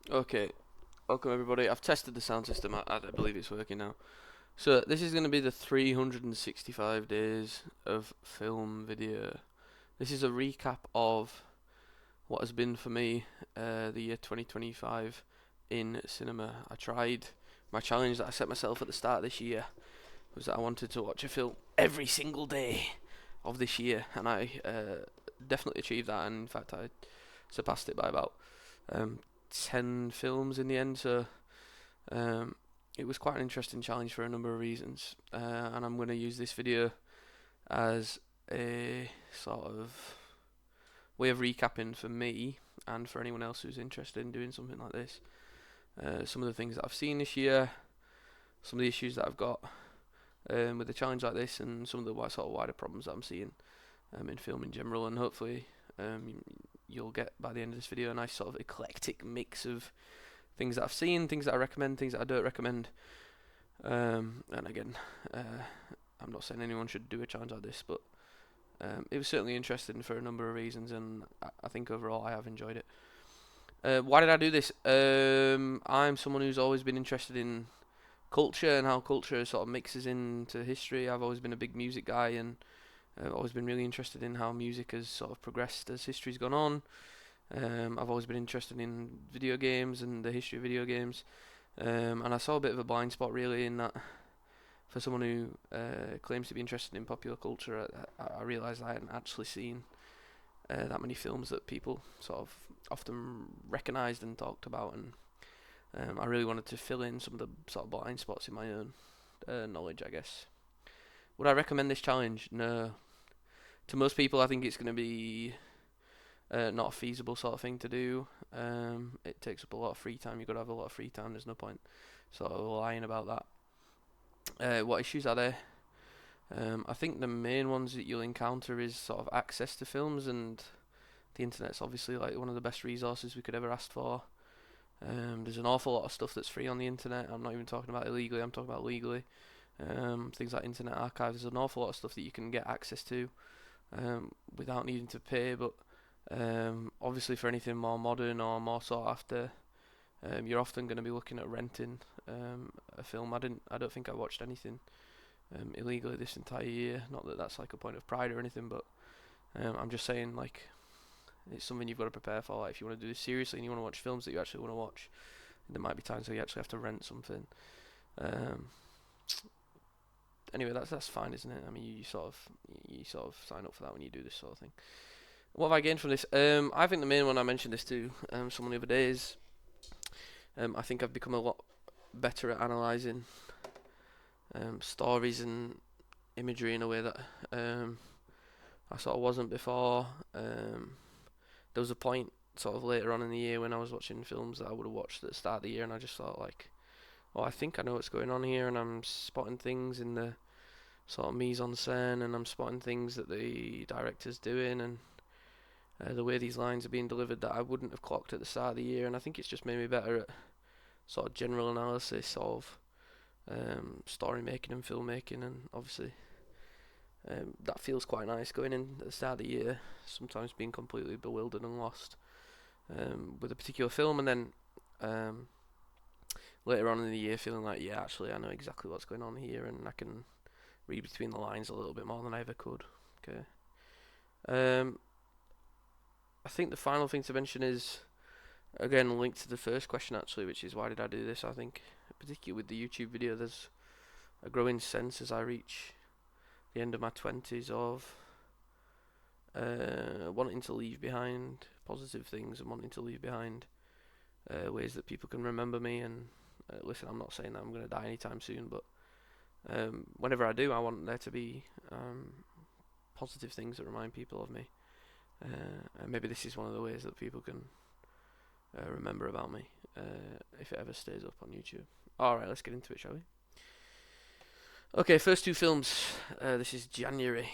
Okay, welcome everybody. I've tested the sound system. I believe it's working now. So this is going to be the 365 days of film video. This is a recap of what has been for me the year 2025 in cinema. I tried my challenge that I set myself at the start of this year was that I wanted to watch a film every single day of this year, and I definitely achieved that. And in fact, I surpassed it by about um, 10 films in the end. So Um, it was quite an interesting challenge for a number of reasons, and I'm going to use this video as a sort of way of recapping for me and for anyone else who's interested in doing something like this. Some of the things that I've seen this year, some of the issues that I've got with a challenge like this, and some of the sort of wider problems that I'm seeing in film in general. And hopefully, you'll get by the end of this video a nice sort of eclectic mix of things that I've seen, things that I recommend, things that I don't recommend. And again, I'm not saying anyone should do a challenge like this, but it was certainly interesting for a number of reasons, and I think overall I have enjoyed it. Why did I do this? I'm someone who's always been interested in culture and how culture sort of mixes into history. I've always been a big music guy, and always been really interested in how music has sort of progressed as history's gone on. I've always been interested in video games and the history of video games. And I saw a bit of a blind spot really in that for someone who claims to be interested in popular culture, I realised I hadn't actually seen that many films that people sort of often recognised and talked about, and I really wanted to fill in some of the sort of blind spots in my own knowledge, I guess. Would I recommend this challenge? No. To most people, I think it's going to be not a feasible sort of thing to do. It takes up a lot of free time. You've got to have a lot of free time. There's no point sort of lying about that. What issues are there? I think the main ones that you'll encounter is sort of access to films, and the internet's obviously like one of the best resources we could ever ask for. There's an awful lot of stuff that's free on the internet. I'm not even talking about illegally. I'm talking about legally. Things like Internet Archive. There's an awful lot of stuff that you can get access to without needing to pay. But obviously, for anything more modern or more sought after, you're often going to be looking at renting a film. I don't think I watched anything illegally this entire year. Not that that's like a point of pride or anything, but I'm just saying like it's something you've got to prepare for. Like if you want to do this seriously and you want to watch films that you actually want to watch, there might be times where you actually have to rent something. Um, anyway, that's fine, isn't it? I mean, you sort of sign up for that when you do this sort of thing. What have I gained from this? I think the main one I mentioned this to someone the other day is I think I've become a lot better at analysing stories and imagery in a way that I sort of wasn't before. There was a point sort of later on in the year when I was watching films that I would have watched at the start of the year, and I just thought like, oh, I think I know what's going on here, and I'm spotting things in the sort of mise en scène, and I'm spotting things that the director's doing, and the way these lines are being delivered that I wouldn't have clocked at the start of the year, and I think it's just made me better at sort of general analysis of story making and filmmaking, and obviously that feels quite nice going in at the start of the year, sometimes being completely bewildered and lost with a particular film, and then um, later on in the year feeling like, yeah, actually, I know exactly what's going on here, and I can read between the lines a little bit more than I ever could. Okay. Um, I think the final thing to mention is, again, linked to the first question actually, which is why did I do this? I think, particularly with the YouTube video, there's a growing sense as I reach the end of my 20s of wanting to leave behind positive things and wanting to leave behind ways that people can remember me. And listen, I'm not saying that I'm going to die anytime soon, but whenever I do, I want there to be positive things that remind people of me. And maybe this is one of the ways that people can remember about me if it ever stays up on YouTube. Alright, let's get into it, shall we? Okay, first two films. This is January.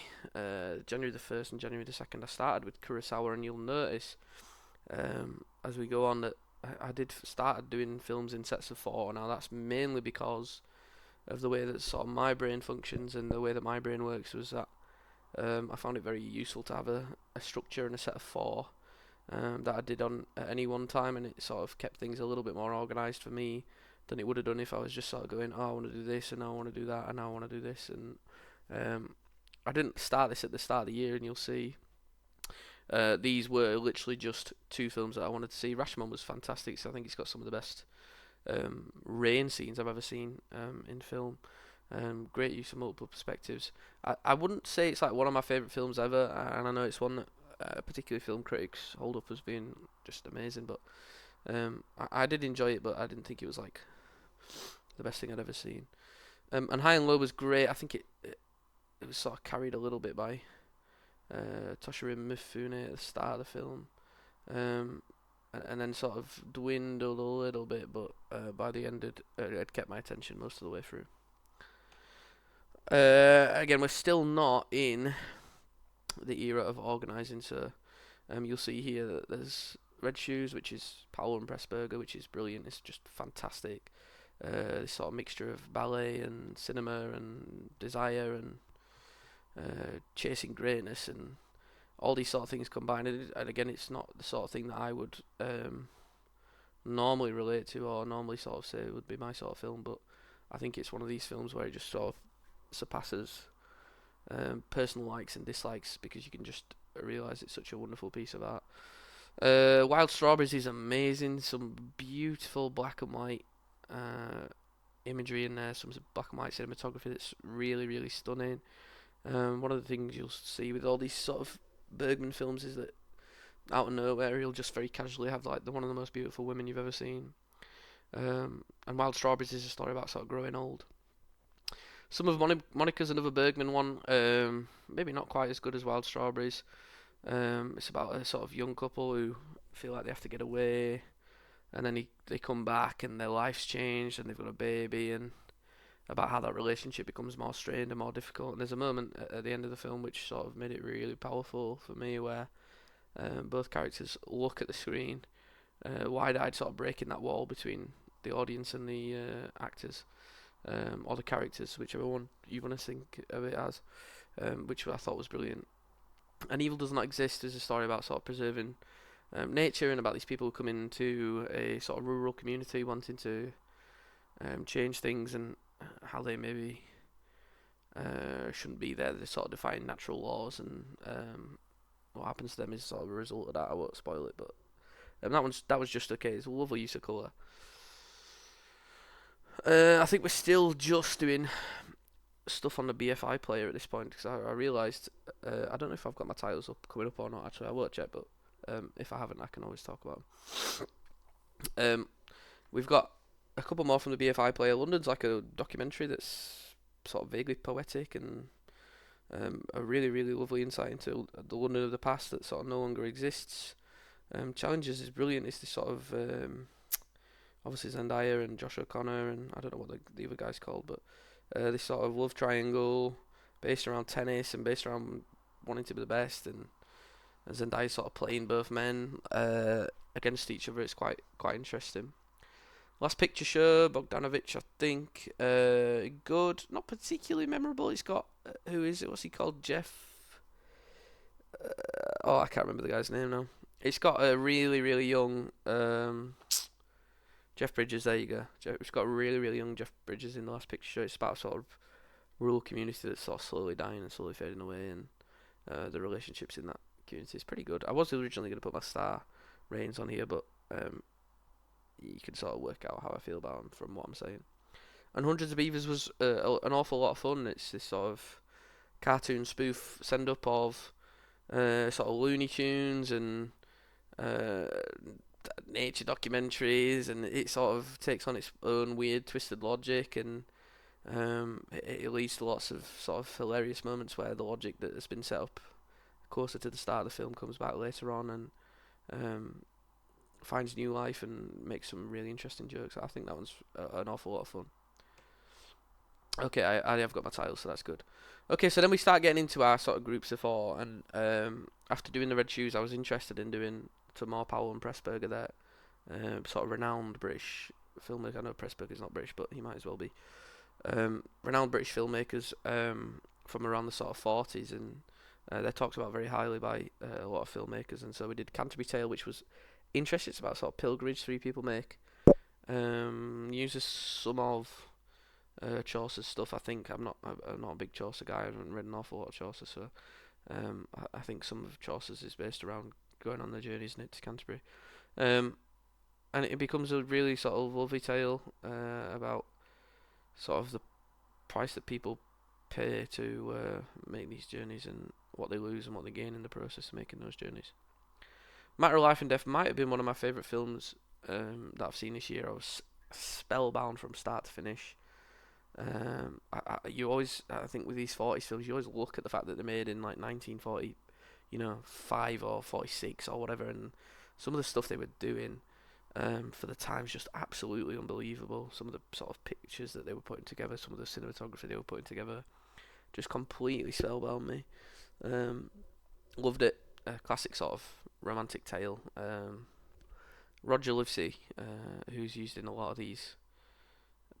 January the 1st and January the 2nd. I started with Kurosawa, and you'll notice as we go on that I did started doing films in sets of four. Now that's mainly because of the way that sort of my brain functions and the way that my brain works was that I found it very useful to have a structure and a set of four. that I did on at any one time, and it sort of kept things a little bit more organised for me than it would have done if I was just sort of going, oh, I want to do this, and now I want to do that, and now I want to do this, and I didn't start this at the start of the year, and you'll see. These were literally just two films that I wanted to see. Rashomon was fantastic, so I think it's got some of the best rain scenes I've ever seen in film. Great use of multiple perspectives. I wouldn't say it's like one of my favourite films ever, and I know it's one that particularly film critics hold up as being just amazing, but I did enjoy it, but I didn't think it was like the best thing I'd ever seen. And High and Low was great. I think it was sort of carried a little bit by Toshiro Mifune at the start of the film, and then sort of dwindled a little bit, but by the end it kept my attention most of the way through. Again, we're still not in the era of organising, so you'll see here that there's Red Shoes, which is Powell and Pressburger, which is brilliant. It's just fantastic. This sort of mixture of ballet and cinema and desire and chasing greatness and all these sort of things combined. And again, it's not the sort of thing that I would normally relate to or normally sort of say would be my sort of film, but I think it's one of these films where it just sort of surpasses personal likes and dislikes because you can just realise it's such a wonderful piece of art. Wild Strawberries is amazing. Some beautiful black and white imagery in there. Some black and white cinematography that's really, really stunning. One of the things you'll see with all these sort of Bergman films is that out of nowhere he'll just very casually have like one of the most beautiful women you've ever seen. And Wild Strawberries is a story about sort of growing old. Some of Monica's another Bergman one, maybe not quite as good as Wild Strawberries. It's about a sort of young couple who feel like they have to get away, and then they come back and their life's changed and they've got a baby, and about how that relationship becomes more strained and more difficult. And there's a moment at the end of the film which sort of made it really powerful for me, where both characters look at the screen, wide-eyed, sort of breaking that wall between the audience and the actors. Or the characters, whichever one you want to think of it as, which I thought was brilliant. And Evil Does Not Exist is a story about sort of preserving nature and about these people who come into a sort of rural community wanting to change things and how they maybe shouldn't be there. They sort of defying natural laws, and what happens to them is sort of a result of that. I won't spoil it, but that was just okay. It's a lovely use of colour. I think we're still just doing stuff on the BFI player at this point because I realised I don't know if I've got my titles coming up or not. Actually, I won't check, but if I haven't, I can always talk about them. We've got a couple more from the BFI player. London's like a documentary that's sort of vaguely poetic and a really, really lovely insight into the London of the past that sort of no longer exists. Challenges is brilliant. It's this sort of obviously Zendaya and Josh O'Connor, and I don't know what the other guy's called, but this sort of love triangle based around tennis and based around wanting to be the best, and Zendaya sort of playing both men against each other. It's quite interesting. Last Picture Show, Bogdanovich, I think, good, not particularly memorable. It's got who is it? What's he called? Jeff. I can't remember the guy's name now. It's got a really, really young Jeff Bridges. There you go. It's got a really, really young Jeff Bridges in the Last Picture Show. It's about a sort of rural community that's sort of slowly dying and slowly fading away, and the relationships in that community is pretty good. I was originally going to put my star ratings on here, but you can sort of work out how I feel about them from what I'm saying. And Hundreds of Beavers was an awful lot of fun. It's this sort of cartoon spoof send up of sort of Looney Tunes and nature documentaries, and it sort of takes on its own weird twisted logic, and it leads to lots of sort of hilarious moments where the logic that has been set up closer to the start of the film comes back later on and finds new life and makes some really interesting jokes. I think that one's an awful lot of fun. Okay, I have got my title, so that's good. Okay, so then we start getting into our sort of groups of four, and after doing the Red Shoes, I was interested in doing some more Powell and Pressburger there. Sort of renowned British filmmaker. I know Pressburger's not British, but he might as well be. Renowned British filmmakers from around the sort of 40s, and They're talked about very highly by a lot of filmmakers, and so we did Canterbury Tale, which was interesting. It's about sort of pilgrimage three people make. Uses some of Chaucer's stuff. I think I'm not a big Chaucer guy. I haven't read an awful lot of Chaucer, so I think some of Chaucer's is based around going on the journey, isn't it, to Canterbury? Um, and it becomes a really sort of lovely tale about sort of the price that people pay to make these journeys and what they lose and what they gain in the process of making those journeys. Matter of Life and Death might have been one of my favourite films that I've seen this year. I was spellbound from start to finish. You always, I think, with these 40s films, you always look at the fact that they're made in like 1940, 5 or 46 or whatever, and some of the stuff they were doing for the time's just absolutely unbelievable. Some of the sort of pictures that they were putting together, some of the cinematography they were putting together, just completely spellbound me. Loved it. Classic sort of romantic tale. Roger Livesey, who's used in a lot of these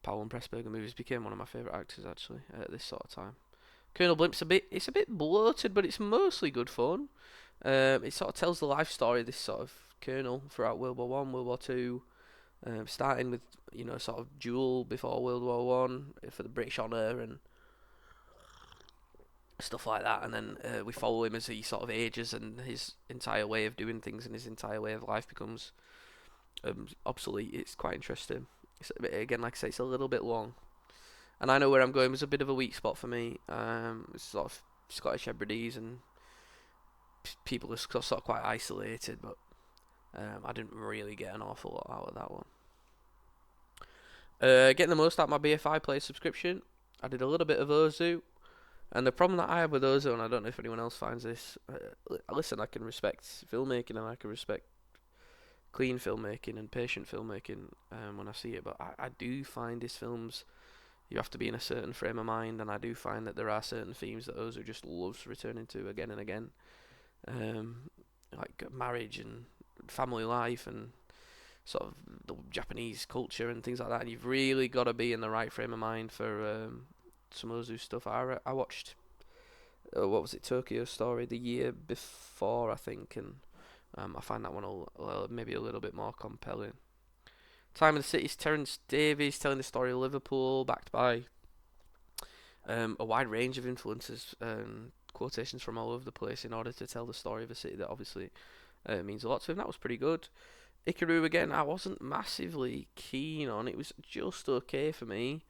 Powell and Pressburger movies, became one of my favourite actors actually at this sort of time. Colonel Blimp's it's a bit bloated, but it's mostly good fun. It sort of tells the life story of this sort of colonel throughout World War One, World War Two, starting with sort of duel before World War One for the British honour and stuff like that, and then we follow him as he sort of ages and his entire way of doing things and his entire way of life becomes obsolete. It's quite interesting. It's again, like I say, it's a little bit long, and I know where I'm going. It was a bit of a weak spot for me. It's sort of Scottish Hebrides and people are sort of quite isolated, but I didn't really get an awful lot out of that one. Getting the most out of my BFI Play subscription, I did a little bit of Ozu. And the problem that I have with Ozu, and I don't know if anyone else finds this, listen, I can respect filmmaking and I can respect clean filmmaking and patient filmmaking when I see it, but I do find these films, you have to be in a certain frame of mind, and I do find that there are certain themes that Ozu just loves returning to again and again, like marriage and family life and sort of the Japanese culture and things like that, and you've really got to be in the right frame of mind for some Ozu stuff. I watched what was it, Tokyo Story the year before, I think, and I find that one maybe a little bit more compelling. Time of the City's Terence Davies telling the story of Liverpool, backed by a wide range of influences and quotations from all over the place in order to tell the story of a city that obviously means a lot to him. That was pretty good. Ikaru again, I wasn't massively keen on. It was just okay for me.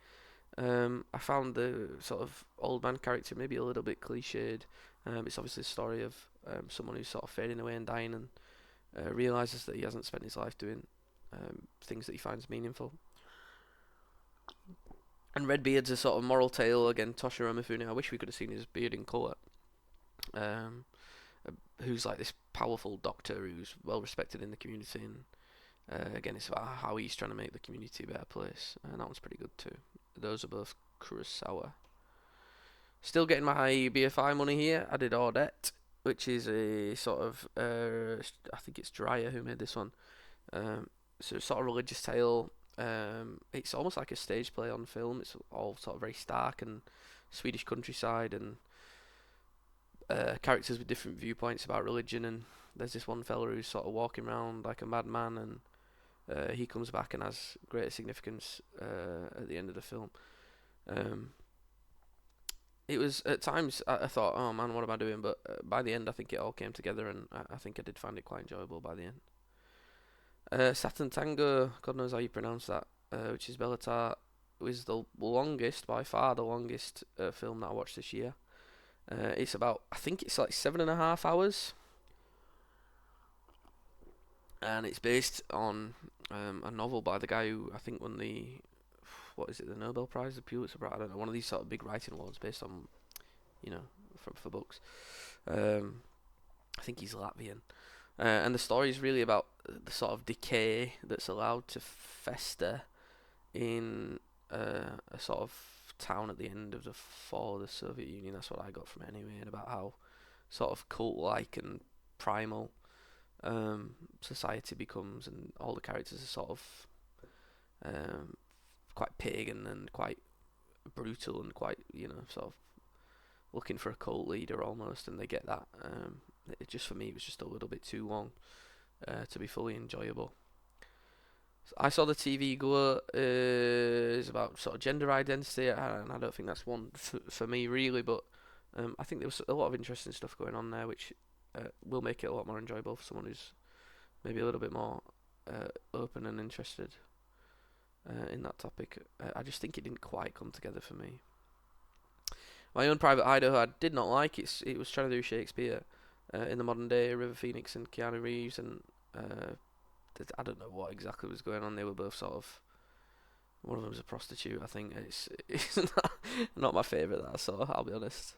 I found the sort of old man character maybe a little bit cliched. It's obviously a story of someone who's sort of fading away and dying and realises that he hasn't spent his life doing things that he finds meaningful. And Redbeard's a sort of moral tale, again, Toshiro Mifune. I wish we could have seen his beard in colour. Who's like this powerful doctor who's well respected in the community, and again, it's about how he's trying to make the community a better place, and that one's pretty good too. Those are both Kurosawa. Still getting my BFI money here. I did Audette, which is a sort of I think it's Dreyer who made this one. So it's sort of religious tale. It's almost like a stage play on film. It's all sort of very stark and Swedish countryside and characters with different viewpoints about religion. And there's this one fella who's sort of walking around like a madman, and he comes back and has great significance at the end of the film. It was at times I thought, oh man, what am I doing? But by the end, I think it all came together, and I think I did find it quite enjoyable by the end. Saturn Tango, God knows how you pronounce that, which is Bellatar, was the longest, by far the longest film that I watched this year. It's about, I think it's like 7.5 hours, and it's based on a novel by the guy who I think won the the Nobel Prize, the Pulitzer Prize, I don't know, one of these sort of big writing awards based on, for books. I think he's Latvian. And the story is really about the sort of decay that's allowed to fester in a sort of town at the end of the fall of the Soviet Union. That's what I got from it anyway, and about how sort of cult-like and primal society becomes, and all the characters are sort of quite pagan and quite brutal and quite, sort of looking for a cult leader almost, and they get that. It just for me it was just a little bit too long to be fully enjoyable. I saw the TV Go is about sort of gender identity, and I don't think that's one for me really, but I think there was a lot of interesting stuff going on there, which will make it a lot more enjoyable for someone who's maybe a little bit more open and interested in that topic. I just think it didn't quite come together for me. My Own Private Idaho, I did not like. It was trying to do Shakespeare in the modern day, River Phoenix and Keanu Reeves, and I don't know what exactly was going on. They were both sort of. One of them was a prostitute, I think. It's not my favourite that I saw, I'll be honest.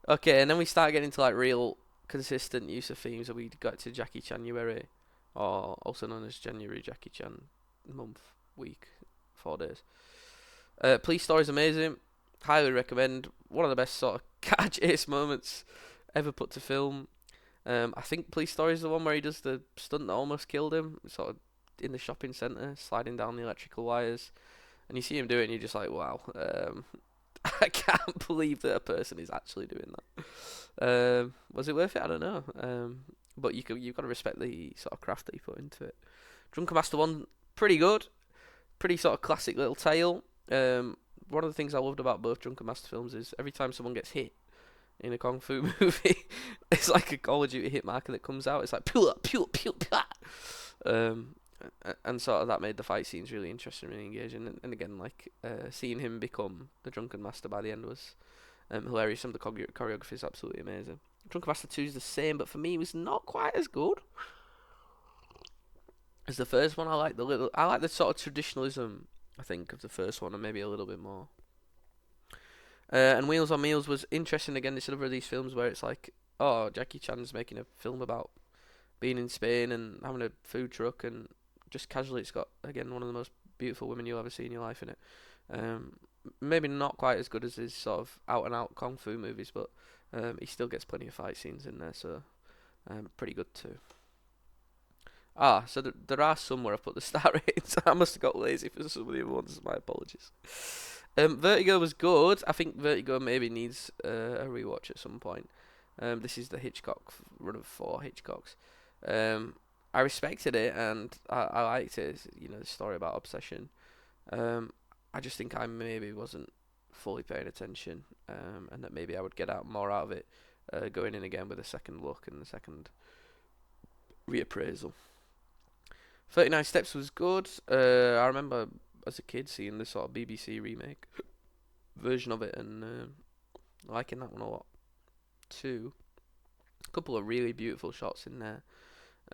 Okay, and then we start getting to like real consistent use of themes. So we got to Jackie Chanuary, or also known as January Jackie Chan month, week, 4 days. Police Story's amazing. Highly recommend. One of the best sort of catch ace moments ever put to film. I think Police Story is the one where he does the stunt that almost killed him, sort of in the shopping centre, sliding down the electrical wires, and you see him do it, and you're just like, wow, I can't believe that a person is actually doing that. Was it worth it? I don't know. But you've got to respect the sort of craft that he put into it. Drunken Master 1, pretty good, pretty sort of classic little tale. One of the things I loved about both Drunken Master films is every time someone gets hit in a kung fu movie, it's like a Call of Duty hit marker that comes out. It's like pew pew pew pew. And sort of that made the fight scenes really interesting, really engaging. And again, like seeing him become the Drunken Master by the end was hilarious. Some of the choreography is absolutely amazing. Drunken Master 2 is the same, but for me, it was not quite as good as the first one. I like the sort of traditionalism, I think, of the first one, and maybe a little bit more. And Wheels on Meals was interesting. Again, it's another of these films where it's like, oh, Jackie Chan's making a film about being in Spain and having a food truck, and just casually, it's got, again, one of the most beautiful women you'll ever see in your life in it. Maybe not quite as good as his sort of out-and-out kung fu movies, but he still gets plenty of fight scenes in there, so pretty good too. So there are some where I put the star ratings. I must have got lazy for some of the other ones. My apologies. Vertigo was good. I think Vertigo maybe needs a rewatch at some point. This is the Hitchcock run of 4 Hitchcocks. I respected it and I liked it. It's, the story about obsession. I just think I maybe wasn't fully paying attention, and that maybe I would get more out of it going in again with a second look and a second reappraisal. 39 Steps was good. I remember as a kid seeing the sort of BBC remake version of it and liking that one a lot too. A couple of really beautiful shots in there.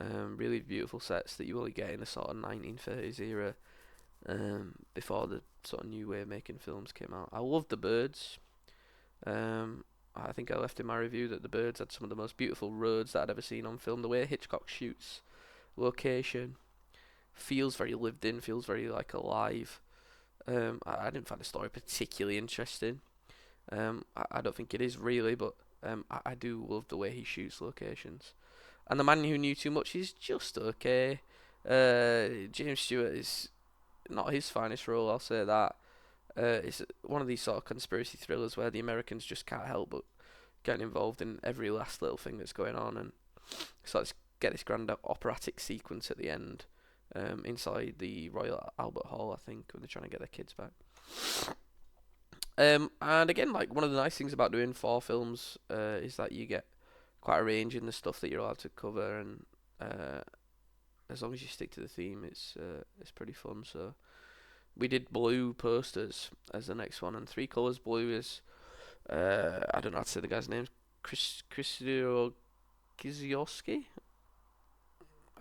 Really beautiful sets that you only get in the sort of 1930s era, before the sort of new way of making films came out. I loved The Birds. I think I left in my review that The Birds had some of the most beautiful roads that I'd ever seen on film. The way Hitchcock shoots location feels very lived in, feels very like alive. I didn't find the story particularly interesting. I don't think it is really, but I do love the way he shoots locations. And The Man Who Knew Too Much is just okay. James Stewart is not his finest role, I'll say that. It's one of these sort of conspiracy thrillers where the Americans just can't help but getting involved in every last little thing that's going on, and so let's get this grand operatic sequence at the end, inside the Royal Albert Hall, I think, when they're trying to get their kids back. And again, like, one of the nice things about doing 4 films is that you get quite a range in the stuff that you're allowed to cover, and as long as you stick to the theme, it's pretty fun. So we did blue posters as the next one, and 3 Colors Blue is I don't know how to say the guy's name. Krzysztof Kieślowski.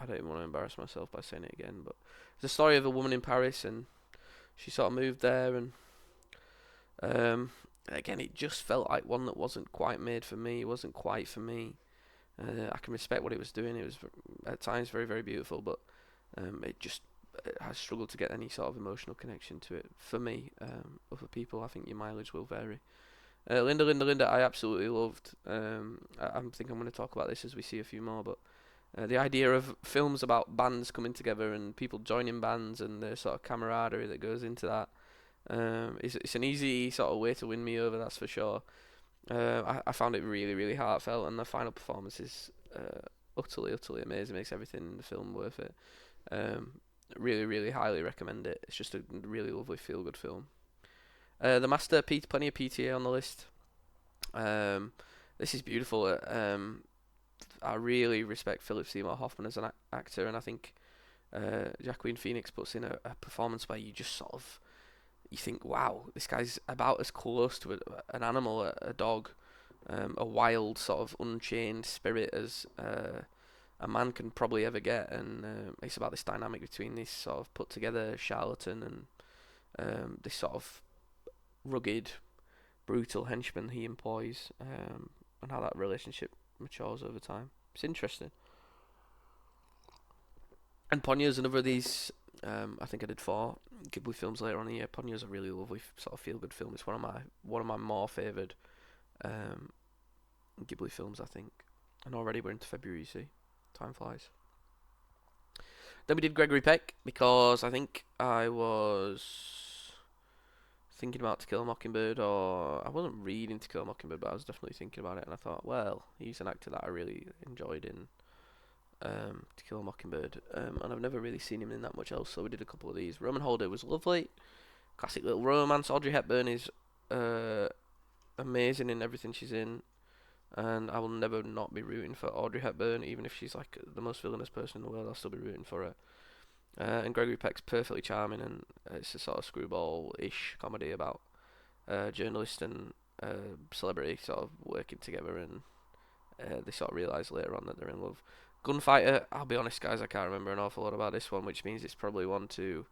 I don't even want to embarrass myself by saying it again, but it's the story of a woman in Paris, and she sort of moved there, and again, it just felt like one that wasn't quite made for me. It wasn't quite for me. I can respect what it was doing. It was at times very, very beautiful, but it just has struggled to get any sort of emotional connection to it for me. Other people, I think your mileage will vary. Linda, Linda, Linda, I absolutely loved. I think I'm going to talk about this as we see a few more, but the idea of films about bands coming together and people joining bands and the sort of camaraderie that goes into that, it's an easy sort of way to win me over, that's for sure. I found it really, really heartfelt, and the final performance is utterly, utterly amazing. Makes everything in the film worth it. Um, really, really highly recommend it. It's just a really lovely feel-good film. The Master, plenty of PTA on the list. This is beautiful. I really respect Philip Seymour Hoffman as an actor, and I think Joaquin Phoenix puts in a performance where you just sort of you think, wow, this guy's about as close to an animal, a dog, a wild sort of unchained spirit as a man can probably ever get, and it's about this dynamic between this sort of put together charlatan and this sort of rugged, brutal henchman he employs, and how that relationship matures over time. It's interesting. And Ponyo's another of these. I think I did 4 Ghibli films later on in the year. Ponyo's a really lovely sort of feel-good film. It's one of my more favoured um, Ghibli films, I think. And already we're into February. You see, time flies. Then we did Gregory Peck because I think I was thinking about To Kill a Mockingbird, or I wasn't reading To Kill a Mockingbird, but I was definitely thinking about it, and I thought, well, he's an actor that I really enjoyed in To Kill a Mockingbird, and I've never really seen him in that much else, so we did a couple of these. Roman Holiday was lovely, classic little romance. Audrey Hepburn is amazing in everything she's in, and I will never not be rooting for Audrey Hepburn, even if she's like the most villainous person in the world. I'll still be rooting for her. And Gregory Peck's perfectly charming, and it's a sort of screwball-ish comedy about a journalist and celebrity sort of working together, and they sort of realise later on that they're in love. Gunfighter, I'll be honest, guys, I can't remember an awful lot about this one, which means it's probably one to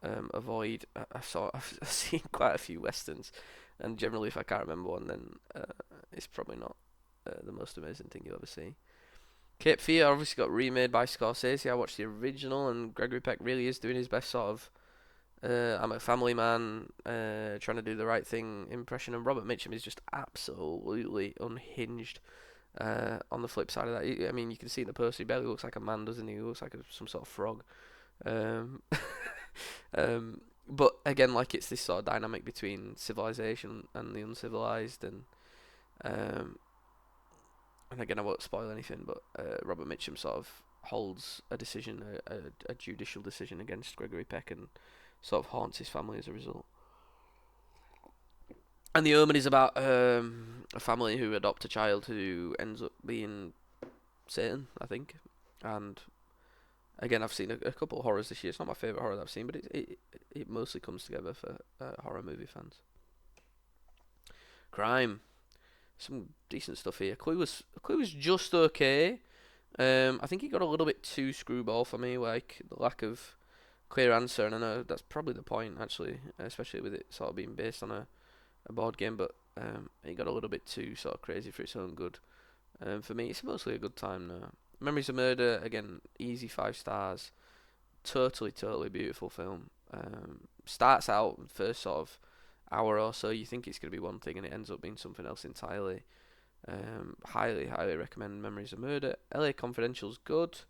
avoid. I've seen quite a few westerns, and generally, if I can't remember one, then it's probably not the most amazing thing you'll ever see. Cape Fear obviously got remade by Scorsese. I watched the original, and Gregory Peck really is doing his best sort of I'm a family man, trying to do the right thing impression, and Robert Mitchum is just absolutely unhinged. On the flip side of that, I mean, you can see in the poster, he barely looks like a man, doesn't he? He looks like some sort of frog. Um, but again, like, it's this sort of dynamic between civilization and the uncivilized, um, and again, I won't spoil anything, but Robert Mitchum sort of holds a decision, a judicial decision against Gregory Peck, and sort of haunts his family as a result. And The Omen is about a family who adopt a child who ends up being Satan, I think. And again, I've seen a couple of horrors this year. It's not my favourite horror that I've seen, but it mostly comes together for horror movie fans. Crime, some decent stuff here. Clue was just okay. I think it got a little bit too screwball for me, like the lack of clear answer, and I know that's probably the point actually, especially with it sort of being based on a board game, but it got a little bit too sort of crazy for its own good. For me, it's mostly a good time now. Memories of Murder, again, easy 5 stars. Totally beautiful film. Starts out first sort of hour or so, you think it's going to be one thing, and it ends up being something else entirely. Highly recommend Memories of Murder. LA Confidential's good.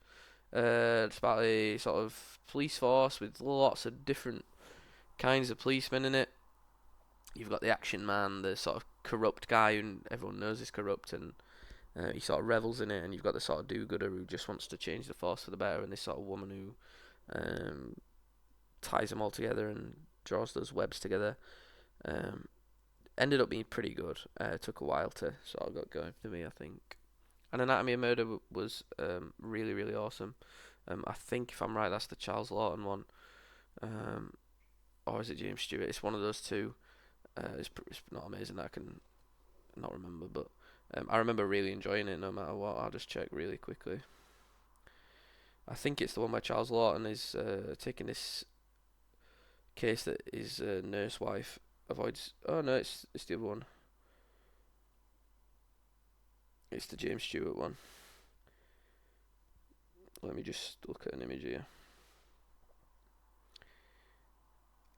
It's about a sort of police force with lots of different kinds of policemen in it. You've got the action man, the sort of corrupt guy who everyone knows is corrupt, and he sort of revels in it. And you've got the sort of do-gooder who just wants to change the force for the better, and this sort of woman who ties them all together and draws those webs together. Ended up being pretty good. Took a while to sort of get going for me, I think. And Anatomy of Murder was really awesome. I think, if I'm right, that's the Charles Lawton one. Or is it James Stewart? It's one of those two. It's not amazing that I can not remember, but I remember really enjoying it no matter what. I'll just check really quickly. I think it's the one where Charles Lawton is taking this case that his nurse wife avoids. Oh no, it's the other one. It's the James Stewart one. Let me just look at an image here.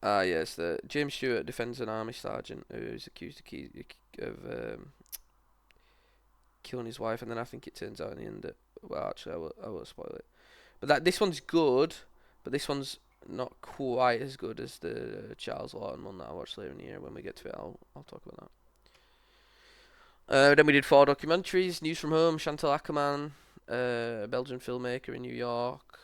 Yes, the James Stewart defends an army sergeant who is accused of killing his wife, and then I think it turns out in the end that, well, actually, I won't spoil it. But this one's good, but this one's not quite as good as the Charles Lawton one that I watched later in the year. When we get to it, I'll talk about that. Then we did 4 documentaries: News from Home, Chantal Ackerman, a Belgian filmmaker in New York,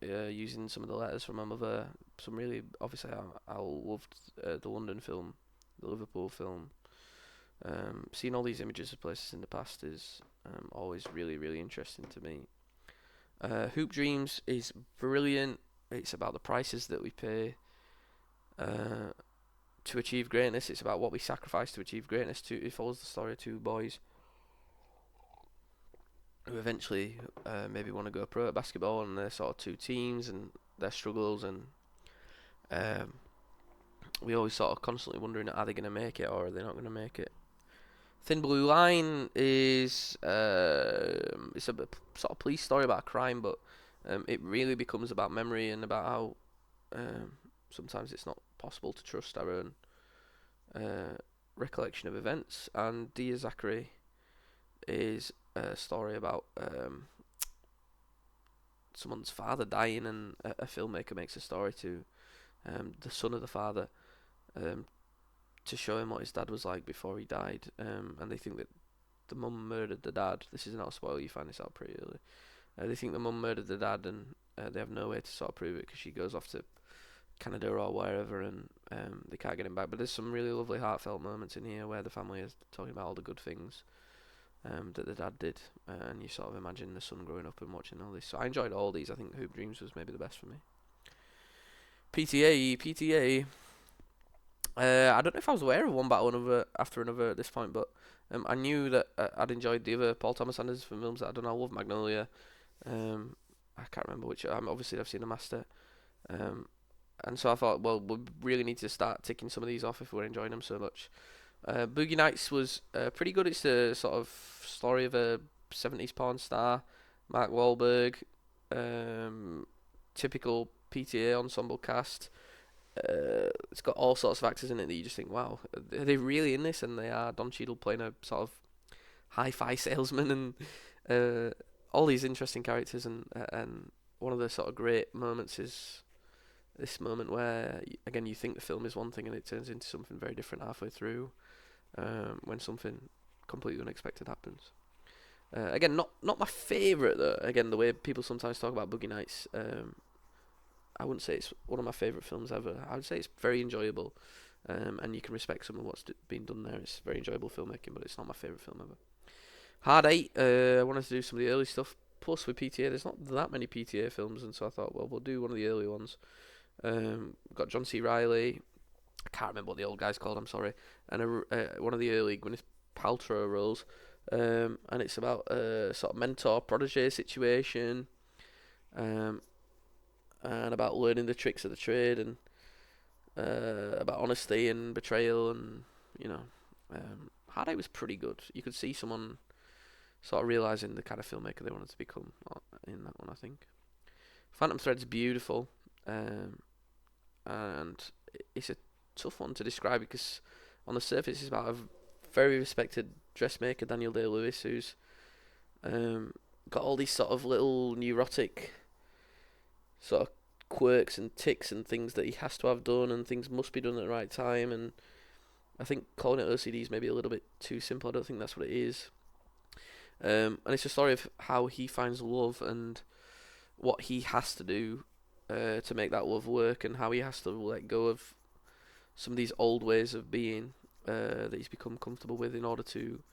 using some of the letters from my mother. Some really, obviously, I loved the London film, the Liverpool film. Seeing all these images of places in the past is always really, really interesting to me. Hoop Dreams is brilliant. It's about the prices that we pay to achieve greatness. It's about what we sacrifice to achieve greatness. It follows the story of 2 boys who eventually maybe want to go pro at basketball, and they're sort of 2 teams and their struggles, and um, we always sort of constantly wondering, are they going to make it or are they not going to make it. Thin Blue Line is it's a sort of police story about a crime, but it really becomes about memory and about how sometimes it's not possible to trust our own recollection of events. And Dear Zachary is a story about someone's father dying, and a filmmaker makes a story to the son of the father to show him what his dad was like before he died. And they think that the mum murdered the dad. This is not a spoiler, you find this out pretty early. They think the mum murdered the dad, and they have no way to sort of prove it because she goes off to Canada or wherever, and they can't get him back. But there's some really lovely heartfelt moments in here where the family is talking about all the good things that the dad did, and you sort of imagine the son growing up and watching all this. So I enjoyed all these. I think Hoop Dreams was maybe the best for me. PTA. I don't know if I was aware of One Battle Another after another at this point, but I knew that I'd enjoyed the other Paul Thomas Anderson films that I'd done. I love Magnolia. I can't remember which. Obviously I've seen The Master. And so I thought, well, we really need to start ticking some of these off if we're enjoying them so much. Boogie Nights was pretty good. It's the sort of story of a 70s porn star, Mark Wahlberg. Typical PTA ensemble cast. It's got all sorts of actors in it that you just think, wow, are they really in this? And they are. Don Cheadle playing a sort of hi-fi salesman, and all these interesting characters. And one of the sort of great moments is this moment where, again, you think the film is one thing and it turns into something very different halfway through, when something completely unexpected happens. Again, not my favourite though. Again, the way people sometimes talk about Boogie Nights, I wouldn't say it's one of my favourite films ever. I would say it's very enjoyable, and you can respect some of what's been done there. It's very enjoyable filmmaking, but it's not my favourite film ever. Hard 8, I wanted to do some of the early stuff. Plus with PTA, there's not that many PTA films, and so I thought, well, we'll do one of the early ones. Got John C. Reilly. I can't remember what the old guy's called. I'm sorry. And one of the early Gwyneth Paltrow roles. And it's about a sort of mentor protege situation. And about learning the tricks of the trade, and about honesty and betrayal, and you know, Hard 8 was pretty good. You could see someone sort of realizing the kind of filmmaker they wanted to become in that one, I think. Phantom Thread's beautiful, and it's a tough one to describe because on the surface it's about a very respected dressmaker, Daniel Day-Lewis, who's got all these sort of little neurotic sort of quirks and tics and things that he has to have done, and things must be done at the right time. And I think calling it OCD is maybe a little bit too simple. I don't think that's what it is. And it's a story of how he finds love and what he has to do to make that love work, and how he has to let go of some of these old ways of being that he's become comfortable with in order to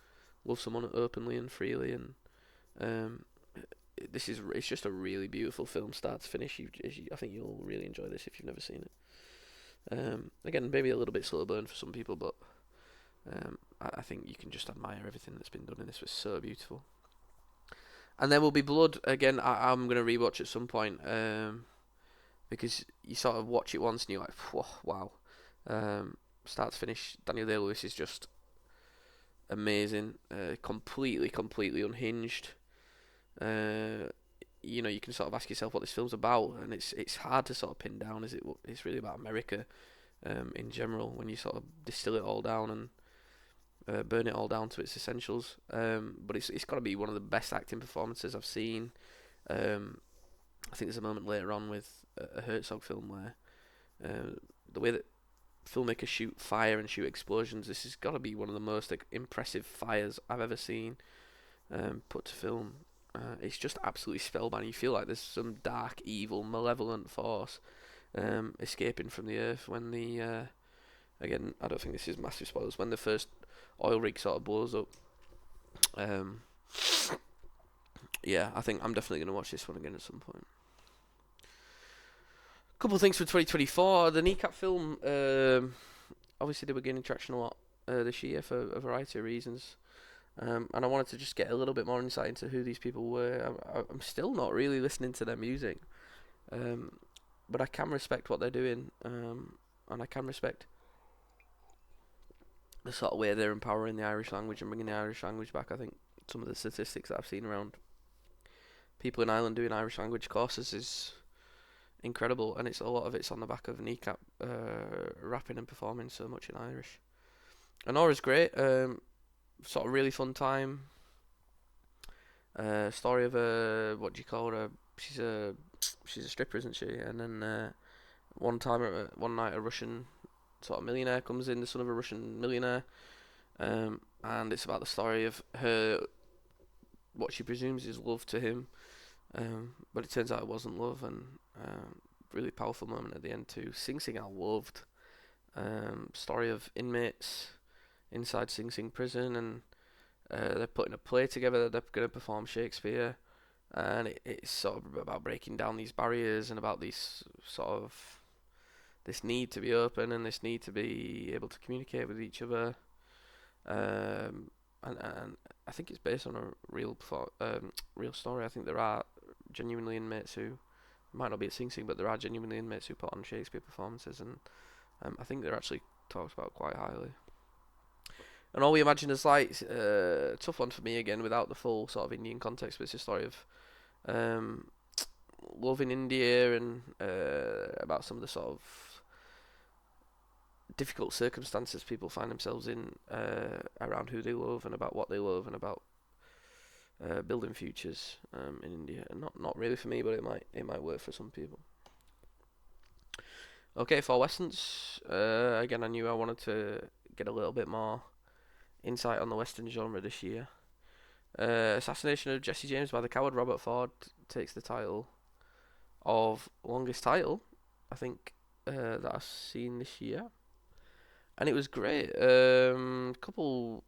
love someone openly and freely. And it's just a really beautiful film, start to finish. I think you'll really enjoy this if you've never seen it. Again, maybe a little bit slow burn for some people, but I think you can just admire everything that's been done in this. Was so beautiful. And There Will Be Blood. Again, I'm going to rewatch at some point, because you sort of watch it once and you're like, whoa, wow. Start to finish, Daniel Day-Lewis is just amazing. Completely unhinged. You can sort of ask yourself what this film's about, and it's hard to sort of pin down. It's really about America, in general, when you sort of distill it all down and burn it all down to its essentials. But it's got to be one of the best acting performances I've seen. I think there's a moment later on with a Herzog film where the way that filmmakers shoot fire and shoot explosions, this has got to be one of the most impressive fires I've ever seen put to film. It's just absolutely spellbinding. You feel like there's some dark, evil, malevolent force escaping from the earth when the again, I don't think this is massive spoilers, when the first oil rig sort of blows up. Yeah, I think I'm definitely going to watch this one again at some point. Couple of things for 2024. The Kneecap film, obviously they were gaining traction a lot this year for a variety of reasons. And I wanted to just get a little bit more insight into who these people were. I'm still not really listening to their music, but I can respect what they're doing, and I can respect the sort of way they're empowering the Irish language and bringing the Irish language back. I think some of the statistics that I've seen around people in Ireland doing Irish language courses is incredible, and a lot of it's on the back of Kneecap rapping and performing so much in Irish. And Nora's great. Sort of really fun time. Story of a, what do you call her? She's a stripper, isn't she? And then one night a Russian sort of millionaire comes in, the son of a Russian millionaire, and it's about the story of her, what she presumes is love to him, but it turns out it wasn't love, and really powerful moment at the end too. Sing Sing I loved. Story of inmates inside Sing Sing prison, and they're putting a play together. They're going to perform Shakespeare, and it's sort of about breaking down these barriers and about these sort of this need to be open and this need to be able to communicate with each other. And I think it's based on a real story. I think there are genuinely inmates who might not be at Sing Sing, but there are genuinely inmates who put on Shakespeare performances, and I think they're actually talked about quite highly. And All We Imagine Is Light, tough one for me again without the full sort of Indian context, but it's a story of love in India and about some of the sort of difficult circumstances people find themselves in around who they love and about what they love and about building futures in India. And not really for me, but it might work for some people. Okay, for Westerns, again I knew I wanted to get a little bit more insight on the Western genre this year. Assassination of Jesse James by the Coward Robert Ford takes the title of longest title, I think, that I've seen this year. And it was great. Couple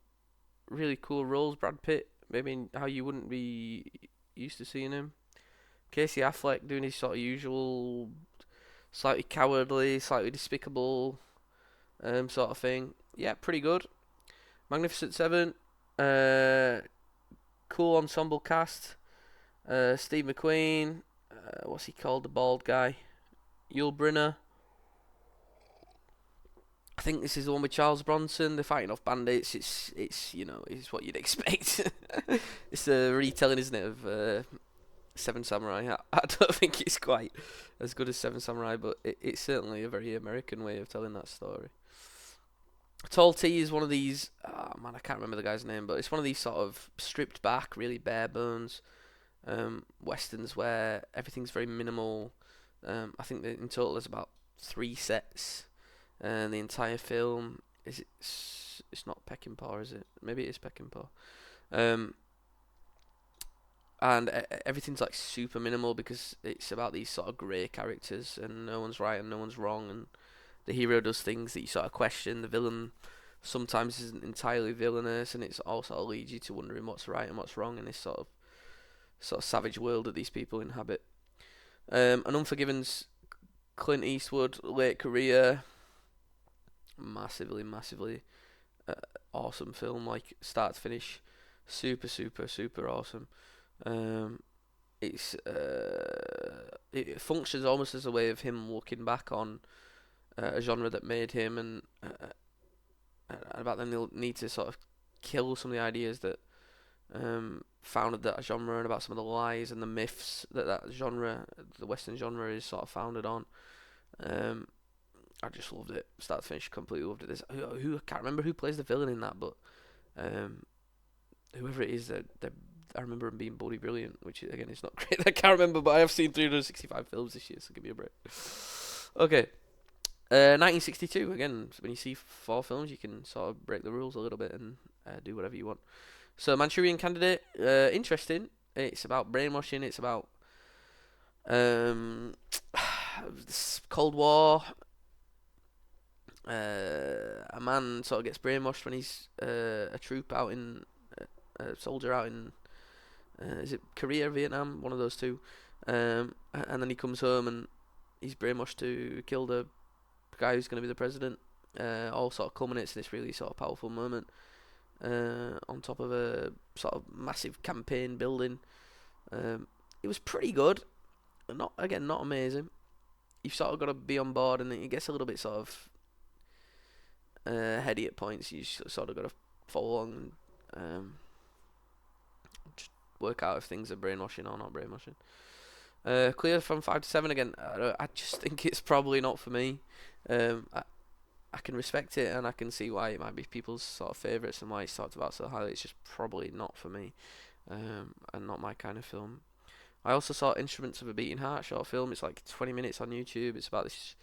really cool roles. Brad Pitt, maybe how you wouldn't be used to seeing him. Casey Affleck doing his sort of usual, slightly cowardly, slightly despicable sort of thing. Yeah, pretty good. Magnificent Seven, cool ensemble cast. Steve McQueen, what's he called, the bald guy? Yul Brynner. I think this is the one with Charles Bronson. They're fighting off bandits. It's it's what you'd expect. It's a retelling, isn't it, of Seven Samurai. I don't think it's quite as good as Seven Samurai, but it's certainly a very American way of telling that story. Tall T is one of these, I can't remember the guy's name, but it's one of these sort of stripped back, really bare bones westerns where everything's very minimal. I think that in total there's about 3 sets, and the entire film it's not Peckinpah, is it? Maybe it is Peckinpah. And everything's like super minimal because it's about these sort of grey characters, and no one's right and no one's wrong, and the hero does things that you sort of question. The villain sometimes isn't entirely villainous, and it's all sort of leads you to wondering what's right and what's wrong in this sort of savage world that these people inhabit. And Unforgiven's Clint Eastwood, late career, massively awesome film, like start to finish, super awesome. It functions almost as a way of him looking back on a genre that made him, and about them they'll need to sort of kill some of the ideas that founded that genre, and about some of the lies and the myths that genre, the Western genre, is sort of founded on. I just loved it, start to finish, completely loved it. There's who I can't remember who plays the villain in that, but whoever it is, I remember him being bloody brilliant, which again is not great. I can't remember, but I have seen 365 films this year, so give me a break. Okay. 1962 again. When you see 4 films, you can sort of break the rules a little bit and do whatever you want. So Manchurian Candidate, interesting. It's about brainwashing. It's about um, Cold War. A man sort of gets brainwashed when he's a troop out in a soldier out in is it Korea or Vietnam, one of those two, and then he comes home and he's brainwashed to kill the guy who's going to be the president. All sort of culminates in this really sort of powerful moment on top of a sort of massive campaign building. It was pretty good, not amazing. You've sort of got to be on board, and it gets a little bit sort of heady at points. You sort of got to follow along and just work out if things are brainwashing or not brainwashing. Clear from 5 to 7 again. I just think it's probably not for me. I can respect it, and I can see why it might be people's sort of favourites and why it's talked about so highly. It's just probably not for me, and not my kind of film. I also saw Instruments of a Beating Heart short film. It's like 20 minutes on YouTube. It's about this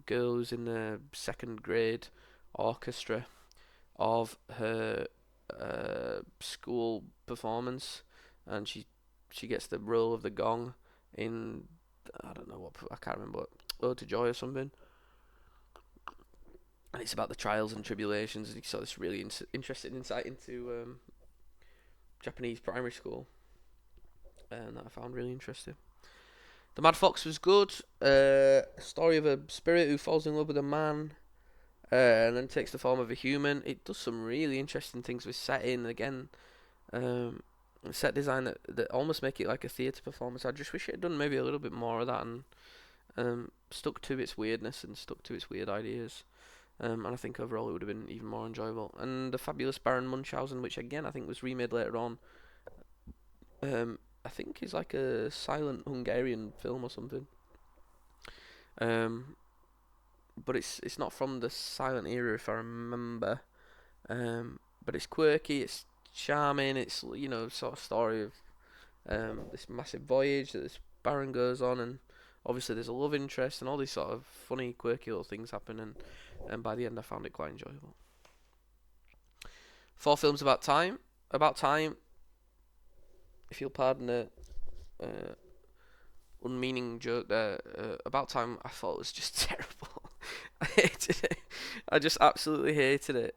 girl who's in the second grade orchestra of her school performance, and she gets the role of the gong in, I don't know what, I can't remember what, Ode to Joy or something. And it's about the trials and tribulations, and you saw this really interesting insight into Japanese primary school, and that I found really interesting. The Mad Fox was good. A story of a spirit who falls in love with a man, and then takes the form of a human. It does some really interesting things with setting. Again, set design that almost make it like a theatre performance. I just wish it had done maybe a little bit more of that, and stuck to its weirdness and stuck to its weird ideas. And I think overall it would have been even more enjoyable. And The Fabulous Baron Munchausen, which again I think was remade later on, I think is like a silent Hungarian film or something. But it's not from the silent era, if I remember. But it's quirky, it's charming, it's sort of story of this massive voyage that this baron goes on, and obviously there's a love interest and all these sort of funny, quirky little things happen, and by the end I found it quite enjoyable. 4 films about time. About time, if you'll pardon the unmeaning joke there, About Time I thought was just terrible. I hated it. I just absolutely hated it.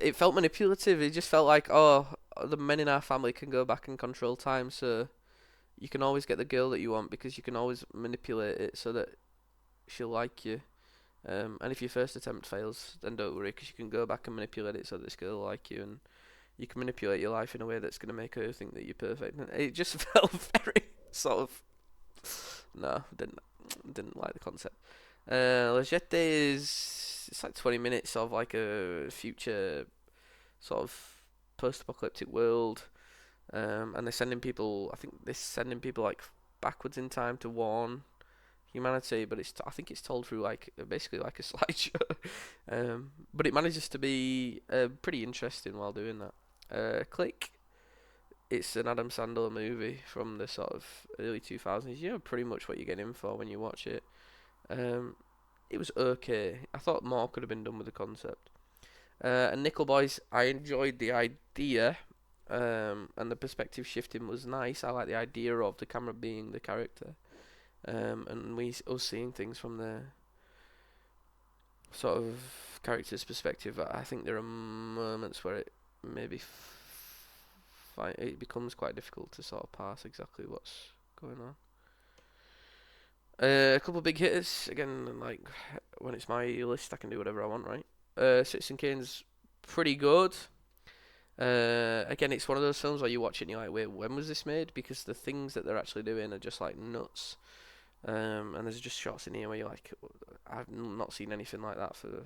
It felt manipulative. It just felt like, oh, the men in our family can go back and control time, so you can always get the girl that you want because you can always manipulate it so that she'll like you. And if your first attempt fails, then don't worry, because you can go back and manipulate it so that this girl will like you, and you can manipulate your life in a way that's going to make her think that you're perfect. And it just felt very sort of, no, didn't like the concept. La Jetée it's like 20 minutes of like a future sort of post-apocalyptic world, and they're sending people. I think they're sending people like backwards in time to warn humanity, but I think it's told through like basically like a slideshow. But it manages to be pretty interesting while doing that. Click. It's an Adam Sandler movie from the sort of early 2000s. You know pretty much what you're getting in for when you watch it. It was okay. I thought more could have been done with the concept. And Nickel Boys, I enjoyed the idea, and the perspective shifting was nice. I like the idea of the camera being the character, and us seeing things from the sort of character's perspective. I think there are moments where it maybe it becomes quite difficult to sort of parse exactly what's going on. A couple of big hitters again. Like when it's my list, I can do whatever I want, right? Citizen Kane's pretty good. Again, it's one of those films where you watch it and you're like, wait, when was this made? Because the things that they're actually doing are just like nuts. And there's just shots in here where you're like, I've not seen anything like that for,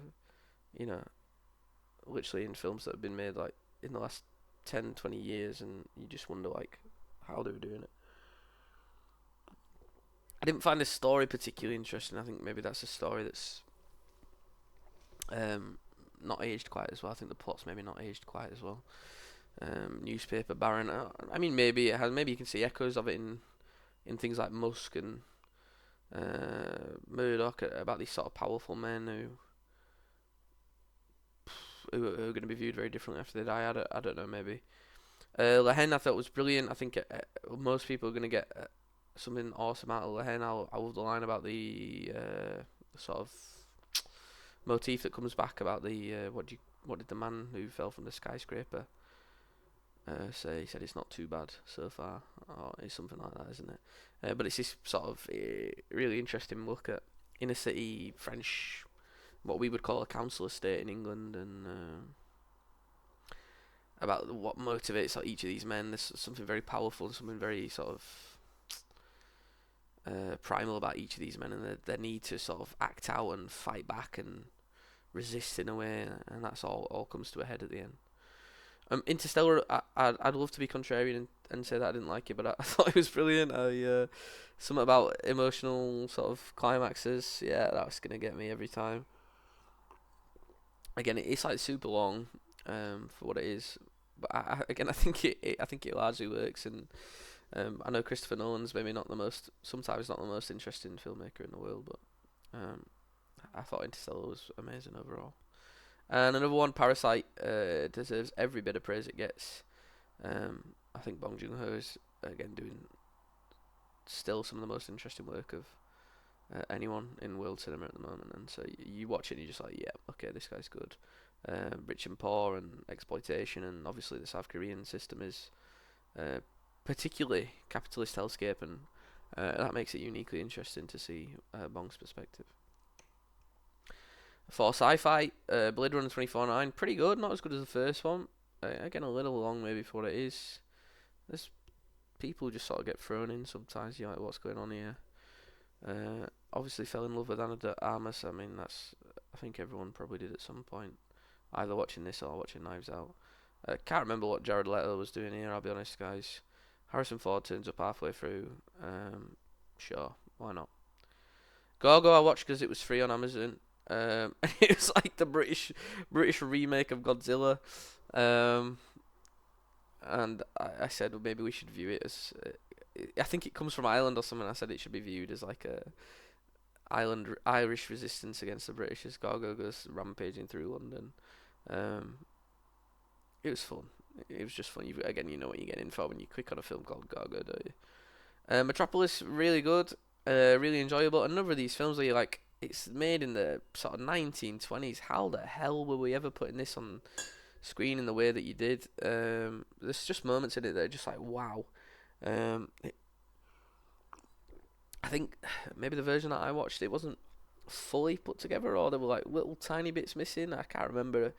literally in films that have been made like in the last 10, 20 years, and you just wonder like, how they were doing it. I didn't find the story particularly interesting. I think maybe that's a story that's not aged quite as well. I think the plot's maybe not aged quite as well. Newspaper Baron. I mean, maybe it has. Maybe you can see echoes of it in things like Musk and talk about these sort of powerful men who are going to be viewed very differently after they die. I don't know, maybe. La Haine I thought was brilliant. I think most people are going to get something awesome out of La Haine. I love the line about the sort of motif that comes back about the what did the man who fell from the skyscraper say? He said it's not too bad so far, or it's something like that, isn't it? But it's this sort of really interesting look at inner city French, what we would call a council estate in England, and about what motivates each of these men. There's something very powerful and something very sort of primal about each of these men, and their need to sort of act out and fight back and resist in a way, and that's all comes to a head at the end. Interstellar, I'd love to be contrarian and say that I didn't like it, but I thought it was brilliant. Something about emotional sort of climaxes, yeah, that's gonna get me every time. Again, it's like super long for what it is, but I think it largely works, and I know Christopher Nolan's maybe sometimes not the most interesting filmmaker in the world, but I thought Interstellar was amazing overall. And another one, Parasite, deserves every bit of praise it gets. I think Bong Joon-ho is again doing still some of the most interesting work of anyone in world cinema at the moment, and so you watch it and you're just like, yeah, okay, this guy's good. Rich and poor and exploitation, and obviously the South Korean system is particularly capitalist hellscape, and that makes it uniquely interesting to see Bong's perspective. For sci-fi, Blade Runner 2049, pretty good, not as good as the first one. Again, a little long maybe for what it is. There's people just sort of get thrown in sometimes. You're like, what's going on here? Obviously fell in love with Ana de Armas. I mean, I think everyone probably did at some point, either watching this or watching Knives Out. Can't remember what Jared Leto was doing here, I'll be honest, guys. Harrison Ford turns up halfway through. Sure, why not? Gorgo I watched because it was free on Amazon. It was like the British remake of Godzilla. And I said, well, maybe we should view it as... I think it comes from Ireland or something. I said it should be viewed as like a Irish resistance against the British as Gorgo goes rampaging through London. It was fun. It was just fun. You know what you get in for when you click on a film called Gorgo, don't you? Metropolis, really good. Really enjoyable. Another of these films where you're like, it's made in the sort of 1920s. How the hell were we ever putting this on screen in the way that you did? There's just moments in it that are just like, wow. I think maybe the version that I watched, it wasn't fully put together, or there were like little tiny bits missing. I can't remember.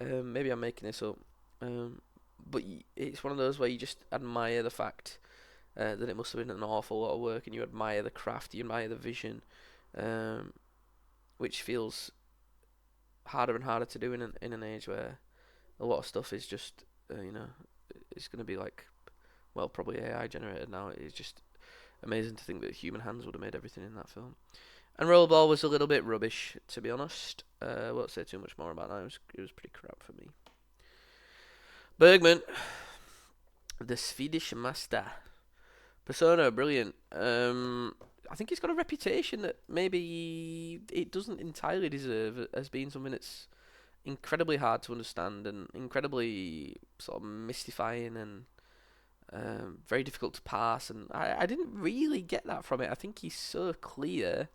Maybe I'm making this up. But it's one of those where you just admire the fact that it must have been an awful lot of work, and you admire the craft, you admire the vision, which feels harder and harder to do in an age where a lot of stuff is just it's going to be like, well, probably AI generated now. It's just amazing to think that human hands would have made everything in that film. And Rollerball was a little bit rubbish, to be honest. I won't say too much more about that. It was pretty crap for me. Bergman, the Swedish Master. Persona, brilliant. I think it's got a reputation that maybe it doesn't entirely deserve as being something that's incredibly hard to understand and incredibly sort of mystifying and very difficult to pass. And I didn't really get that from it. I think he's so clear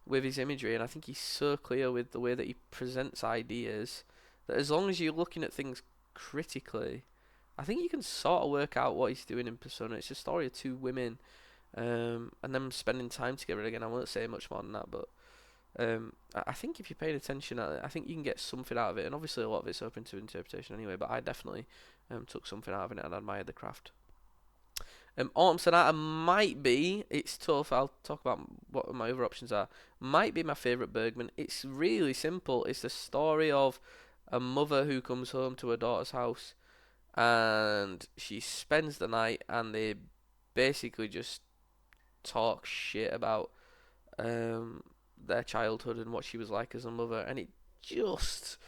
with his imagery, and I think he's so clear with the way that he presents ideas, that as long as you're looking at things critically, I think you can sort of work out what he's doing in Persona. It's a story of two women, and them spending time together. Again, I won't say much more than that, but I think if you're paying attention, I think you can get something out of it. And obviously a lot of it's open to interpretation anyway, but I definitely took something out of it and admired the craft. Autumn Sonata might be, it's tough, I'll talk about what my other options are, might be my favourite Bergman. It's really simple. It's the story of a mother who comes home to her daughter's house, and she spends the night, and they basically just talk shit about their childhood and what she was like as a mother, and it just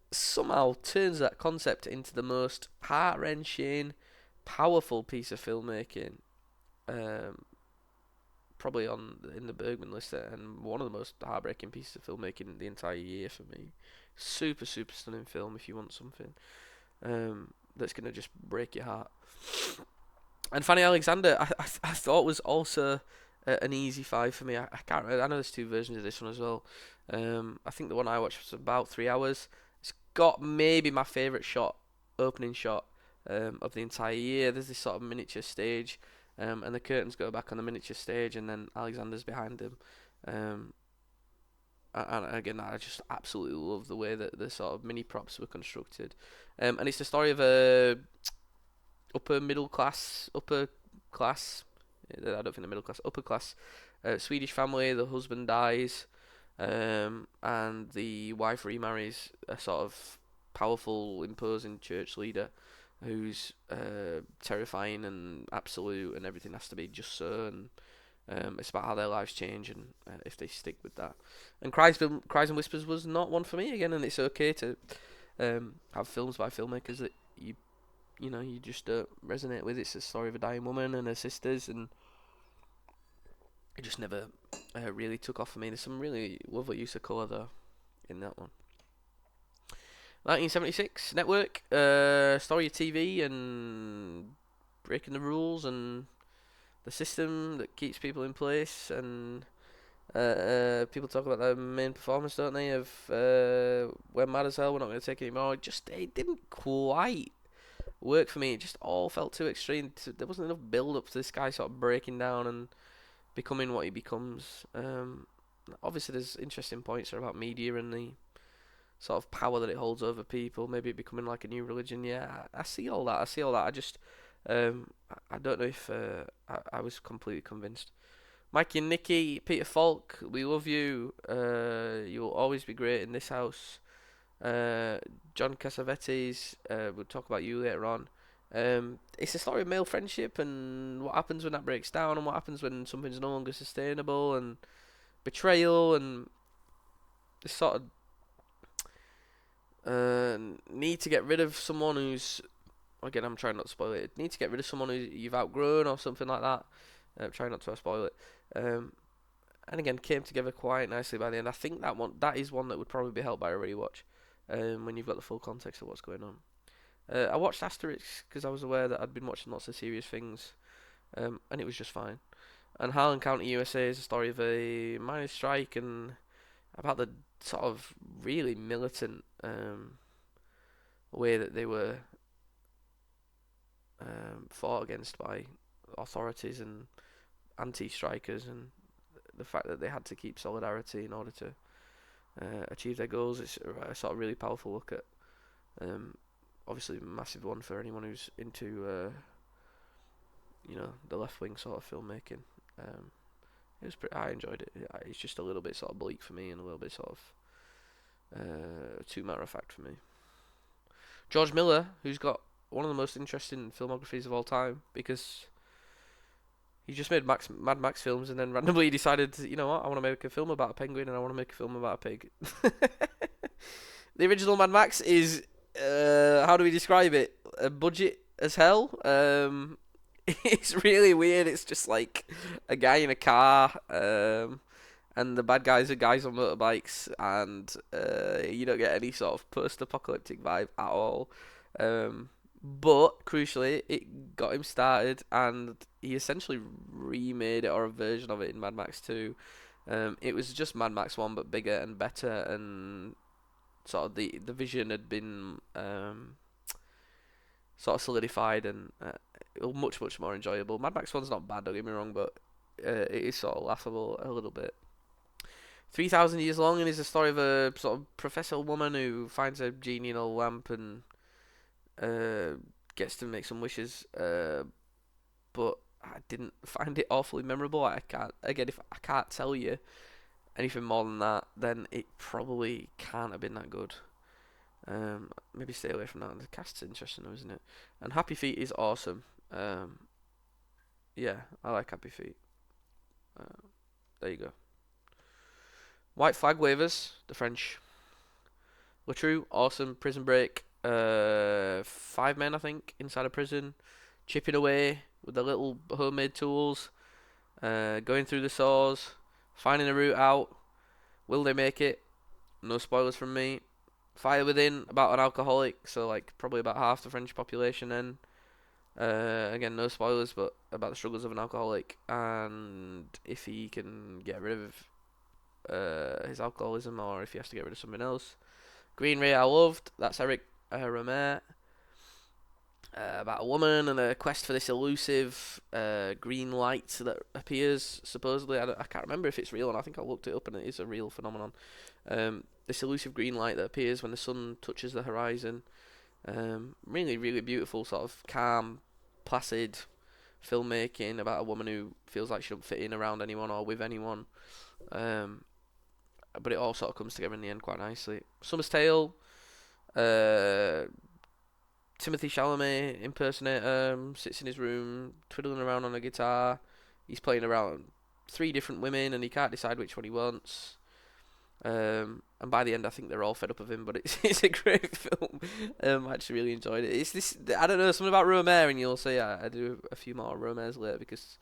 somehow turns that concept into the most heart-wrenching, powerful piece of filmmaking probably on in the Bergman list, and one of the most heartbreaking pieces of filmmaking in the entire year for me. Super stunning film if you want something that's gonna just break your heart. And Fanny Alexander, I thought was also an easy 5 for me. I can't remember. I know there's 2 versions of this one as well. I think the one I watched was about 3 hours. It's got maybe my favourite opening shot of the entire year. There's this sort of miniature stage, and the curtains go back on the miniature stage, and then Alexander's behind him. And again, I just absolutely love the way that the sort of mini props were constructed. And it's the story of a upper class, I don't think the middle class, upper class Swedish family. The husband dies, and the wife remarries a sort of powerful, imposing church leader who's terrifying and absolute, and everything has to be just so. And it's about how their lives change and if they stick with that. And Cries and Whispers was not one for me again, and it's okay to have films by filmmakers that you just don't resonate with. It's a story of a dying woman and her sisters, and it just never really took off for me. There's some really lovely use of colour though in that one. 1976 Network, story of TV and breaking the rules and the system that keeps people in place, and people talk about the main performance, don't they, of We're Mad as Hell, We're Not Going to Take It Anymore. It didn't quite work for me. It just all felt too extreme. There wasn't enough build up to this guy sort of breaking down and becoming what he becomes. Obviously there's interesting points there about media and the sort of power that it holds over people, maybe it becoming like a new religion. Yeah, I see all that. I just I don't know if I was completely convinced. Mikey and Nicky, Peter Falk, we love you. You will always be great in this house. John Cassavetes, we'll talk about you later on. It's a story of male friendship and what happens when that breaks down, and what happens when something's no longer sustainable, and betrayal, and this sort of need to get rid of someone who's, again, I'm trying not to spoil it. Need to get rid of someone who you've outgrown or something like that. Try not to spoil it. And again, came together quite nicely by the end. I think that is one that would probably be helped by a rewatch when you've got the full context of what's going on. I watched Asterix because I was aware that I'd been watching lots of serious things, and it was just fine. And Harlan County, USA is a story of a miners' strike and about the sort of really militant way that they were fought against by authorities and anti-strikers, and the fact that they had to keep solidarity in order to achieve their goals. It's a sort of really powerful look at, obviously a massive one for anyone who's into the left-wing sort of filmmaking. I enjoyed it. It's just a little bit sort of bleak for me and a little bit sort of too matter-of-fact for me. George Miller, who's got one of the most interesting filmographies of all time, because he just made Mad Max films and then randomly decided, you know what, I want to make a film about a penguin and I want to make a film about a pig. The original Mad Max is, how do we describe it? A budget as hell. It's really weird. It's just like a guy in a car, and the bad guys are guys on motorbikes, and you don't get any sort of post-apocalyptic vibe at all. But crucially, it got him started, and he essentially remade it, or a version of it, in Mad Max 2. It was just Mad Max 1, but bigger and better, and sort of the vision had been sort of solidified, and much more enjoyable. Mad Max 1's not bad, don't get me wrong, but it is sort of laughable a little bit. 3,000 Years Long, and is a story of a sort of professor woman who finds a genie in a lamp and gets to make some wishes, but I didn't find it awfully memorable. If I can't tell you anything more than that, then it probably can't have been that good. Maybe stay away from that. The cast's interesting though, isn't it? And Happy Feet is awesome. Yeah, I like Happy Feet. There you go. White Flag Waivers, the French. Le True, awesome. Prison Break. 5 men, I think, inside a prison, chipping away with their little homemade tools. Going through the saws, finding a route out. Will they make it? No spoilers from me. Fire Within, about an alcoholic, so like probably about half the French population then. Again, no spoilers, but about the struggles of an alcoholic and if he can get rid of his alcoholism or if he has to get rid of something else. Green Ray I loved, that's Eric Romer. About a woman and a quest for this elusive green light that appears supposedly. I can't remember if it's real, and I think I looked it up, and it is a real phenomenon. This elusive green light that appears when the sun touches the horizon. Really, really beautiful, sort of calm, placid filmmaking about a woman who feels like she don't fit in around anyone or with anyone. But it all sort of comes together in the end quite nicely. Summer's Tale. Timothy Chalamet impersonator sits in his room twiddling around on a guitar. He's playing around 3 different women and he can't decide which one he wants. And by the end, I think they're all fed up of him. But it's a great film. I actually really enjoyed it. It's this, I don't know, something about Romer, and you'll see I do a few more Romers later because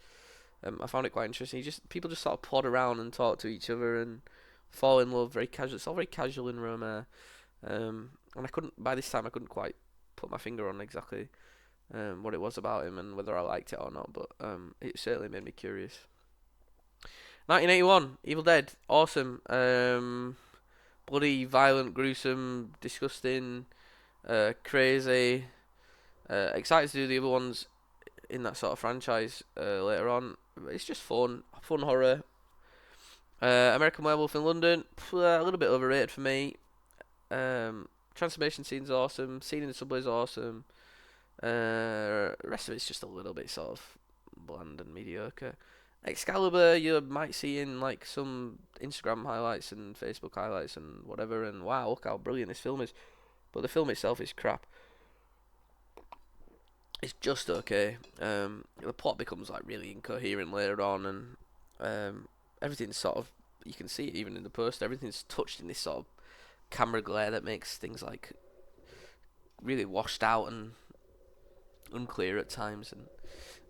I found it quite interesting. People just sort of plod around and talk to each other and fall in love very casual. It's all very casual in Romer. And by this time I couldn't quite put my finger on exactly what it was about him and whether I liked it or not, but it certainly made me curious. 1981, Evil Dead, awesome. Bloody, violent, gruesome, disgusting, crazy. Excited to do the other ones in that sort of franchise later on. It's just fun horror. American Werewolf in London, a little bit overrated for me. Transformation scene's awesome. Scene in the subway's awesome. Rest of it's just a little bit sort of bland and mediocre. Excalibur, you might see in like some Instagram highlights and Facebook highlights and whatever, and wow, look how brilliant this film is. But the film itself is crap. It's just okay. The plot becomes like really incoherent later on, and everything's sort of, you can see it even in the post. Everything's touched in this sort of camera glare that makes things like really washed out and unclear at times.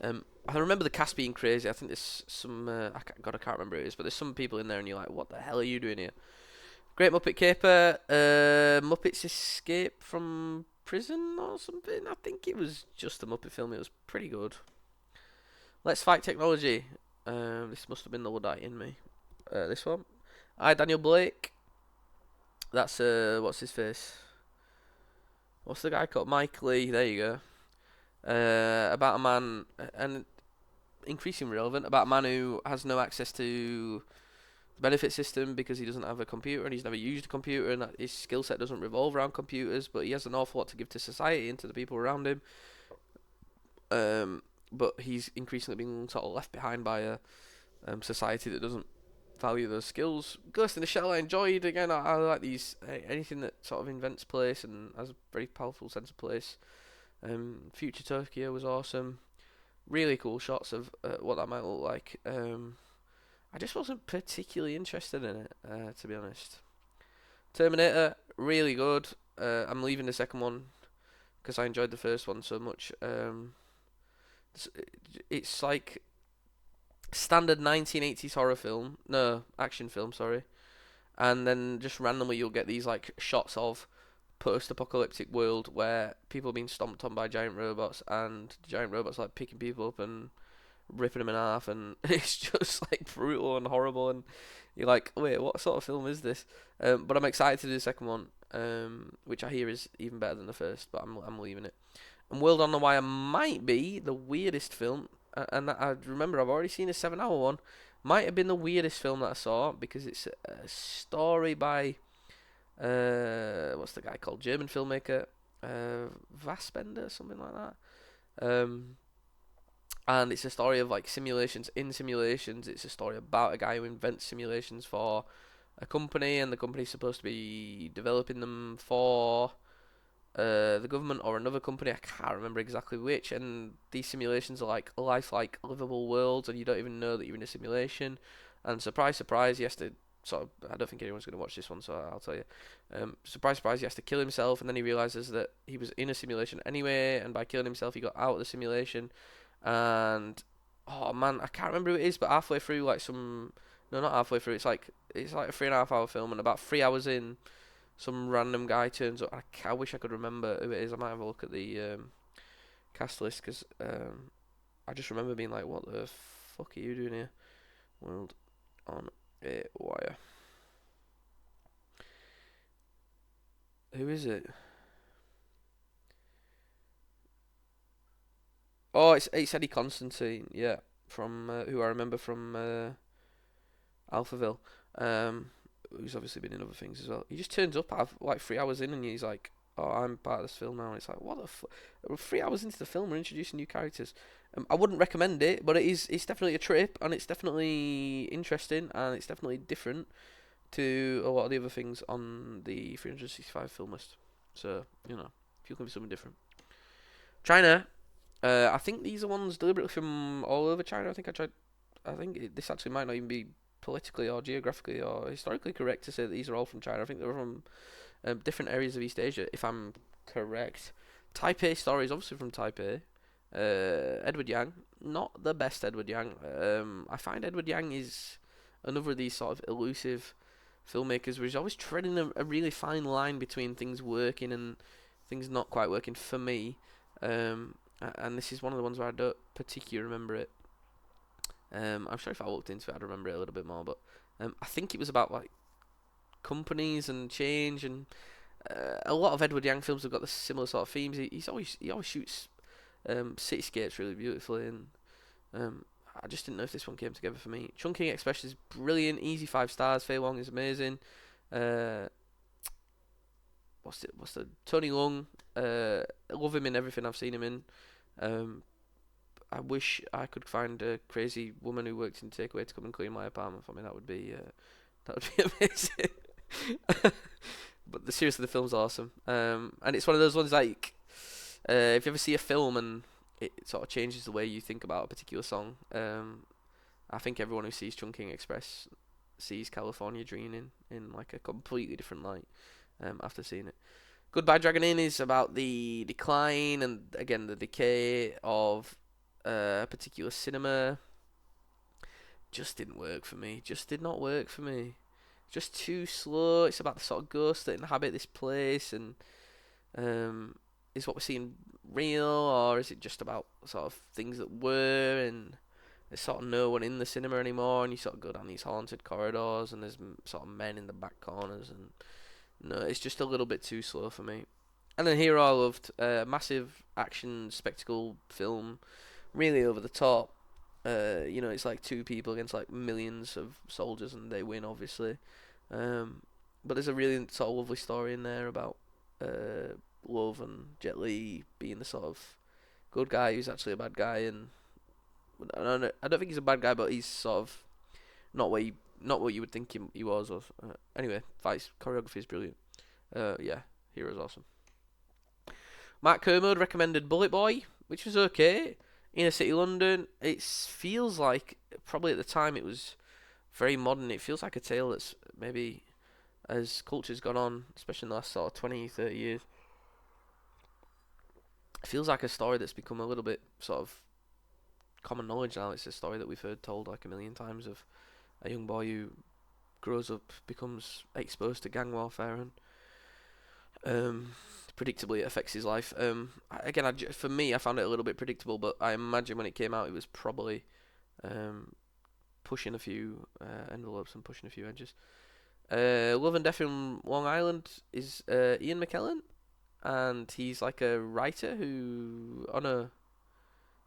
And I remember the cast being crazy. I think there's some I can't remember who it is, but there's some people in there and you're like, what the hell are you doing here? Great Muppet Caper. Muppets Escape from Prison or something. I think it was just a Muppet film. It was pretty good. Let's Fight Technology. This must have been the Luddite in me. This one. I, Daniel Blake. That's what's his face? What's the guy called? Mike Lee. There you go. About a man, and increasingly relevant, about a man who has no access to the benefit system because he doesn't have a computer and he's never used a computer, and that his skill set doesn't revolve around computers, but he has an awful lot to give to society and to the people around him. But he's increasingly being sort of left behind by a society that doesn't value those skills. Ghost in the Shell I enjoyed. Again, I like these, anything that sort of invents place and has a very powerful sense of place. Future Tokyo was awesome. Really cool shots of what that might look like. I just wasn't particularly interested in it, to be honest. Terminator, really good. I'm leaving the second one because I enjoyed the first one so much. It's like standard 1980s horror film, no, action film, sorry. And then just randomly you'll get these like shots of post-apocalyptic world where people are being stomped on by giant robots, and giant robots like picking people up and ripping them in half, and it's just like brutal and horrible, and you're like, wait, what sort of film is this? But I'm excited to do the second one, which I hear is even better than the first, but I'm leaving it. And World on the Wire might be the weirdest film, and I remember I've already seen a 7-hour one. Might have been the weirdest film that I saw because it's a story by what's the guy called? German filmmaker, Fassbender, something like that. And it's a story of like simulations in simulations. It's a story about a guy who invents simulations for a company, and the company's supposed to be developing them for the government or another company. I can't remember exactly which. And these simulations are like lifelike, livable worlds, and you don't even know that you're in a simulation. And surprise, surprise, he has to sort of, I don't think anyone's going to watch this one, so I'll tell you. Surprise, surprise, he has to kill himself, and then he realizes that he was in a simulation anyway, and by killing himself, he got out of the simulation, and oh man, I can't remember who it is, but halfway through, like some, no, not halfway through. It's like a 3.5 hour film, and about 3 hours in, some random guy turns up. I wish I could remember who it is. I might have a look at the cast list because I just remember being like, "What the fuck are you doing here?" World on a Wire. Who is it? Oh, it's Eddie Constantine. Yeah, from who I remember from Alphaville. Who's obviously been in other things as well. He just turns up like 3 hours in, and he's like, "Oh, I'm part of this film now." And it's like, what the fuck? 3 hours into the film, we're introducing new characters. I wouldn't recommend it, but it's definitely a trip, and it's definitely interesting, and it's definitely different to a lot of the other things on the 365 film list. So if you're looking for something different, China. I think these are ones deliberately from all over China. I think I tried. This actually might not even be politically or geographically or historically correct to say that these are all from China. I think they're from different areas of East Asia, if I'm correct. Taipei story is obviously from Taipei. Edward Yang, not the best Edward Yang. I find Edward Yang is another of these sort of elusive filmmakers where he's always treading a really fine line between things working and things not quite working for me. And this is one of the ones where I don't particularly remember it. I'm sure if I looked into it, I'd remember it a little bit more. But I think it was about like companies and change, and a lot of Edward Yang films have got the similar sort of themes. He always shoots cityscapes really beautifully, and I just didn't know if this one came together for me. Chungking Express is brilliant, easy 5 stars. Fei Wong is amazing. What's the Tony Leung? Love him in everything I've seen him in. I wish I could find a crazy woman who worked in takeaway to come and clean my apartment for me. That would be amazing. But seriously, the film's awesome. And it's one of those ones like if you ever see a film and it sort of changes the way you think about a particular song. I think everyone who sees Chungking Express sees California Dreaming in like a completely different light after seeing it. Goodbye Dragon Inn is about the decline and again the decay of a particular cinema. Just didn't work for me. Just did not work for me. Just too slow. It's about the sort of ghosts that inhabit this place, and is what we're seeing real, or is it just about sort of things that were, and there's sort of no one in the cinema anymore, and you sort of go down these haunted corridors, and there's sort of men in the back corners, and no, it's just a little bit too slow for me. And then Hero I loved, massive action spectacle film, really over the top. It's like two people against like millions of soldiers, and they win, obviously. But there's a really sort of lovely story in there about love and Jet Li being the sort of good guy who's actually a bad guy, and I don't think he's a bad guy, but he's sort of not what you would think he was. Or anyway, fights choreography is brilliant. Yeah, Hero's awesome. Mark Kermode recommended Bullet Boy, which was okay. Inner City London. It feels like probably at the time it was very modern. It feels like a tale that's maybe as culture's gone on, especially in the last sort of 20, 30 years. It feels like a story that's become a little bit sort of common knowledge now. It's a story that we've heard told like a million times of a young boy who grows up, becomes exposed to gang warfare, and predictably it affects his life. Again, for me, I found it a little bit predictable, but I imagine when it came out, it was probably pushing a few envelopes and pushing a few edges. Love and Death in Long Island is Ian McKellen, and he's like a writer who, oh no,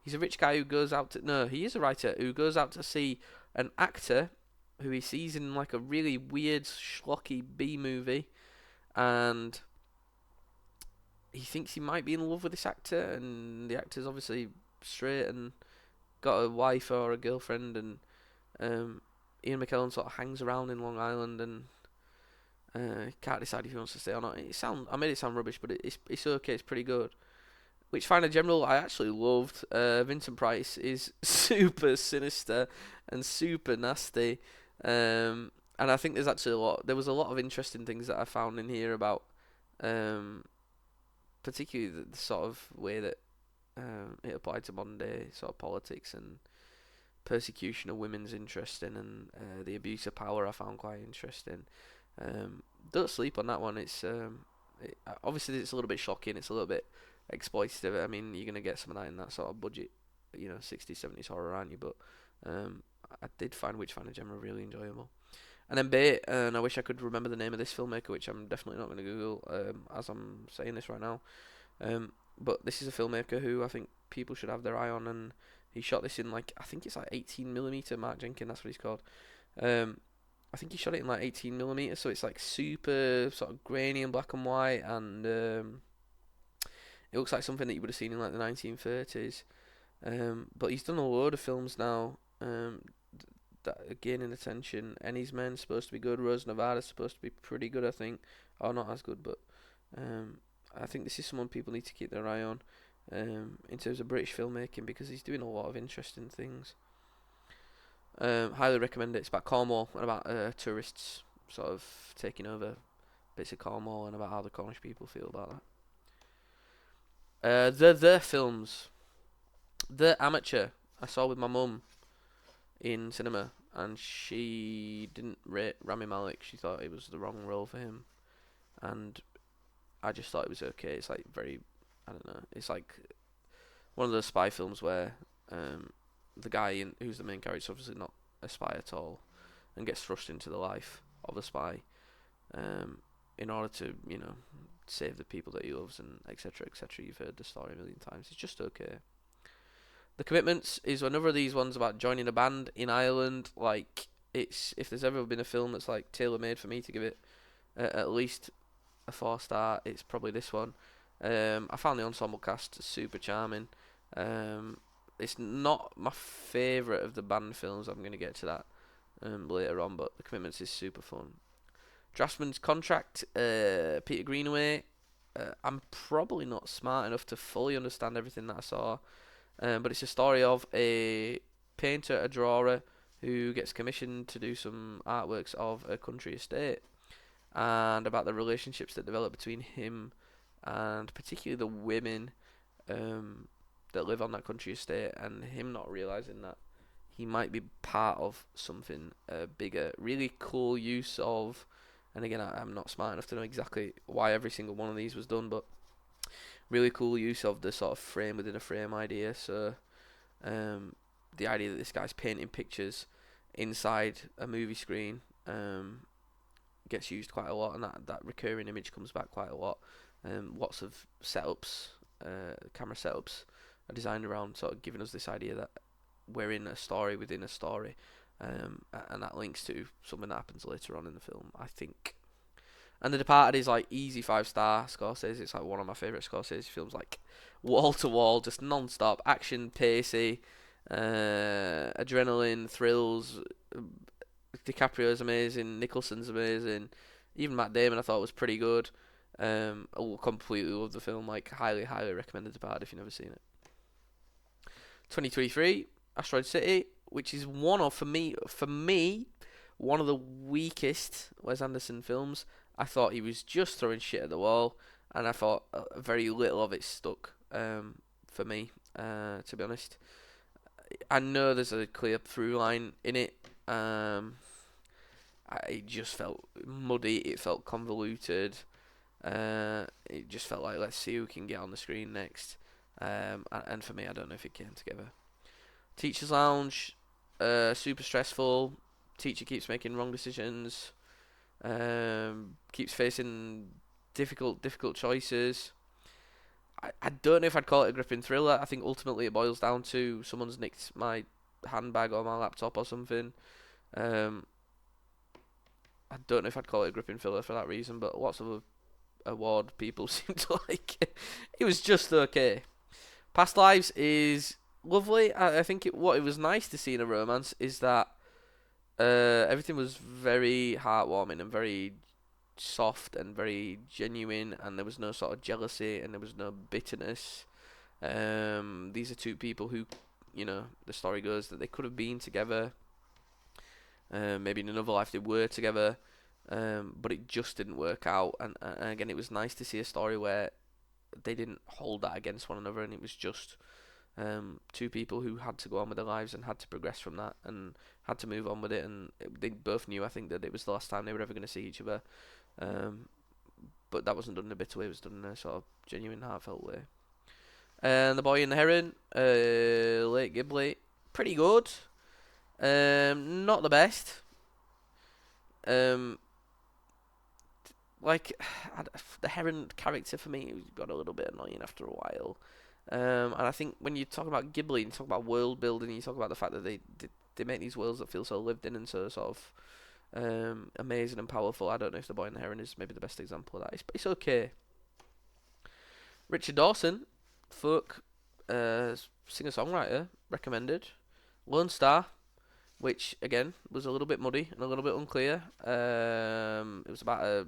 he's a rich guy who goes out to, no, he is a writer who goes out to see an actor who he sees in like a really weird, schlocky B movie, and he thinks he might be in love with this actor, and the actor's obviously straight and got a wife or a girlfriend, and Ian McKellen sort of hangs around in Long Island, and he can't decide if he wants to stay or not. I made it sound rubbish, but it's okay. It's pretty good. Witchfinder General I actually loved. Vincent Price is super sinister and super nasty, and I think there was a lot of interesting things that I found in here about, particularly the sort of way that it applied to modern day sort of politics, and persecution of women's interesting, and the abuse of power I found quite interesting. Don't sleep on that one. Obviously it's a little bit shocking. It's a little bit exploitative. I mean, you're gonna get some of that in that sort of budget, 60s, 70s horror, aren't you? But I did find Witchfinder Gemma really enjoyable. And then Bait, and I wish I could remember the name of this filmmaker, which I'm definitely not going to Google as I'm saying this right now. But this is a filmmaker who I think people should have their eye on, and he shot this in I think it's 18mm. Mark Jenkins, that's what he's called. I think he shot it in 18mm, so it's super sort of grainy and black and white, and it looks like something that you would have seen in the 1930s. But he's done a load of films now. That are gaining attention. Ennie's Men's supposed to be good. Rose Nevada's supposed to be pretty good, I think. Or not as good, but I think this is someone people need to keep their eye on in terms of British filmmaking, because he's doing a lot of interesting things. Highly recommend it. It's about Cornwall and about tourists sort of taking over bits of Cornwall, and about how the Cornish people feel about that. The films. The Amateur I saw with my mum in cinema, and she didn't rate Rami Malek. She thought it was the wrong role for him, and I just thought it was okay. It's very, I don't know, it's one of those spy films where the guy who's the main character is obviously not a spy at all, and gets thrust into the life of a spy in order to save the people that he loves, and etc. etc. You've heard the story a million times. It's just okay. The Commitments is another of these ones about joining a band in Ireland. If there's ever been a film that's tailor made for me to give it at least a 4-star, it's probably this one. I found the ensemble cast super charming. It's not my favourite of the band films. I'm going to get to that later on, but The Commitments is super fun. Draftsman's Contract, Peter Greenaway. I'm probably not smart enough to fully understand everything that I saw. But it's a story of a painter, a drawer, who gets commissioned to do some artworks of a country estate, and about the relationships that develop between him and particularly the women that live on that country estate, and him not realising that he might be part of something bigger. Really cool use of, and again, I'm not smart enough to know exactly why every single one of these was done, but really cool use of the sort of frame within a frame idea. So the idea that this guy's painting pictures inside a movie screen gets used quite a lot, and that recurring image comes back quite a lot. Lots of setups, camera setups are designed around sort of giving us this idea that we're in a story within a story, and that links to something that happens later on in the film, I think. And The Departed is easy 5-star Scorsese. It's one of my favourite Scorsese films, wall to wall, just non-stop action, pacey, adrenaline, thrills. DiCaprio's amazing, Nicholson's amazing, even Matt Damon I thought was pretty good. I completely love the film. Highly recommend The Departed if you've never seen it. 2023, Asteroid City, which is for me one of the weakest Wes Anderson films. I thought he was just throwing shit at the wall, and I thought very little of it stuck for me, to be honest. I know there's a clear through line in it. It just felt muddy, it felt convoluted. It just felt like, let's see who can get on the screen next. And for me, I don't know if it came together. Teacher's Lounge, super stressful. Teacher keeps making wrong decisions. Keeps facing difficult choices. I don't know if I'd call it a gripping thriller. I think ultimately it boils down to someone's nicked my handbag or my laptop or something. I don't know if I'd call it a gripping thriller for that reason, but lots of award people seem to like it. It was just okay. Past Lives is lovely. I think what it was nice to see in a romance is that everything was very heartwarming and very soft and very genuine, and there was no sort of jealousy and there was no bitterness. These are two people who, the story goes that they could have been together. Maybe in another life they were together, but it just didn't work out. And again, it was nice to see a story where they didn't hold that against one another, and it was just two people who had to go on with their lives and had to progress from that and had to move on with it, and they both knew, I think, that it was the last time they were ever going to see each other. But that wasn't done in a bitter way; it was done in a sort of genuine, heartfelt way. And The Boy and the Heron, Lake Ghibli, pretty good. Not the best. Um, like the Heron character for me got a little bit annoying after a while. And I think when you talk about Ghibli, you talk about world building, you talk about the fact that they make these worlds that feel so lived in and so sort of amazing and powerful. I don't know if The Boy and the Heron is maybe the best example of that. It's okay. Richard Dawson, folk singer-songwriter, recommended. Lone Star, which again was a little bit muddy and a little bit unclear. It was about a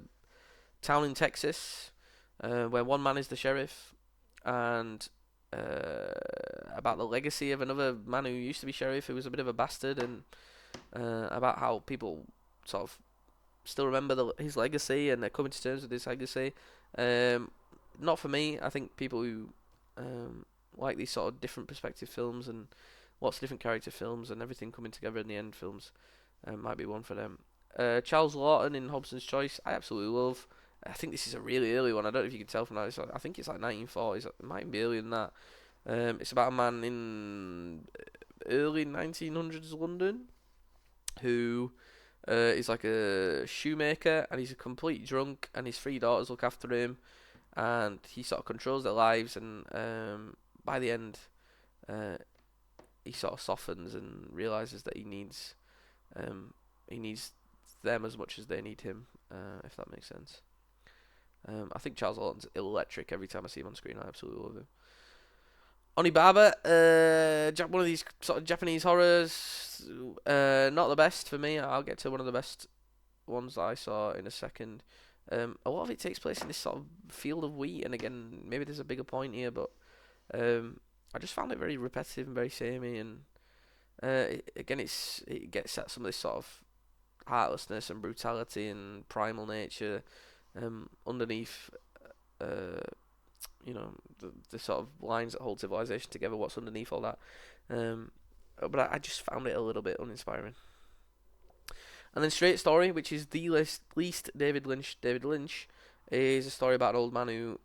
town in Texas where one man is the sheriff, and about the legacy of another man who used to be sheriff, who was a bit of a bastard, and about how people sort of still remember his legacy and they're coming to terms with his legacy. Not for me. I think people who like these sort of different perspective films and lots of different character films and everything coming together in the end films might be one for them. Charles Lawton in Hobson's Choice, I absolutely love. I think this is a really early one. I don't know if you can tell from that. I think it's like 1940s. It might be earlier than that. It's about a man in early 1900s London who is like a shoemaker, and he's a complete drunk, and his three daughters look after him, and he sort of controls their lives, and by the end he sort of softens and realizes that he needs them as much as they need him, if that makes sense. I think Charles Lawton's electric every time I see him on screen. I absolutely love him. Onibaba, one of these sort of Japanese horrors, not the best for me. I'll get to one of the best ones that I saw in a second. A lot of it takes place in this sort of field of wheat, and again, maybe there's a bigger point here, but I just found it very repetitive and very samey, and it gets at some of this sort of heartlessness and brutality and primal nature underneath, the sort of lines that hold civilization together, what's underneath all that. But I just found it a little bit uninspiring. And then Straight Story, which is the least David Lynch. David Lynch is a story about an old man who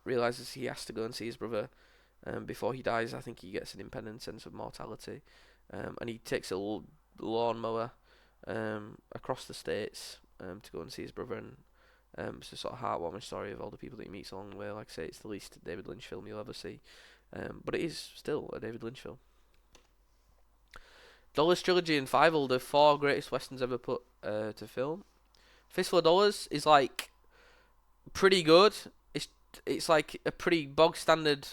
realizes he has to go and see his brother before he dies. I think he gets an impending sense of mortality, and he takes a lawnmower across the states to go and see his brother. And it's a sort of heartwarming story of all the people that he meets along the way. Like I say, it's the least David Lynch film you'll ever see, but it is still a David Lynch film. Dollars Trilogy and Fievel, the four greatest westerns ever put to film. Fistful of Dollars is like pretty good. It's like a pretty bog standard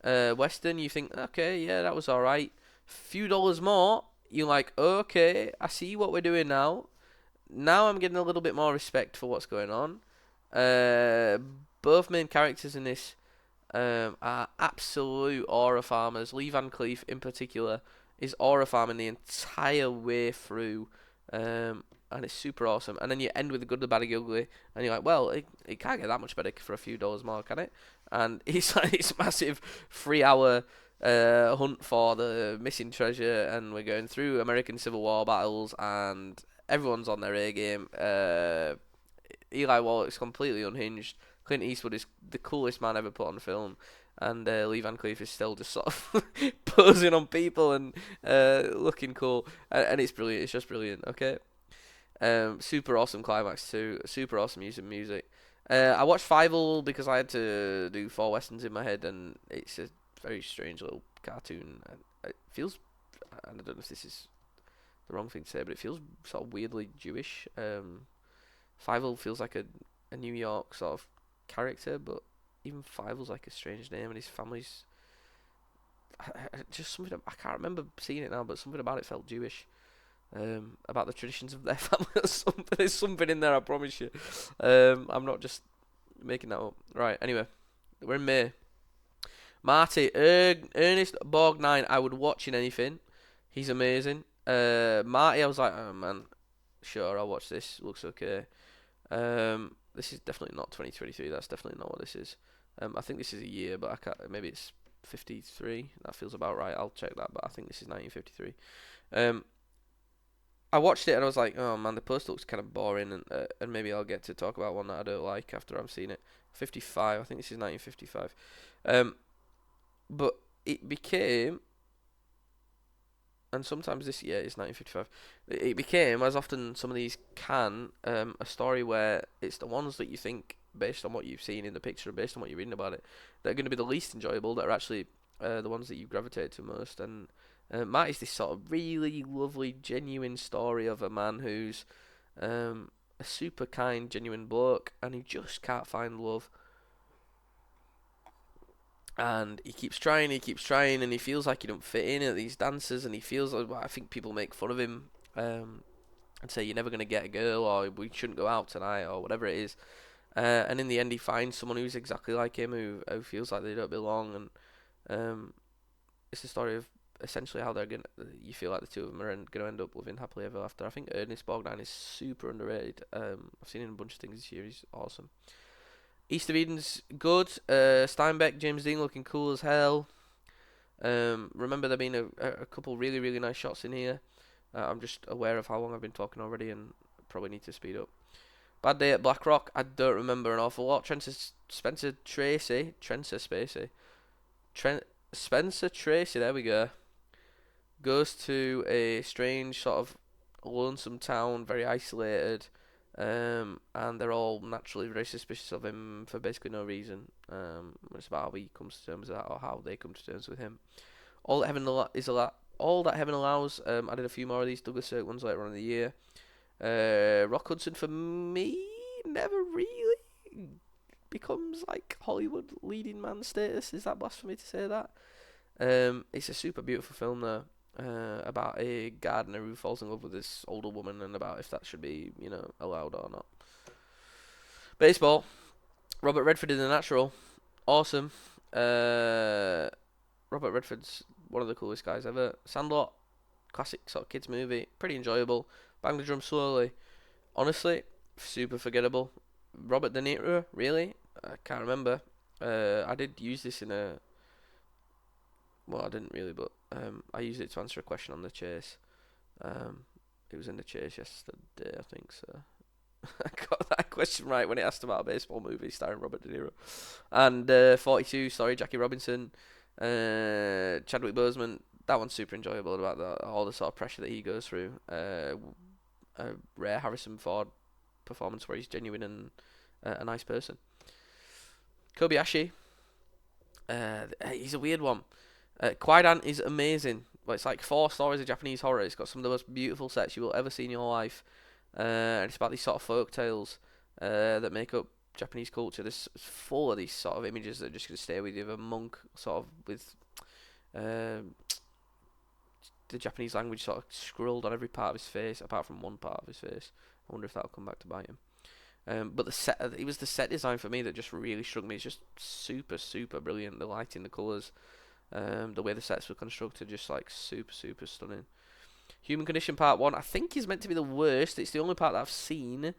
western. You think, okay, yeah, that was alright. Few dollars more, you're like, okay, I see what we're doing now. Now I'm getting a little bit more respect for what's going on. Both main characters in this are absolute aura farmers. Lee Van Cleef in particular is aura farming the entire way through, and it's super awesome. And then you end with the good, the bad, the ugly, and you're like, well, it can't get that much better for a few dollars more, can it? And it's like this massive 3-hour hunt for the missing treasure, and we're going through American Civil War battles, and everyone's on their A game. Eli Wallach's completely unhinged. Clint Eastwood is the coolest man ever put on film, and Lee Van Cleef is still just sort of posing on people and looking cool, and it's brilliant. It's just brilliant. Okay, super awesome climax too. Super awesome use of music. I watched Fievel because I had to do 4 westerns in my head, and it's a very strange little cartoon. It feels, I don't know if this is the wrong thing to say, but it feels sort of weirdly Jewish. Fievel feels like a New York sort of character, but even Fievel's like a strange name, and his family's just something. I can't remember seeing it now, but something about it felt Jewish. About the traditions of their family or something. There's something in there, I promise you. I'm not just making that up. Right, anyway, we're in May. Marty, Ernest Borgnine, I would watch in anything. He's amazing. Marty, I was like, oh man, sure, I'll watch this. Looks okay. This is definitely not 2023. That's definitely not what this is. I think this is a year, but I can't. Maybe it's 1953. That feels about right. I'll check that, but I think this is 1953. I watched it and I was like, oh man, the poster looks kind of boring, and maybe I'll get to talk about one that I don't like after I've seen it. 55. I think this is 1955. But it became, and sometimes this year is 1955. It became, as often some of these can, a story where it's the ones that you think, based on what you've seen in the picture and based on what you're reading about it, that are going to be the least enjoyable, that are actually the ones that you gravitate to most. And Matt is this sort of really lovely, genuine story of a man who's a super kind, genuine bloke, and he just can't find love. And he keeps trying, and he feels like he don't fit in at these dances, and he feels like, well, I think people make fun of him and say you're never going to get a girl, or we shouldn't go out tonight, or whatever it is. And in the end, he finds someone who's exactly like him, who feels like they don't belong, and it's a story of essentially how you feel like the two of them are going to end up living happily ever after. I think Ernest Borgnine is super underrated. I've seen him in a bunch of things this year. He's awesome. East of Eden's good. Steinbeck, James Dean looking cool as hell. Remember there being a couple really, really nice shots in here. I'm just aware of how long I've been talking already and probably need to speed up. Bad Day at Black Rock, I don't remember an awful lot. Spencer Tracy, there we go. Goes to a strange sort of lonesome town, very isolated. And they're all naturally very suspicious of him for basically no reason. It's about how he comes to terms with that, or how they come to terms with him. All that heaven allows. I did a few more of these Douglas Sirk ones later on in the year. Rock Hudson for me never really becomes like Hollywood leading man status. Is that blasphemy to say that? It's a super beautiful film though. About a gardener who falls in love with this older woman, and about if that should be, allowed or not. Baseball. Robert Redford in The Natural. Awesome. Robert Redford's one of the coolest guys ever. Sandlot. Classic sort of kids movie. Pretty enjoyable. Bang the Drum Slowly. Honestly, super forgettable. Robert De Niro, really? I can't remember. I did use this in a... Well, I didn't really, but I used it to answer a question on The Chase. It was in The Chase yesterday, I think, so I got that question right when it asked about a baseball movie starring Robert De Niro. And 42, sorry, Jackie Robinson, Chadwick Boseman. That one's super enjoyable, about all the sort of pressure that he goes through. A rare Harrison Ford performance where he's genuine and a nice person. Kobayashi. He's a weird one. Kwaidan is amazing. Well, it's like 4 stories of Japanese horror. It's got some of the most beautiful sets you will ever see in your life. And it's about these sort of folk tales that make up Japanese culture. It's full of these sort of images that are just going to stay with you. Of a monk sort of with the Japanese language sort of scrawled on every part of his face, apart from one part of his face. I wonder if that'll come back to bite him. But it was the set design for me that just really struck me. It's just super, super brilliant. The lighting, the colours. The way the sets were constructed, just like super, super stunning. Human Condition Part 1, I think is meant to be the worst. It's the only part that I've seen.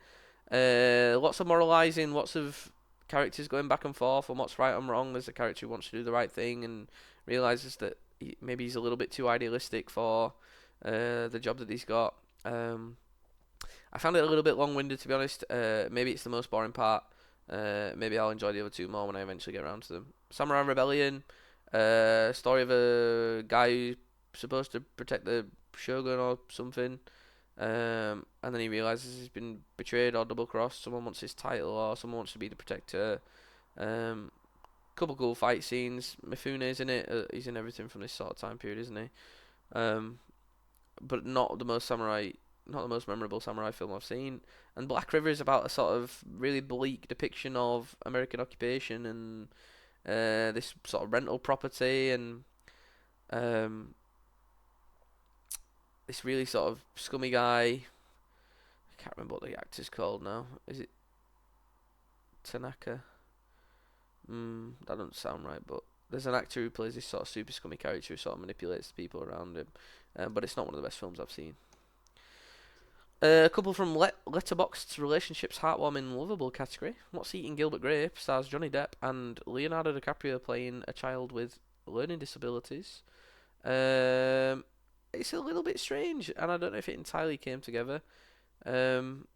Lots of moralising, lots of characters going back and forth on what's right and wrong. There's a character who wants to do the right thing and realises that maybe he's a little bit too idealistic for the job that he's got. I found it a little bit long-winded, to be honest. Maybe it's the most boring part. Maybe I'll enjoy the other 2 more when I eventually get around to them. Samurai Rebellion. Story of a guy who's supposed to protect the shogun or something, and then he realizes he's been betrayed or double-crossed. Someone wants his title, or someone wants to be the protector. Couple cool fight scenes. Mifune's in it. He's in everything from this sort of time period, isn't he? But not the most memorable samurai film I've seen. And Black River is about a sort of really bleak depiction of American occupation and this sort of rental property, and this really sort of scummy guy. I can't remember what the actor's called now. Is it Tanaka? That doesn't sound right, but there's an actor who plays this sort of super scummy character who sort of manipulates the people around him. But it's not one of the best films I've seen. A couple from Letterboxd's relationships heartwarming lovable category. What's Eating Gilbert Grape stars Johnny Depp and Leonardo DiCaprio playing a child with learning disabilities. Um, it's a little bit strange, and I don't know if it entirely came together. Um,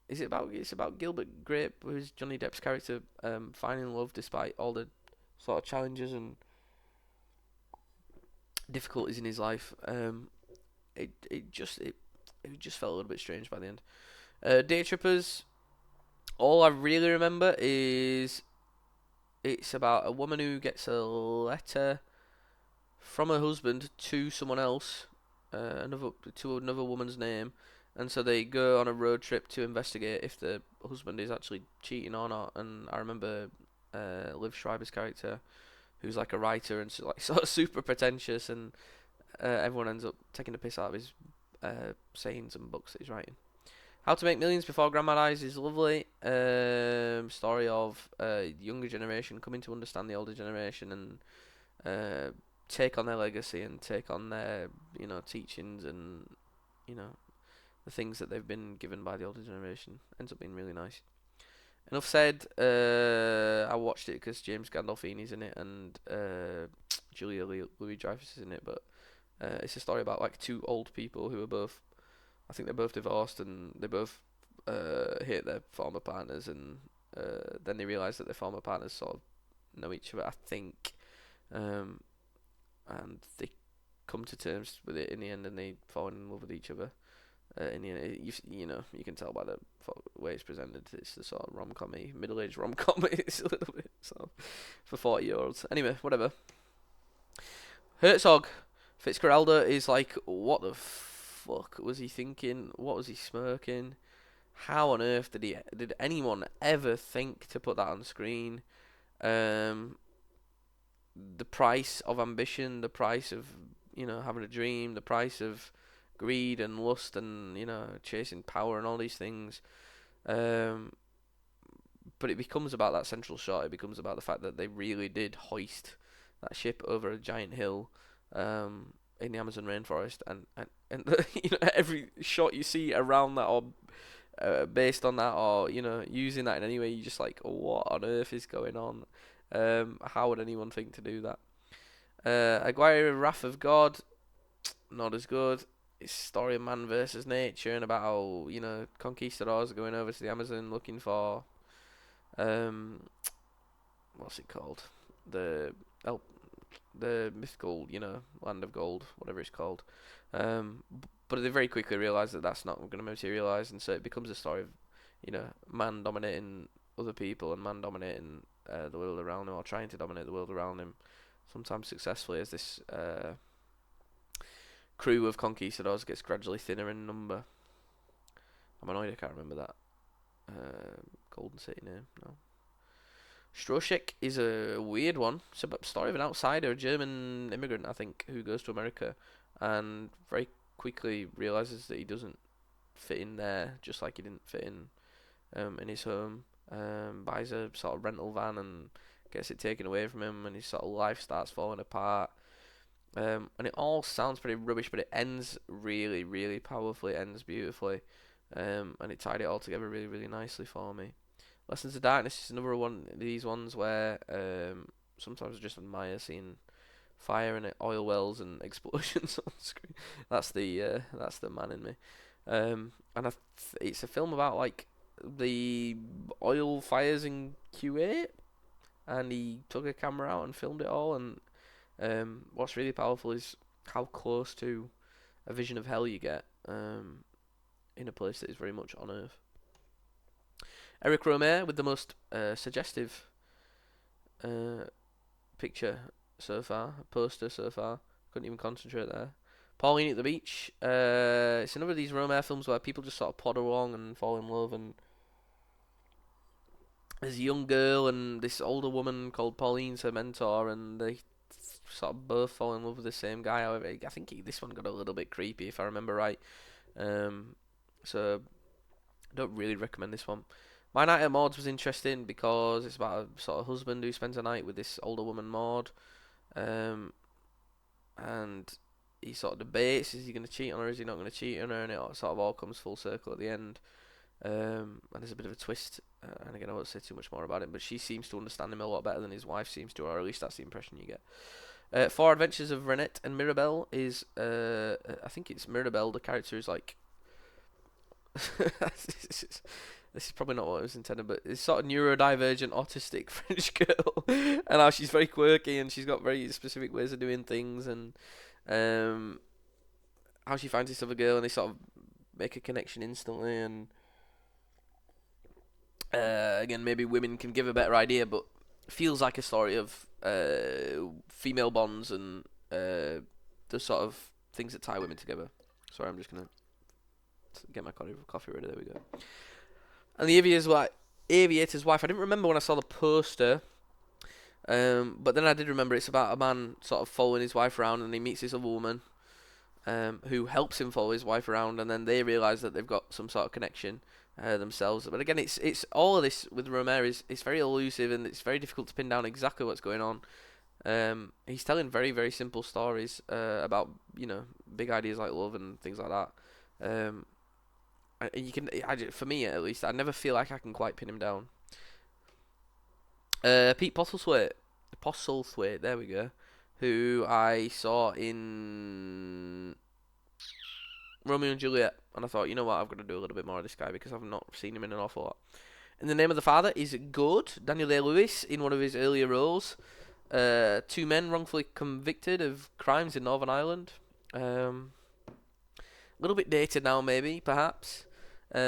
it's about Gilbert Grape, who's Johnny Depp's character, finding love despite all the sort of challenges and difficulties in his life. It just felt a little bit strange by the end. Day Trippers. All I really remember is it's about a woman who gets a letter from her husband to someone else, another woman's name, and so they go on a road trip to investigate if the husband is actually cheating or not. And I remember Liv Schreiber's character, who's like a writer and like sort of super pretentious, and everyone ends up taking the piss out of his sayings and books that he's writing. How to Make Millions Before Grandma Dies is lovely. Story of younger generation coming to understand the older generation and take on their legacy and take on their teachings and you know the things that they've been given by the older generation. Ends up being really nice. Enough said. I watched it because James Gandolfini's in it and Julia Louis-Dreyfus is in it, but it's a story about like two old people who are both, I think they're both divorced and they both hate their former partners, and then they realise that their former partners sort of know each other, I think, and they come to terms with it in the end, and they fall in love with each other. In the end, you can tell by the way it's presented. It's the sort of rom-com-y, middle-aged rom-com. It's a little bit sort of for 40-year-olds. Anyway, whatever. Herzog. Fitzcarraldo is like, what the fuck was he thinking? What was he smirking? How on earth did anyone ever think to put that on screen? The price of ambition, the price of having a dream, the price of greed and lust and chasing power and all these things. But it becomes about that central shot. It becomes about the fact that they really did hoist that ship over a giant hill in the Amazon rainforest, and every shot you see around that or based on that or using that in any way, you just like, what on earth is going on? How would anyone think to do that? Aguirre, Wrath of God, not as good. It's a story of man versus nature and about how conquistadors are going over to the Amazon looking for what's it called, the the mythical land of gold, whatever it's called. But they very quickly realise that that's not going to materialise, and so it becomes a story of man dominating other people and man dominating the world around him, or trying to dominate the world around him, sometimes successfully, as this crew of conquistadors gets gradually thinner in number. I'm annoyed I can't remember that Golden City name. No. Stroszek is a weird one. It's a story of an outsider, a German immigrant, I think, who goes to America and very quickly realizes that he doesn't fit in there, just like he didn't fit in his home. Buys a sort of rental van and gets it taken away from him, and his sort of life starts falling apart. And it all sounds pretty rubbish, but it ends really, really powerfully. It ends beautifully, and it tied it all together really, really nicely for me. Lessons of Darkness is another one of these ones where sometimes I just admire seeing fire and oil wells and explosions on screen. That's the man in me. And it's a film about like the oil fires in Kuwait, and he took a camera out and filmed it all. And what's really powerful is how close to a vision of hell you get in a place that is very much on Earth. Eric Romer with the most suggestive picture so far, poster so far. Couldn't even concentrate there. Pauline at the Beach. It's another of these Romer films where people just sort of plod along and fall in love, and there's a young girl and this older woman called Pauline's her mentor, and they sort of both fall in love with the same guy. However, I think this one got a little bit creepy if I remember right. So I don't really recommend this one. My Night at Maud's was interesting because it's about a sort of husband who spends a night with this older woman, Maud, and he sort of debates, is he going to cheat on her, is he not going to cheat on her, and it sort of all comes full circle at the end. And there's a bit of a twist, and again I won't say too much more about it, but she seems to understand him a lot better than his wife seems to, or at least that's the impression you get. Four Adventures of Renette and Mirabelle is, I think it's Mirabelle, the character is like, this is probably not what it was intended, but it's sort of neurodivergent, autistic French girl, and how she's very quirky, and she's got very specific ways of doing things, and um, how she finds this other girl, and they sort of make a connection instantly, and again, maybe women can give a better idea, but feels like a story of female bonds and the sort of things that tie women together. Sorry, I'm just gonna get my coffee ready. There we go. And the Aviator's Wife. I didn't remember when I saw the poster, but then I did remember it's about a man sort of following his wife around, and he meets this other woman who helps him follow his wife around, and then they realise that they've got some sort of connection themselves. But again, it's all of this with Romer is it's very elusive, and it's very difficult to pin down exactly what's going on. He's telling very, very simple stories about, big ideas like love and things like that. You can, for me at least, I never feel like I can quite pin him down. Pete Postlethwaite, there we go, who I saw in Romeo and Juliet, and I thought, you know what, I've got to do a little bit more of this guy because I've not seen him in an awful lot. In the Name of the Father is good. Daniel Day-Lewis in one of his earlier roles. Two men wrongfully convicted of crimes in Northern Ireland. A little bit dated now, maybe, perhaps.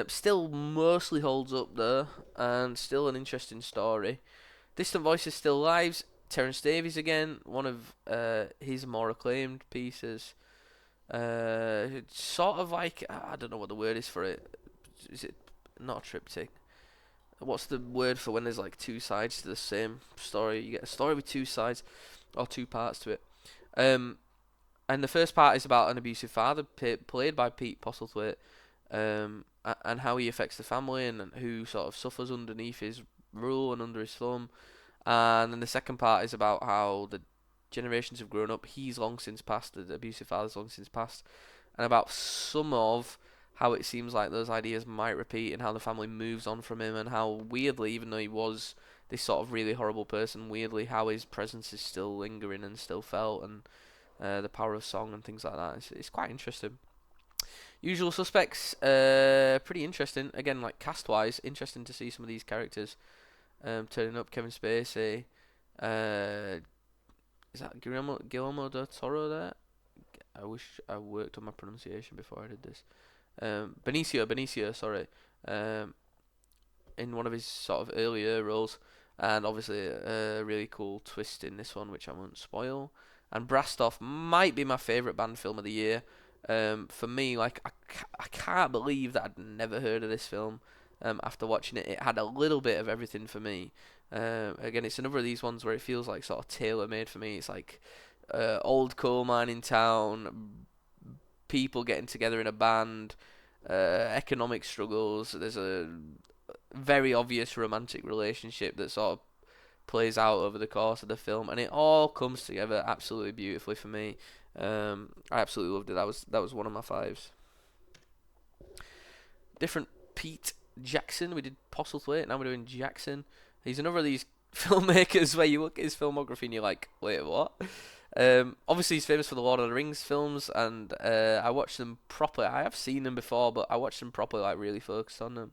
Still mostly holds up though, and still an interesting story. Distant Voices Still Lives. Terence Davies again, one of his more acclaimed pieces. It's sort of like, I don't know what the word is for it. Is it not a triptych? What's the word for when there's like two sides to the same story? You get a story with two sides or two parts to it. And the first part is about an abusive father played by Pete Postlethwaite, and how he affects the family and who sort of suffers underneath his rule and under his thumb. And then the second part is about how the generations have grown up. He's long since passed, the abusive father's long since passed, and about some of how it seems like those ideas might repeat and how the family moves on from him, and how weirdly, even though he was this sort of really horrible person, weirdly how his presence is still lingering and still felt, and the power of song and things like that. It's quite interesting. Usual Suspects, pretty interesting. Again, like cast-wise, interesting to see some of these characters turning up. Kevin Spacey, is that Guillermo del Toro there? I wish I worked on my pronunciation before I did this. Benicio, sorry. In one of his sort of earlier roles, and obviously a really cool twist in this one, which I won't spoil. And Brastoff might be my favourite band film of the year. For me, like I can't believe that I'd never heard of this film. After watching it, it had a little bit of everything for me. Again, it's another of these ones where it feels like sort of tailor-made for me. It's like old coal mining town, people getting together in a band, economic struggles. There's a very obvious romantic relationship that sort of plays out over the course of the film, and it all comes together absolutely beautifully for me. I absolutely loved it. That was one of my faves. Different Pete Jackson. We did Postlethwaite, now we're doing Jackson. He's another of these filmmakers where you look at his filmography and you're like, wait, what? Obviously he's famous for the Lord of the Rings films, and I watched them properly. I have seen them before, but I watched them properly, like really focused on them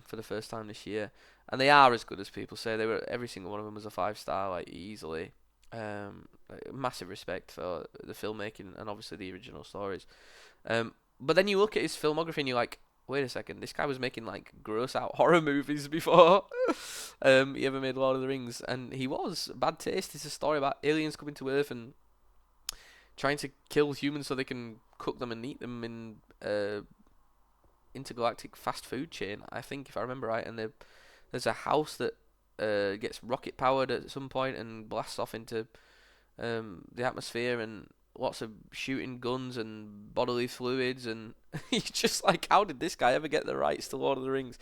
for the first time this year. And they are as good as people say. They were, every single one of them was a 5-star, like easily. Massive respect for the filmmaking and obviously the original stories. But then you look at his filmography and you're like, wait a second, this guy was making like gross out horror movies before he ever made Lord of the Rings, and he was. Bad Taste is a story about aliens coming to Earth and trying to kill humans so they can cook them and eat them in intergalactic fast food chain, I think, if I remember right. And there's a house that gets rocket powered at some point and blasts off into the atmosphere, and lots of shooting guns and bodily fluids, and you're just like, how did this guy ever get the rights to Lord of the Rings?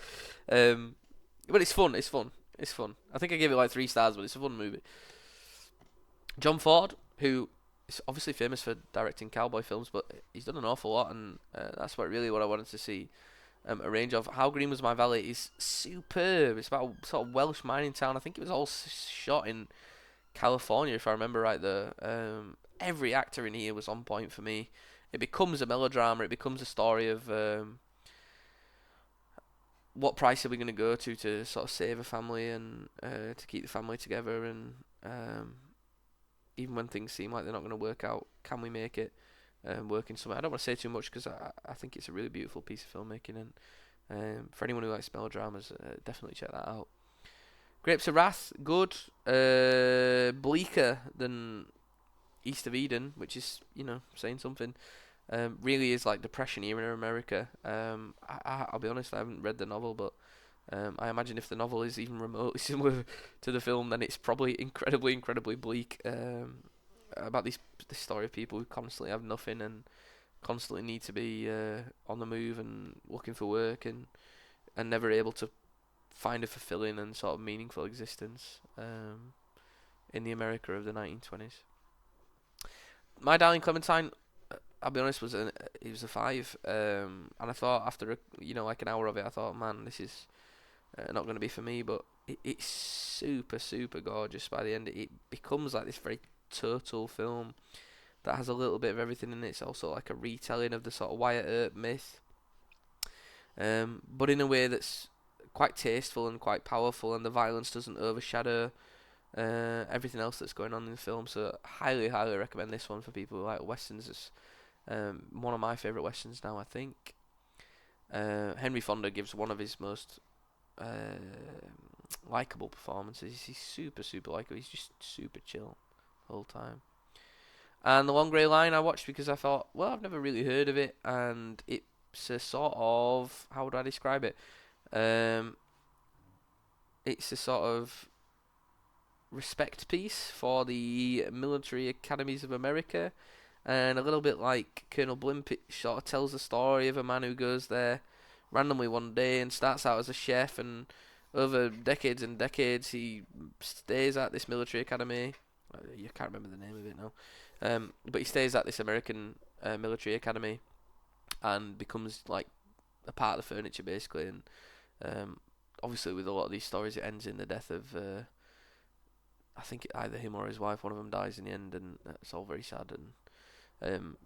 But it's fun. I think I gave it like 3 stars, but it's a fun movie. John Ford, who is obviously famous for directing cowboy films, but he's done an awful lot, and that's what I wanted to see a range of. How Green Was My Valley is superb. It's about a sort of Welsh mining town. I think it was all shot in California, if I remember right. Every actor in here was on point for me. It becomes a melodrama. It becomes a story of what price are we going to go to sort of save a family and to keep the family together, and even when things seem like they're not going to work out, can we make it work in some way? I don't want to say too much because I think it's a really beautiful piece of filmmaking, and for anyone who likes melodramas, definitely check that out. Grapes of Wrath, good. Bleaker than East of Eden, which is, saying something. Really is like Depression era in America. I'll be honest, I haven't read the novel, but I imagine if the novel is even remotely similar to the film, then it's probably incredibly, incredibly bleak. About this story of people who constantly have nothing and constantly need to be on the move and looking for work and never able to find a fulfilling and sort of meaningful existence in the America of the 1920s. My Darling Clementine, I'll be honest, it was a 5, and I thought after like an hour of it, I thought, man, this is not going to be for me. But it's super, super gorgeous by the end. It becomes like this very total film that has a little bit of everything in it. It's also like a retelling of the sort of Wyatt Earp myth, but in a way that's quite tasteful and quite powerful, and the violence doesn't overshadow everything else that's going on in the film. So highly, highly recommend this one for people who like westerns. It's one of my favourite westerns now, I think. Henry Fonda gives one of his most likeable performances. He's super, super likeable. He's just super chill the whole time. And The Long Grey Line I watched because I thought, well, I've never really heard of it, and it's a sort of, how would I describe it? It's a sort of respect piece for the military academies of America, and a little bit like Colonel Blimp, it sort of tells the story of a man who goes there randomly one day and starts out as a chef, and over decades and decades he stays at this military academy. You can't remember the name of it now, but he stays at this American military academy and becomes like a part of the furniture basically. And obviously with a lot of these stories, it ends in the death of I think either him or his wife. One of them dies in the end, and it's all very sad. And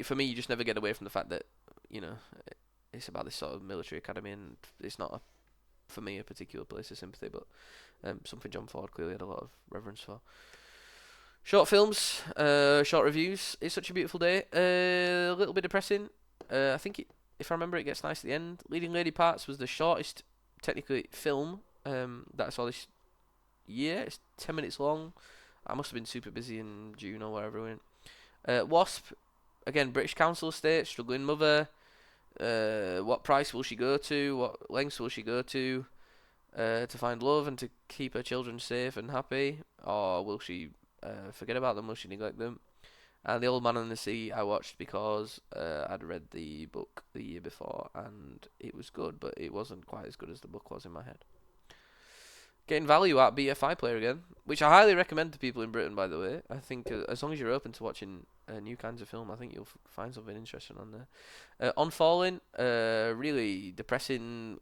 for me, you just never get away from the fact that it's about this sort of military academy, and it's not for me a particular place of sympathy, but something John Ford clearly had a lot of reverence for. Short films, short reviews. It's Such a Beautiful Day. A little bit depressing. I think if I remember, it gets nice at the end. Leading Lady Parts was the shortest, technically, film that I saw this year. It's 10 minutes long. I must have been super busy in June or wherever we went. Wasp, again, British Council estate, struggling mother. What price will she go to? What lengths will she go to find love and to keep her children safe and happy? Or will she forget about them? Will she neglect them? And The Old Man and the Sea I watched because I'd read the book the year before, and it was good, but it wasn't quite as good as the book was in my head. Getting value out BFI player again, which I highly recommend to people in Britain, by the way. I think as long as you're open to watching new kinds of film, I think you'll find something interesting on there. On Falling, really depressing,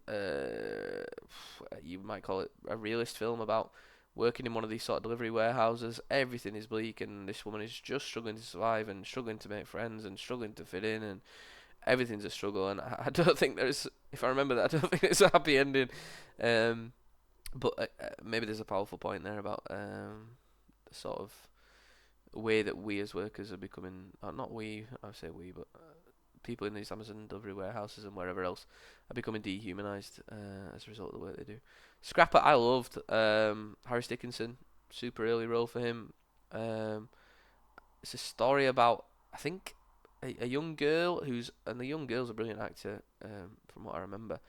you might call it a realist film about working in one of these sort of delivery warehouses. Everything is bleak, and this woman is just struggling to survive and struggling to make friends and struggling to fit in, and everything's a struggle. And I don't think there's, if I remember that, I don't think there's a happy ending. But maybe there's a powerful point there about the sort of way that we as workers are becoming, not we, I say we, but people in these Amazon delivery warehouses and wherever else are becoming dehumanised as a result of the work they do. Scrapper, I loved. Harris Dickinson, super early role for him. It's a story about, I think, a young girl and the young girl's a brilliant actor, from what I remember.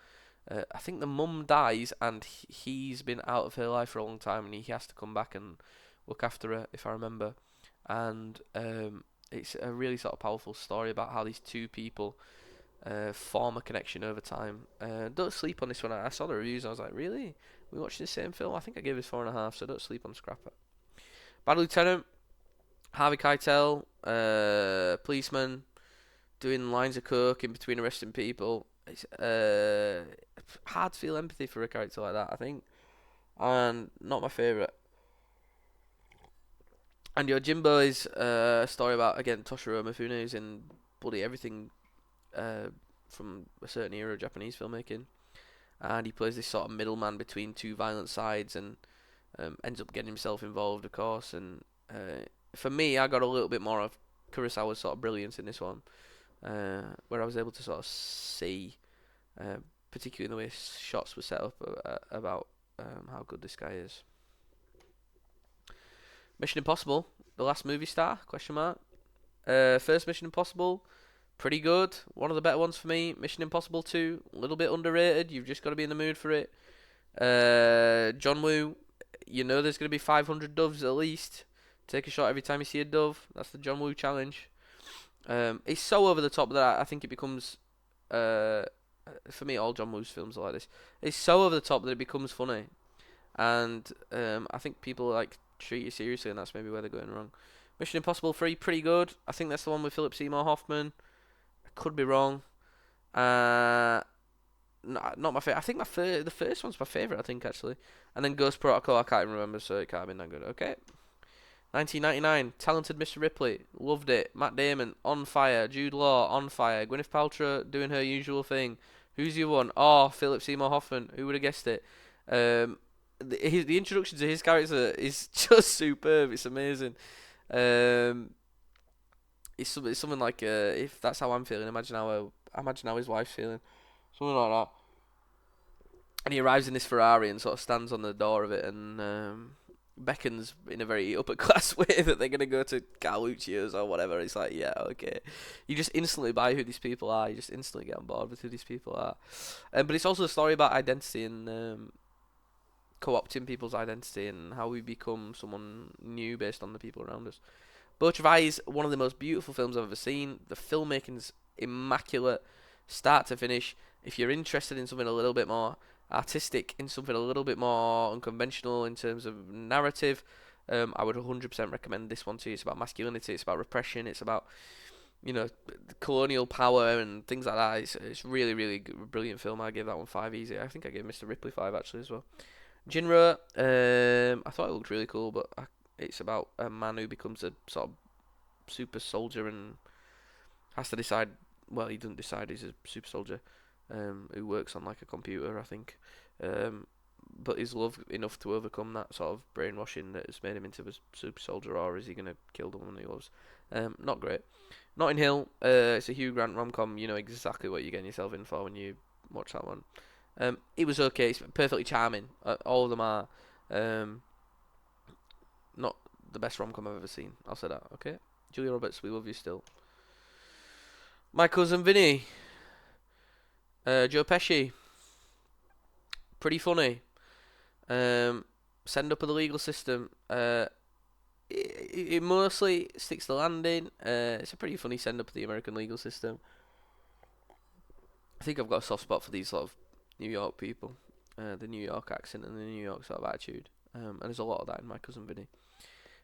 I think the mum dies, and he's been out of her life for a long time, and he has to come back and look after her, if I remember. And it's a really sort of powerful story about how these two people form a connection over time. Don't sleep on this one. I saw the reviews, and I was like, really? We watched the same film? I think I gave it 4.5, so don't sleep on Scrapper. Bad Lieutenant, Harvey Keitel, policeman, doing lines of coke in between arresting people. It's hard to feel empathy for a character like that, I think, and not my favourite. And Yojimbo is a story about, again, Toshiro Mifune, who's in bloody everything uh, from a certain era of Japanese filmmaking, and he plays this sort of middleman between two violent sides, and ends up getting himself involved, of course. And for me, I got a little bit more of Kurosawa's sort of brilliance in this one, where I was able to sort of see, particularly in the way shots were set up, about how good this guy is. Mission Impossible, the last movie star? Question mark. First Mission Impossible, pretty good. One of the better ones for me. Mission Impossible 2, a little bit underrated. You've just got to be in the mood for it. John Woo, you know there's going to be 500 doves at least. Take a shot every time you see a dove. That's the John Woo challenge. It's so over the top that I think it becomes, for me, all John Woo's films are like this. It's so over the top that it becomes funny, and I think people like treat you seriously, and that's maybe where they're going wrong. Mission Impossible 3, pretty good. I think that's the one with Philip Seymour Hoffman. I could be wrong. Not my favorite. I think the first one's my favorite, I think, actually. And then Ghost Protocol, I can't even remember, so it can't have been that good. Okay. 1999, Talented Mr. Ripley, loved it. Matt Damon, on fire. Jude Law, on fire. Gwyneth Paltrow doing her usual thing. Who's the other one? Oh, Philip Seymour Hoffman. Who would have guessed it? The introduction to his character is just superb. It's amazing. It's something like, if that's how I'm feeling, imagine how his wife's feeling. Something like that. And he arrives in this Ferrari and sort of stands on the door of it and beckons in a very upper class way that they're gonna go to Carluccio's or whatever. It's like, yeah, okay. You just instantly buy who these people are. You just instantly get on board with who these people are. But it's also a story about identity and co-opting people's identity and how we become someone new based on the people around us. Boat of Eyes, one of the most beautiful films I've ever seen. The filmmaking's immaculate, start to finish. If you're interested in something a little bit more artistic, in something a little bit more unconventional in terms of narrative, I would 100% recommend this one to you. It's about masculinity, it's about repression, it's about, colonial power and things like that. It's really, really good, brilliant film. I gave that one 5 easy. I think I gave Mr. Ripley 5 actually as well. Jinro, I thought it looked really cool, but it's about a man who becomes a sort of super soldier and has to decide. Well, he doesn't decide. He's a super soldier who works on like a computer, I think. But is love enough to overcome that sort of brainwashing that has made him into a super soldier, or is he gonna kill the woman he loves? Not great. Notting Hill. It's a Hugh Grant rom-com. You know exactly what you're getting yourself in for when you watch that one. It was okay. It's perfectly charming. All of them are. Not the best rom-com I've ever seen. I'll say that. Okay. Julia Roberts, we love you still. My Cousin Vinny. Joe Pesci. Pretty funny. Send up of the legal system. It mostly sticks the landing. It's a pretty funny send up of the American legal system. I think I've got a soft spot for these sort of New York people. The New York accent and the New York sort of attitude. And there's a lot of that in My Cousin Vinny.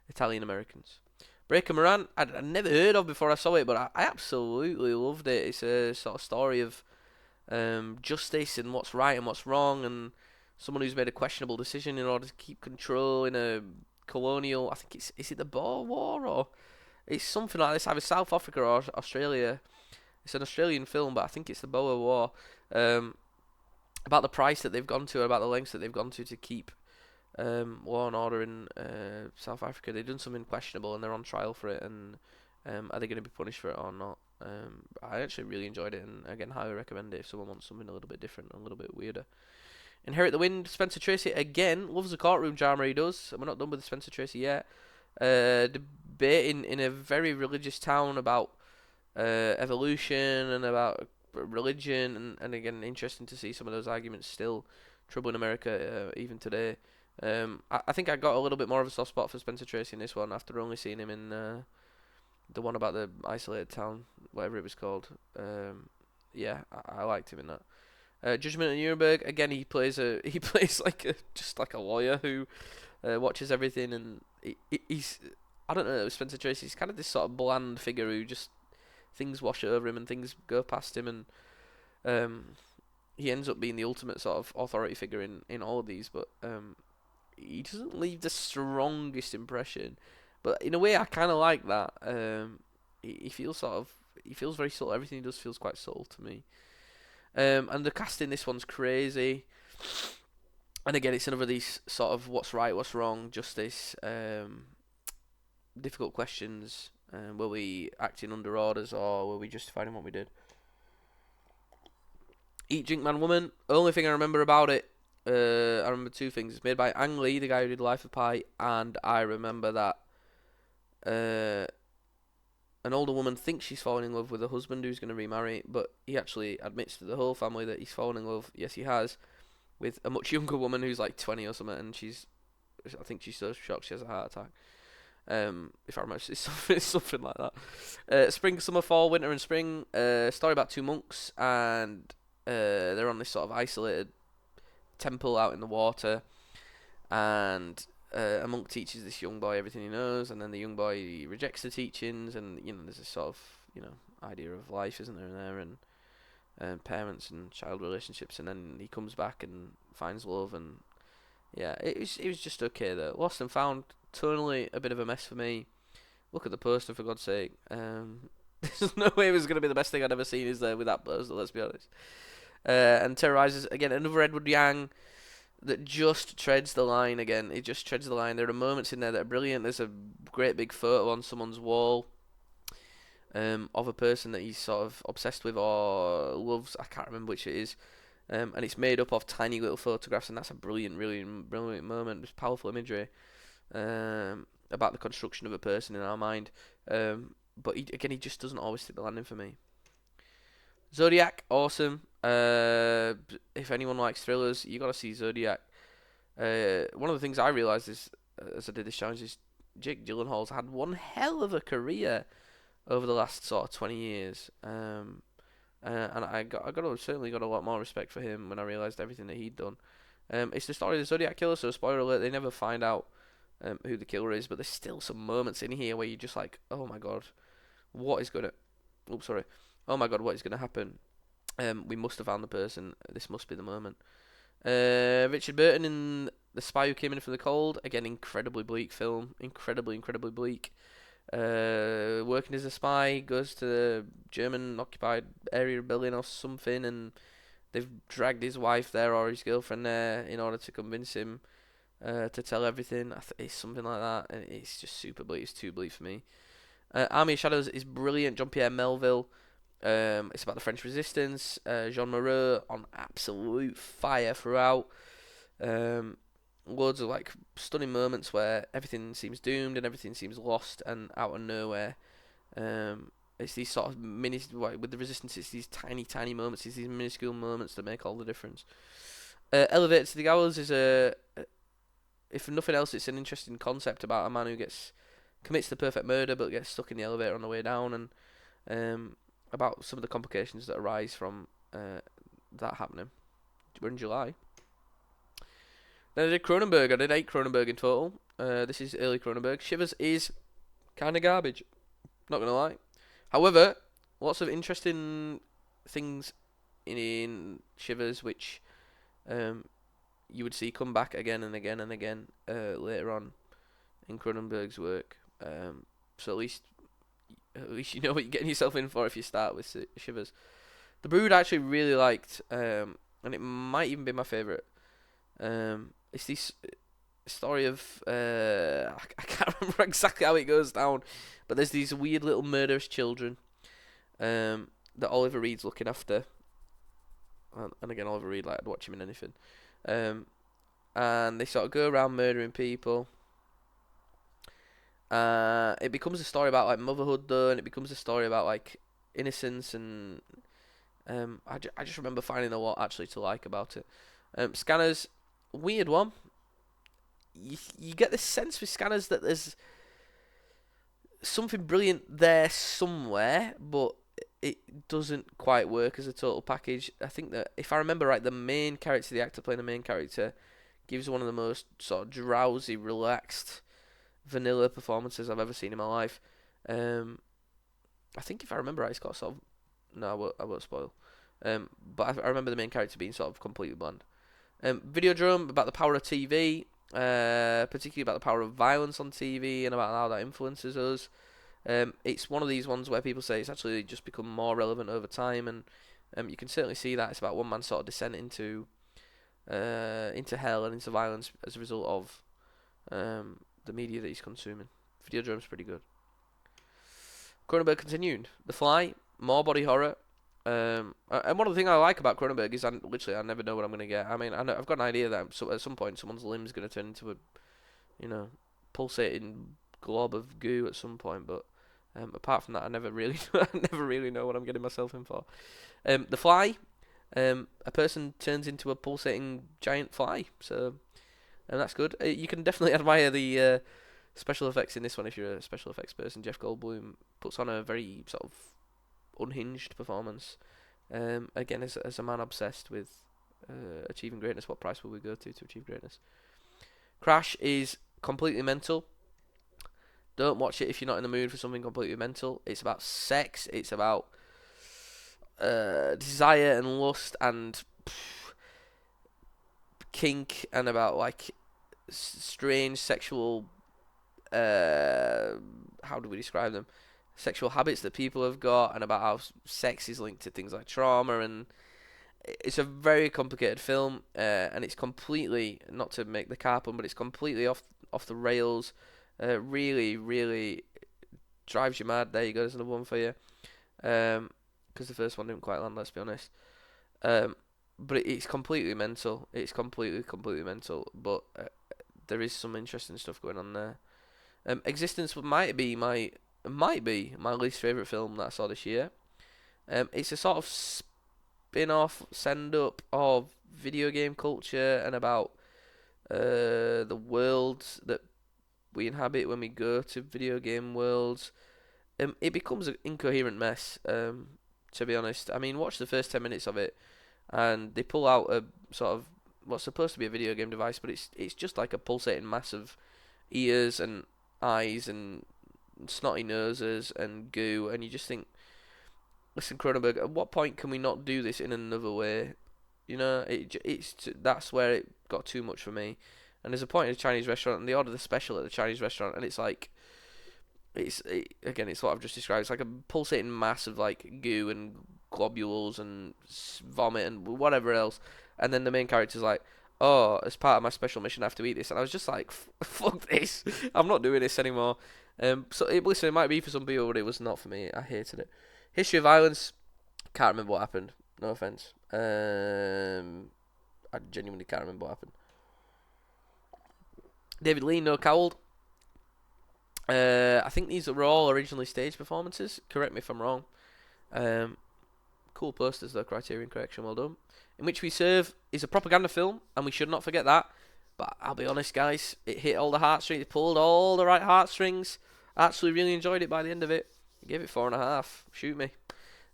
Italian Americans. Breaker Moran, I'd never heard of before I saw it, but I absolutely loved it. It's a sort of story of justice and what's right and what's wrong, and someone who's made a questionable decision in order to keep control in a colonial. I think is it the Boer War, or it's something like this, either South Africa or Australia. It's an Australian film, but I think it's the Boer War. About the price that they've gone to, about the lengths that they've gone to keep law and order in South Africa. They've done something questionable and they're on trial for it, and are they going to be punished for it or not? I actually really enjoyed it, and again, highly recommend it if someone wants something a little bit different, a little bit weirder. Inherit the Wind, Spencer Tracy again loves the courtroom drama. He does, and we're not done with Spencer Tracy yet. Debating in a very religious town about evolution and about religion, and again, interesting to see some of those arguments still troubling America even today. I think I got a little bit more of a soft spot for Spencer Tracy in this one after only seeing him in the one about the isolated town, whatever it was called. Yeah, I liked him in that. Judgment in Nuremberg, again, he plays just like a lawyer who watches everything, and he's, I don't know, Spencer Tracy, he's kind of this sort of bland figure who just, things wash over him and things go past him, and He ends up being the ultimate sort of authority figure in all of these, but he doesn't leave the strongest impression. But in a way, I kind of like that. He feels he feels very subtle. Everything he does feels quite subtle to me. And the casting this one's crazy. And again, it's another of these sort of what's right, what's wrong, justice, difficult questions. Were we acting under orders or were we justifying what we did? Eat, Drink, Man, Woman. Only thing I remember about it, I remember two things. It's made by Ang Lee, the guy who did Life of Pi, and I remember that an older woman thinks she's falling in love with a husband who's going to remarry, but he actually admits to the whole family that he's fallen in love. Yes, he has, with a much younger woman who's like 20 or something, and I think she's so shocked she has a heart attack. If I remember, it's something like that. Spring, summer, fall, winter, and spring. Story about two monks, and they're on this sort of isolated temple out in the water, and a monk teaches this young boy everything he knows, and then the young boy rejects the teachings, and there's a sort of idea of life, isn't there, and parents and child relationships, and then he comes back and finds love, and yeah, it was just okay though. Lost and Found, totally a bit of a mess for me. Look at the poster, for God's sake. There's no way it was going to be the best thing I'd ever seen, is there, with that poster, let's be honest. And Terrorizers, again, another Edward Yang that just treads the line again. It just treads the line. There are moments in there that are brilliant. There's a great big photo on someone's wall of a person that he's sort of obsessed with or loves. I can't remember which it is. And it's made up of tiny little photographs, and that's a brilliant, really brilliant moment. There's powerful imagery about the construction of a person in our mind. But he just doesn't always stick the landing for me. Zodiac, awesome. If anyone likes thrillers, you gotta see Zodiac. One of the things I realised is, as I did this challenge, is Jake Gyllenhaal's had one hell of a career over the last sort of 20 years. And certainly got a lot more respect for him when I realised everything that he'd done. It's the story of the Zodiac Killer, so spoiler alert, they never find out who the killer is, but there's still some moments in here where you're just like, oh my god, what is gonna... Oops, sorry. Oh my god, what is gonna happen? We must have found the person. This must be the moment. Richard Burton in The Spy Who Came In From the Cold. Again, incredibly bleak film. Incredibly bleak. Working as a spy, goes to the German occupied area of Berlin or something, and they've dragged his wife there or his girlfriend there in order to convince him to tell everything. It's something like that, and it's just super bleak. It's too bleak for me. Army of Shadows is brilliant. Jean-Pierre Melville. It's about the French Resistance. Jean Moreau on absolute fire throughout. Loads of like stunning moments where everything seems doomed and everything seems lost and out of nowhere. It's these sort of with the Resistance. It's these tiny moments. It's these minuscule moments that make all the difference. Elevator to the Gallows is if nothing else, it's an interesting concept about a man who commits the perfect murder but gets stuck in the elevator on the way down, and about some of the complications that arise from that happening. We're in July. Then I did Cronenberg. I did 8 Cronenberg in total. This is early Cronenberg. Shivers is kind of garbage. Not going to lie. However, lots of interesting things in Shivers which you would see come back again and again and again later on in Cronenberg's work. So at least you know what you're getting yourself in for if you start with Shivers. The Brood I actually really liked, and it might even be my favourite. It's this story of I can't remember exactly how it goes down, but there's these weird little murderous children that Oliver Reed's looking after, and again Oliver Reed, like, I'd watch him in anything, and they sort of go around murdering people. It becomes a story about like motherhood though, and it becomes a story about like innocence, and I just remember finding a lot actually to like about it. Scanners, weird one. You get this sense with Scanners that there's something brilliant there somewhere, but it doesn't quite work as a total package. I think that if I remember right, the main character, the actor playing the main character, gives one of the most sort of drowsy, relaxed, vanilla performances I've ever seen in my life. I think if I remember right, it's got sort of... No, I won't spoil. But I remember the main character being sort of completely bland. Videodrome, about the power of TV, particularly about the power of violence on TV and about how that influences us. It's one of these ones where people say it's actually just become more relevant over time, and you can certainly see that. It's about one man's sort of descent into hell and into violence as a result of the media that he's consuming. Videodrome's pretty good. Cronenberg continued. The Fly, more body horror. And one of the things I like about Cronenberg is I never know what I'm going to get. I mean, I've got an idea that at some point someone's limb's going to turn into a, pulsating glob of goo at some point. But apart from that, I never really know what I'm getting myself in for. The Fly, a person turns into a pulsating giant fly. So, that's good. You can definitely admire the special effects in this one if you're a special effects person. Jeff Goldblum puts on a very sort of unhinged performance. Again, as a man obsessed with achieving greatness, what price will we go to achieve greatness? Crash is completely mental. Don't watch it if you're not in the mood for something completely mental. It's about sex. It's about desire and lust and kink, and about like strange sexual. How do we describe them? Sexual habits that people have got, and about how sex is linked to things like trauma, and it's a very complicated film, and it's completely, not to make the car pun, but it's completely off the rails. Really, really drives you mad. There you go, there's another one for you. Because the first one didn't quite land, let's be honest. But it's completely mental. It's completely mental. But there is some interesting stuff going on there. Existence might be my least favourite film that I saw this year. It's a sort of spin-off, send-up of video game culture and about the world that we inhabit when we go to video game worlds. It becomes an incoherent mess, to be honest. I mean, watch the first 10 minutes of it, and they pull out a sort of what's supposed to be a video game device, but it's just like a pulsating mass of ears and eyes and snotty noses and goo, and you just think, listen, Cronenberg, at what point can we not do this in another way? That's where it got too much for me. And there's a point in a Chinese restaurant, and they order the special at the Chinese restaurant, and it's like, again, it's what I've just described. It's like a pulsating mass of like goo and globules and vomit and whatever else, and then the main character's like, oh, as part of my special mission, I have to eat this, and I was just like, fuck this, I'm not doing this anymore. Listen, it might be for some people, but it was not for me. I hated it. History of Violence, can't remember what happened. No offense. I genuinely can't remember what happened. David Lean, No Cowled. I think these were all originally staged performances. Correct me if I'm wrong. Cool posters, though. Criterion Collection, well done. In Which We Serve is a propaganda film, and we should not forget that. But I'll be honest, guys, it hit all the heartstrings. It pulled all the right heartstrings. I actually really enjoyed it by the end of it. I gave it 4.5. Shoot me.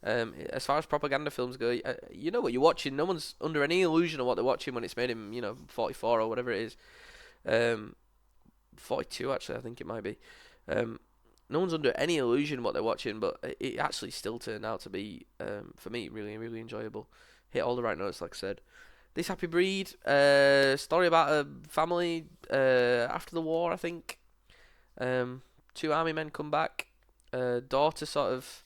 As far as propaganda films go, you know what you're watching. No one's under any illusion of what they're watching when it's made in, 44 or whatever it is. 42 actually, I think it might be. No one's under any illusion what they're watching, but it actually still turned out to be, for me, really, really enjoyable. Hit all the right notes, like I said. This Happy Breed, story about a family after the war, I think. 2 army men come back. Daughter sort of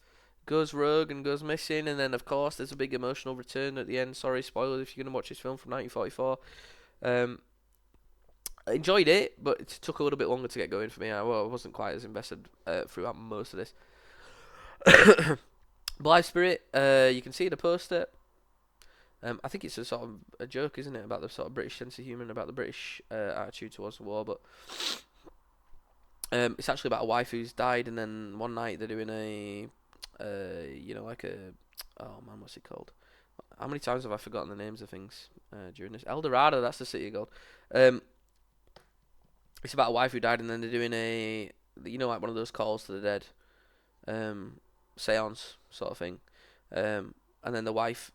goes rogue and goes missing, and then, of course, there's a big emotional return at the end. Sorry, spoilers if you're going to watch this film from 1944. I enjoyed it, but it took a little bit longer to get going for me. I wasn't quite as invested throughout most of this. Blythe Spirit, you can see the poster. I think it's a sort of a joke, isn't it, about the sort of British sense of humour and about the British attitude towards the war, but it's actually about a wife who's died, and then one night they're doing a, oh man, what's it called? How many times have I forgotten the names of things during this? El Dorado, that's the city called. It's about a wife who died, and then they're doing a, like one of those calls to the dead, seance sort of thing. And then the wife,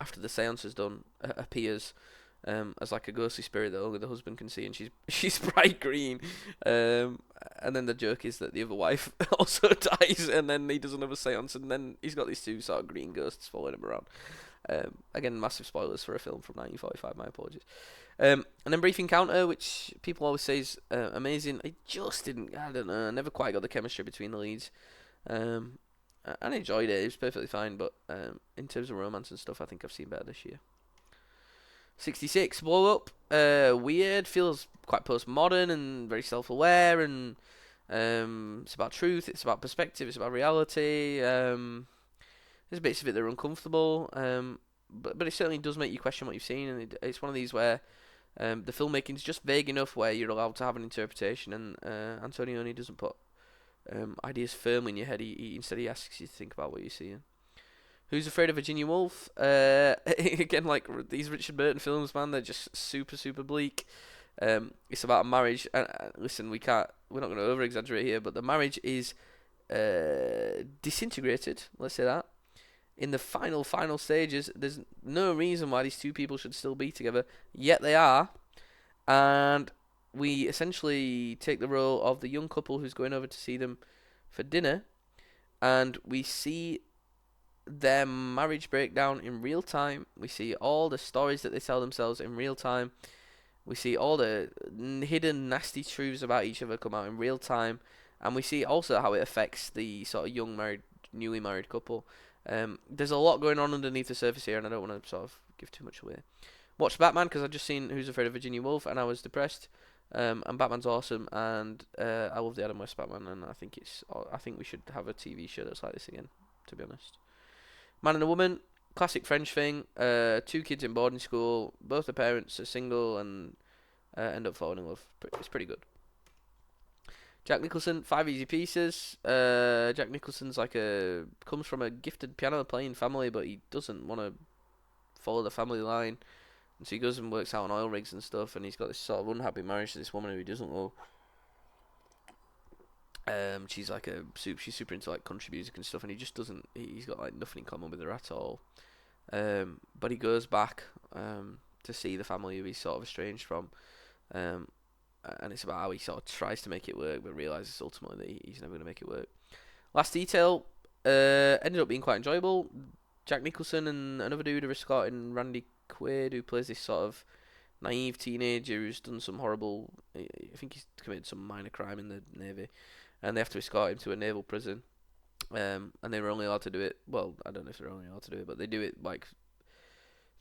after the seance is done, appears as like a ghostly spirit that only the husband can see, and she's bright green. And then the joke is that the other wife also dies, and then he does another seance, and then he's got these two sort of green ghosts following him around. Again, massive spoilers for a film from 1945. My apologies. And then Brief Encounter, which people always say is amazing. I just didn't. I don't know. I never quite got the chemistry between the leads. I enjoyed it. It was perfectly fine, but in terms of romance and stuff, I think I've seen better this year. 66 Blow Up. Weird. Feels quite postmodern and very self-aware, and it's about truth. It's about perspective. It's about reality. There's bits of it that are uncomfortable, but it certainly does make you question what you've seen, and it's one of these where the filmmaking's just vague enough where you're allowed to have an interpretation, and Antonioni doesn't put ideas firmly in your head. Instead he asks you to think about what you're seeing. Who's Afraid of Virginia Woolf? Again, like these Richard Burton films, man, they're just super, super bleak. It's about a marriage, and listen, we're not going to over exaggerate here, but the marriage is disintegrated. Let's say that. In the final stages, there's no reason why these two people should still be together, yet they are. And we essentially take the role of the young couple who's going over to see them for dinner, and we see their marriage breakdown in real time. We see all the stories that they tell themselves in real time. We see all the hidden nasty truths about each other come out in real time, and we see also how it affects the sort of newly married couple. There's a lot going on underneath the surface here, and I don't want to sort of give too much away. Watched Batman because I'd just seen Who's Afraid of Virginia Woolf, and I was depressed. And Batman's awesome, and I love the Adam West Batman, and I think we should have a TV show that's like this again, to be honest. Man and a Woman, classic French thing. 2 kids in boarding school, both the parents are single and end up falling in love. It's pretty good. Jack Nicholson, 5 Easy Pieces. Jack Nicholson's comes from a gifted piano playing family, but he doesn't want to follow the family line, and so he goes and works out on oil rigs and stuff, and he's got this sort of unhappy marriage to this woman who he doesn't love. She's she's super into like country music and stuff, and he just doesn't. He's got like nothing in common with her at all. But he goes back to see the family who he's sort of estranged from. And it's about how he sort of tries to make it work, but realizes ultimately that he's never going to make it work. Last Detail ended up being quite enjoyable. Jack Nicholson and another dude are escorting Randy Quaid, who plays this sort of naive teenager who's done some horrible. I think he's committed some minor crime in the Navy, and they have to escort him to a naval prison. And they were only allowed to do it. Well, I don't know if they're only allowed to do it, but they do it like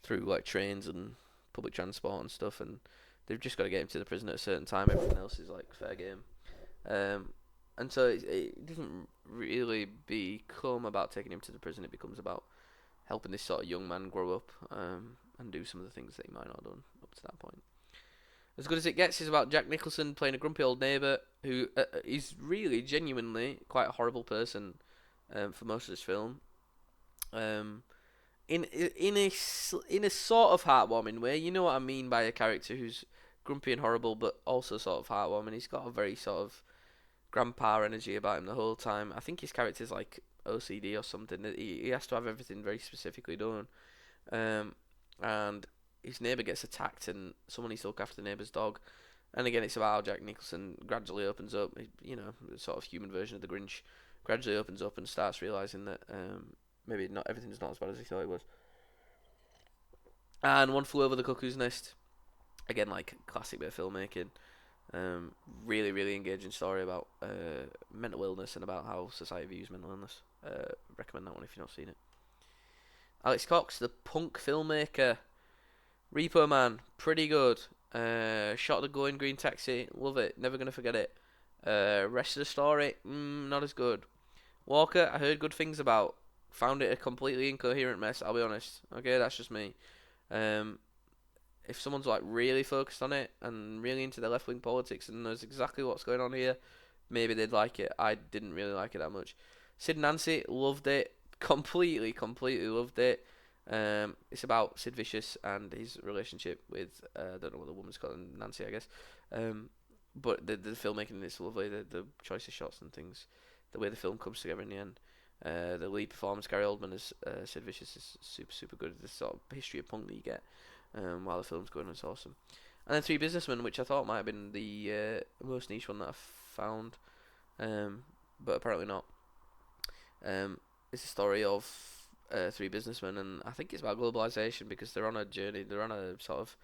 through like trains and public transport and stuff, and they've just got to get him to the prison at a certain time. Everything else is like fair game. And so it doesn't really become about taking him to the prison. It becomes about helping this sort of young man grow up and do some of the things that he might not have done up to that point. As Good as It Gets is about Jack Nicholson playing a grumpy old neighbour who is really genuinely quite a horrible person for most of this film. In a sort of heartwarming way, you know what I mean by a character who's grumpy and horrible, but also sort of heartwarming. He's got a very sort of grandpa energy about him the whole time. I think his character's like OCD or something. He has to have everything very specifically done. And his neighbour gets attacked, and someone needs to look after the neighbour's dog. And again, it's about how Jack Nicholson gradually opens up. You know, the sort of human version of the Grinch gradually opens up and starts realising that maybe not everything's not as bad as he thought it was. And One Flew Over the Cuckoo's Nest. Again, like classic bit of filmmaking. Really, really engaging story about mental illness and about how society views mental illness. Recommend that one if you've not seen it. Alex Cox, the punk filmmaker. Repo Man, pretty good. Shot the Going Green Taxi, love it, never gonna forget it. Rest of the story, not as good. Walker, I heard good things about. Found it a completely incoherent mess, I'll be honest. Okay, that's just me. If someone's like really focused on it and really into their left wing politics and knows exactly what's going on here, maybe they'd like it. I didn't really like it that much. Sid and Nancy, loved it. Completely loved it. It's about Sid Vicious and his relationship with I don't know what the woman's called, Nancy, I guess. But the filmmaking in this is lovely. The choice of shots and things, the way the film comes together in the end. The lead performance, Gary Oldman as Sid Vicious, is super good. The sort of history of punk that you get while the film's going. It's awesome. And then Three Businessmen, which I thought might have been the most niche one that I found, but apparently not. It's a story of three businessmen, and I think it's about globalization because they're on a journey. They're on a sort of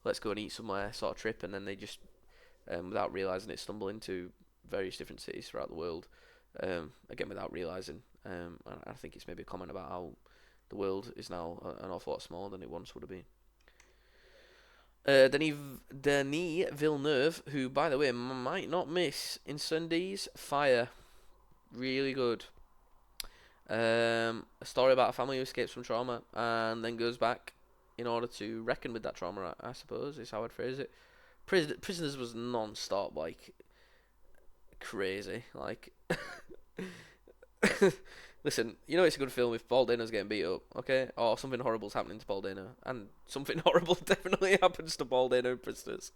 let's go and eat somewhere sort of trip, and then they just, without realizing it, stumble into various different cities throughout the world. Again, without realizing. And I think it's maybe a comment about how the world is now an awful lot smaller than it once would have been. Denis Villeneuve, who, by the way, might not miss Incendies Fire. Really good. A story about a family who escapes from trauma and then goes back in order to reckon with that trauma, I suppose, is how I'd phrase it. Prisoners was non-stop, like, crazy. Like, listen, you know it's a good film if Paul Dano's getting beat up, okay? Or something horrible's happening to Paul Dano. And something horrible definitely happens to Paul Dano in Prisoners.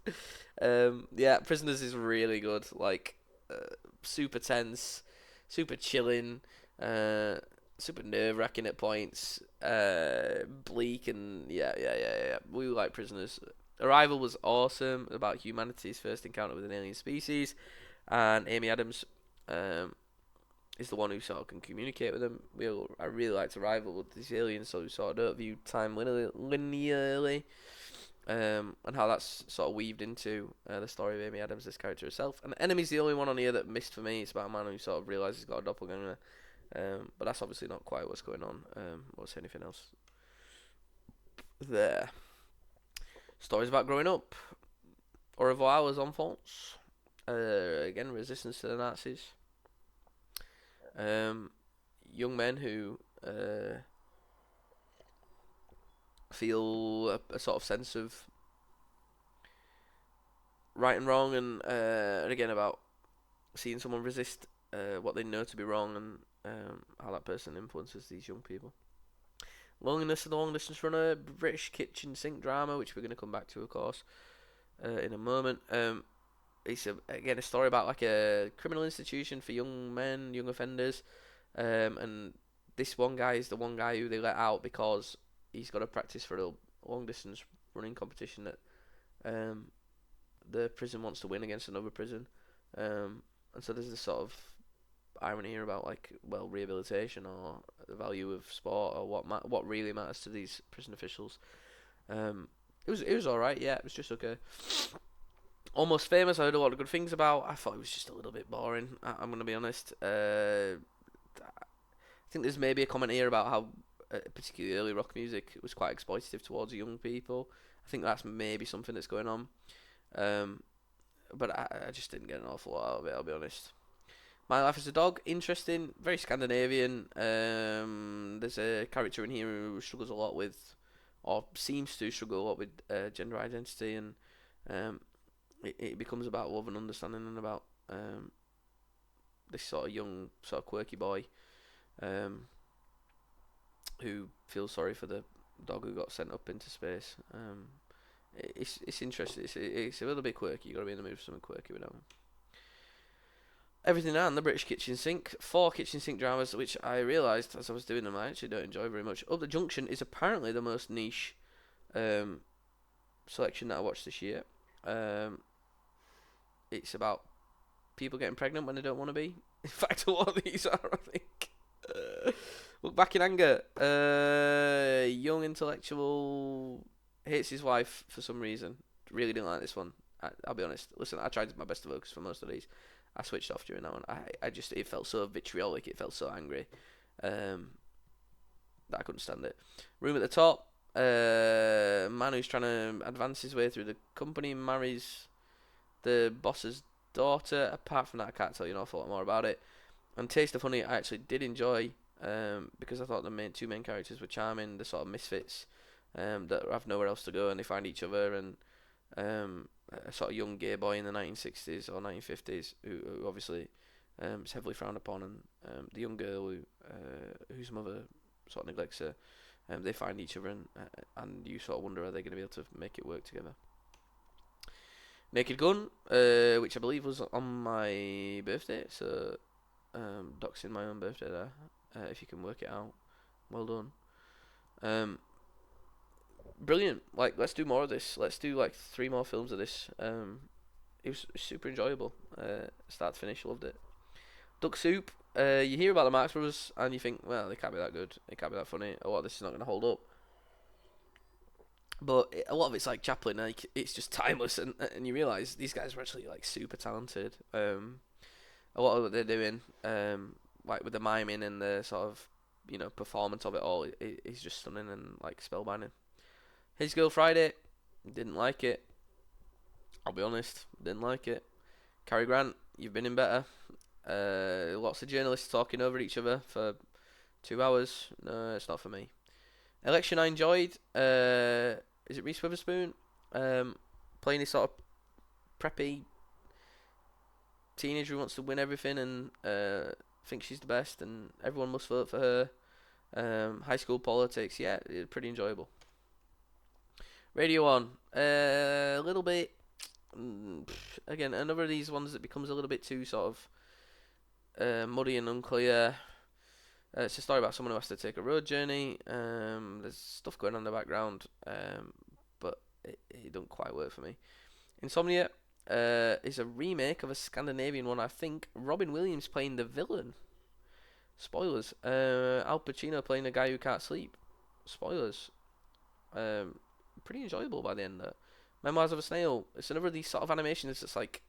Yeah, Prisoners is really good. Like, super tense, super chilling, super nerve-wracking at points, bleak, and yeah. We like Prisoners. Arrival was awesome, about humanity's first encounter with an alien species, and Amy Adams is the one who sort of can communicate with them. I really liked Arrival with these aliens, so we sort of don't view time linearly, and how that's sort of weaved into the story of Amy Adams, this character herself. And Enemy's the only one on here that missed for me. It's about a man who sort of realises he's got a doppelganger, but that's obviously not quite what's going on. What's anything else there? Stories about growing up. Au revoir aux enfants. Again, resistance to the Nazis. Young men who feel a sort of sense of right and wrong, and again about seeing someone resist what they know to be wrong, and how that person influences these young people. Loneliness of the Long Distance Runner, British kitchen sink drama, which we're going to come back to, of course, in a moment. It's again a story about like a criminal institution for young men, young offenders, and this one guy is the one guy who they let out because he's got to practice for a long distance running competition that the prison wants to win against another prison, and so there's this sort of irony here about like rehabilitation or the value of sport or what really matters to these prison officials. It was all right, yeah, it was just okay. Almost Famous, I heard a lot of good things about. I thought it was just a little bit boring. I'm gonna be honest. I think there's maybe a comment here about how particularly early rock music was quite exploitative towards young people. I think that's maybe something that's going on. But I just didn't get an awful lot out of it, I'll be honest. My Life as a Dog, interesting, very Scandinavian. There's a character in here who struggles a lot with, or seems to struggle a lot with gender identity, and it becomes about love and understanding, and about this sort of young, sort of quirky boy who feels sorry for the dog who got sent up into space. It's interesting. It's a little bit quirky. You got to be in the mood for something quirky with that one. Everything and the British Kitchen Sink. 4 kitchen sink dramas, which I realised as I was doing them, I actually don't enjoy very much. Up the Junction is apparently the most niche selection that I watched this year. It's about people getting pregnant when they don't want to be. In fact, a lot of these are, I think. Look Back in Anger. Young intellectual hates his wife for some reason. Really didn't like this one. I'll be honest. Listen, I tried my best to focus for most of these. I switched off during that one. It felt so vitriolic. It felt so angry. That I couldn't stand it. Room at the Top. Man who's trying to advance his way through the company marries the boss's daughter. Apart from that, I can't tell you an awful lot more about it. And Taste of Honey, I actually did enjoy, because I thought the two main characters were charming. The sort of misfits that have nowhere else to go, and they find each other. And a sort of young gay boy in the 1960s or 1950s who obviously is heavily frowned upon, and the young girl whose mother sort of neglects her. They find each other, and you sort of wonder, are they going to be able to make it work together? Naked Gun, which I believe was on my birthday, so doxing my own birthday there, if you can work it out. Well done. brilliant. Like, let's do more of this. Let's do like 3 more films of this. It was super enjoyable. Start to finish, loved it. Duck Soup. You hear about the Marx Brothers and you think, well, they can't be that good. They can't be that funny. Or what, this is not going to hold up. But a lot of it's like Chaplin. Like, it's just timeless, and you realise these guys are actually like super talented. A lot of what they're doing, like with the miming and the sort of performance of it all, is just stunning and like spellbinding. His Girl Friday, didn't like it. I'll be honest, didn't like it. Cary Grant, you've been in better. Lots of journalists talking over each other for 2 hours. No, it's not for me. Election I enjoyed. Is it Reese Witherspoon? Playing this sort of preppy teenager who wants to win everything and thinks she's the best and everyone must vote for her. High school politics, yeah, pretty enjoyable. Radio On, a little bit. Again, another of these ones that becomes a little bit too sort of muddy and unclear. It's a story about someone who has to take a road journey. There's stuff going on in the background, but it don't quite work for me. Insomnia is a remake of a Scandinavian one, I think. Robin Williams playing the villain. Spoilers. Al Pacino playing a guy who can't sleep. Spoilers. Pretty enjoyable by the end there. Memoirs of a Snail. It's another of these sort of animations that's like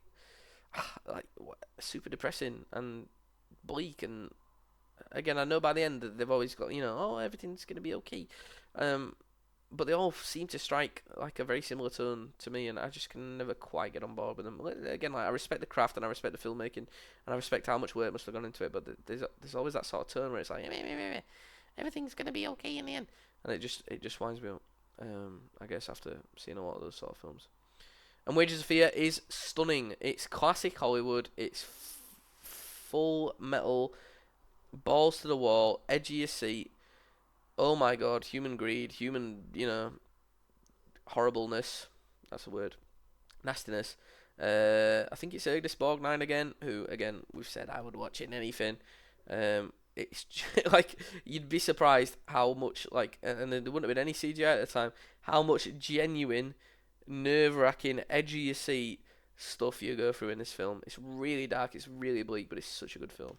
super depressing and bleak, and again, I know by the end that they've always got, oh, everything's going to be okay. But they all seem to strike like a very similar tone to me, and I just can never quite get on board with them. Again, like, I respect the craft and I respect the filmmaking and I respect how much work must have gone into it, but there's always that sort of tone where it's like everything's going to be okay in the end, and it just winds me up. I guess after seeing a lot of those sort of films. And Wages of Fear is stunning. It's classic Hollywood. It's full metal, balls to the wall, edge of your seat. Oh my god, human greed, human, horribleness. That's a word. Nastiness. I think it's Agnes Borgnine again, who, again, we've said I would watch it in anything. It's like, you'd be surprised how much, like, and there wouldn't have been any CGI at the time, how much genuine, nerve-wracking, edge of your seat stuff you go through in this film. It's really dark, it's really bleak, but it's such a good film.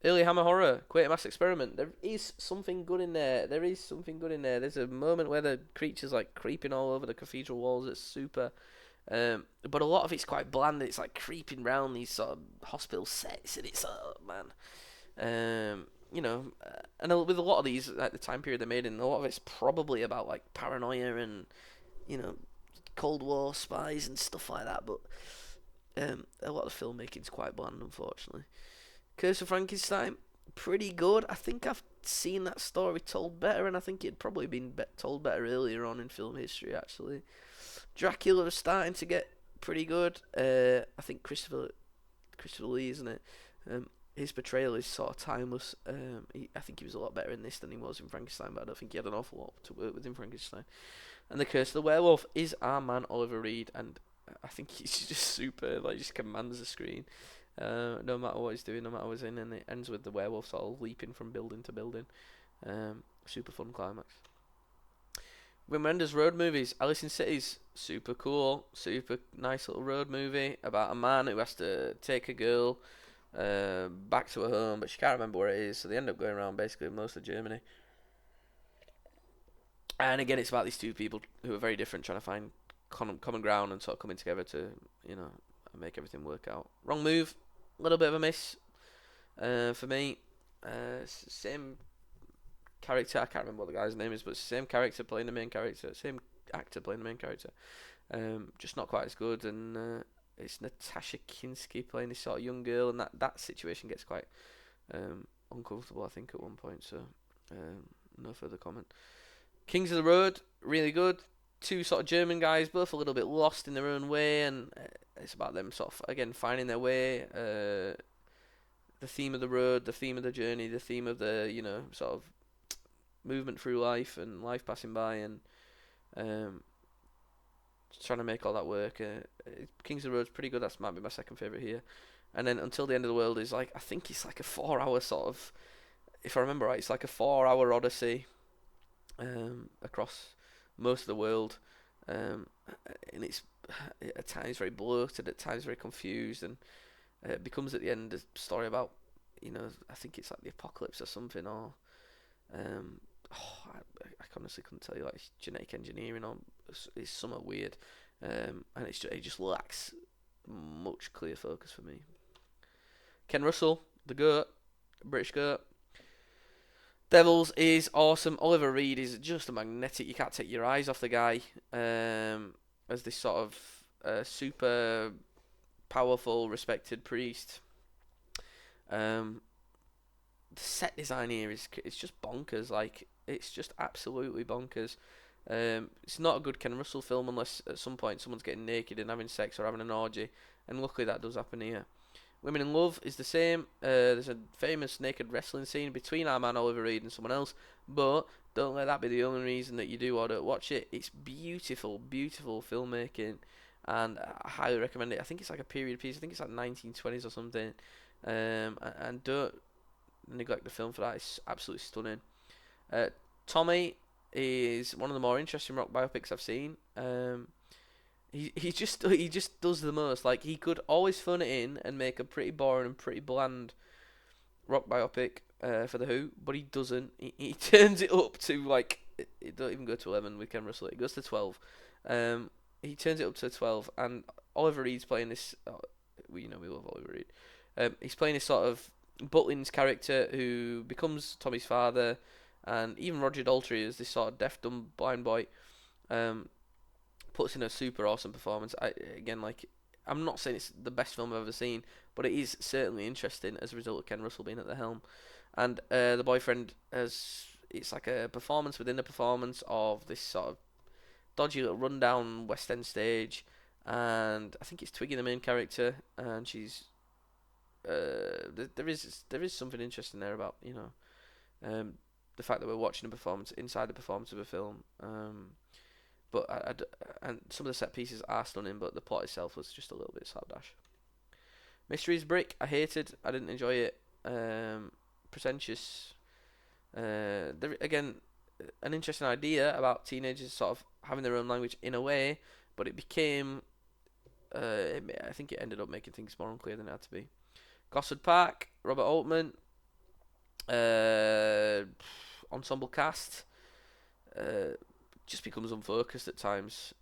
Early Hammer Horror, Quatermass Experiment. There is something good in there. There's a moment where the creature's like creeping all over the cathedral walls. It's super. But a lot of it's quite bland. It's like creeping round these sort of hospital sets, and it's man. And with a lot of these at the time period they made in, a lot of it's probably about like paranoia and Cold War spies and stuff like that. But a lot of filmmaking's quite bland, unfortunately. Curse of Frankenstein, pretty good. I think I've seen that story told better, and I think it'd probably been told better earlier on in film history, actually. Dracula is starting to get pretty good. I think Christopher Lee, isn't it? His portrayal is sort of timeless. I think he was a lot better in this than he was in Frankenstein, but I don't think he had an awful lot to work with in Frankenstein. And The Curse of the Werewolf is our man Oliver Reed, and I think he's just super, like, just commands the screen. No matter what he's doing, no matter what he's in, and it ends with the werewolf sort of leaping from building to building. Super fun climax. Wim Wenders road movies. Alice in Cities, super cool, super nice little road movie about a man who has to take a girl back to her home, but she can't remember where it is, so they end up going around basically most of Germany. And again, it's about these two people who are very different, trying to find common ground and sort of coming together to, make everything work out. Wrong Move, a little bit of a miss for me. Same character, I can't remember what the guy's name is, but same character playing the main character, same actor playing the main character. Just not quite as good, and it's Natasha Kinski playing this sort of young girl, and that situation gets quite uncomfortable, I think, at one point, so no further comment. Kings of the Road, really good. Two sort of German guys, both a little bit lost in their own way, and it's about them sort of, again, finding their way. The theme of the road, the theme of the journey, the theme of the, sort of movement through life and life passing by, and trying to make all that work. Kings of the Road's pretty good. That might be my second favourite here. And then Until the End of the World is like, I think it's like a 4-hour sort of, if I remember right, it's like a 4-hour odyssey across most of the world, and it's at times very bloated, at times very confused, and it becomes at the end a story about, I think it's like the apocalypse or something, or um, I honestly couldn't tell you, like genetic engineering or it's somewhat weird, and it just lacks much clear focus for me. Ken Russell, the GOAT, British GOAT. Devils is awesome. Oliver Reed is just a magnetic. You can't take your eyes off the guy. As this sort of super powerful, respected priest. The set design here is it's just bonkers. Like, it's just absolutely bonkers. It's not a good Ken Russell film unless at some point someone's getting naked and having sex or having an orgy, and luckily that does happen here. Women in Love is the same. There's a famous naked wrestling scene between our man Oliver Reed and someone else, but don't let that be the only reason that you do or don't watch it. It's beautiful, beautiful filmmaking, and I highly recommend it. I think it's like a period piece. I think it's like 1920s or something. And don't neglect the film for that. It's absolutely stunning. Tommy is one of the more interesting rock biopics I've seen. He just does the most. Like, he could always phone it in and make a pretty boring and pretty bland rock biopic for the Who, but he doesn't. He turns it up to like it don't even go to 11 with Ken Russell. It goes to 12. He turns it up to 12, and Oliver Reed's playing this. We love Oliver Reed. He's playing this sort of Butlins character who becomes Tommy's father, and even Roger Daltrey is this sort of deaf, dumb, blind boy. Puts in a super awesome performance. I'm not saying it's the best film I've ever seen, but it is certainly interesting as a result of Ken Russell being at the helm. And the boyfriend it's like a performance within a performance of this sort of dodgy little rundown West End stage, and I think it's Twiggy the main character, and she's there is something interesting there about the fact that we're watching a performance inside the performance of a film. But and some of the set pieces are stunning, but the plot itself was just a little bit slapdash. Mysteries Brick, I hated. I didn't enjoy it. Pretentious. There again, an interesting idea about teenagers sort of having their own language in a way, but it became. I think it ended up making things more unclear than it had to be. Gosford Park, Robert Altman. Ensemble cast. Just becomes unfocused at times.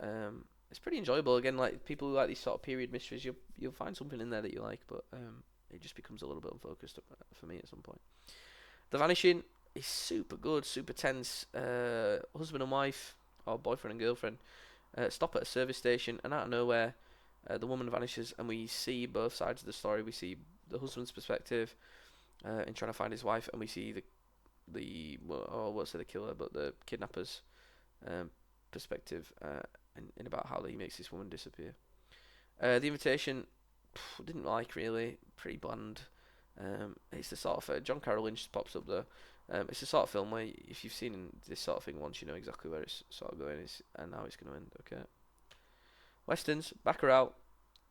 It's pretty enjoyable. Again, like people who like these sort of period mysteries, you'll find something in there that you like, but it just becomes a little bit unfocused for me at some point. The Vanishing is super good, super tense. Husband and wife, or boyfriend and girlfriend, stop at a service station, and out of nowhere, the woman vanishes, and we see both sides of the story. We see the husband's perspective in trying to find his wife, and we see the killer, but the kidnappers. Perspective in about how he makes this woman disappear. The Invitation, didn't like really, pretty bland. It's the sort of John Carroll Lynch pops up there. It's the sort of film where if you've seen this sort of thing once, you know exactly where it's sort of going and how it's going to end. Okay. Westerns, Bacurau.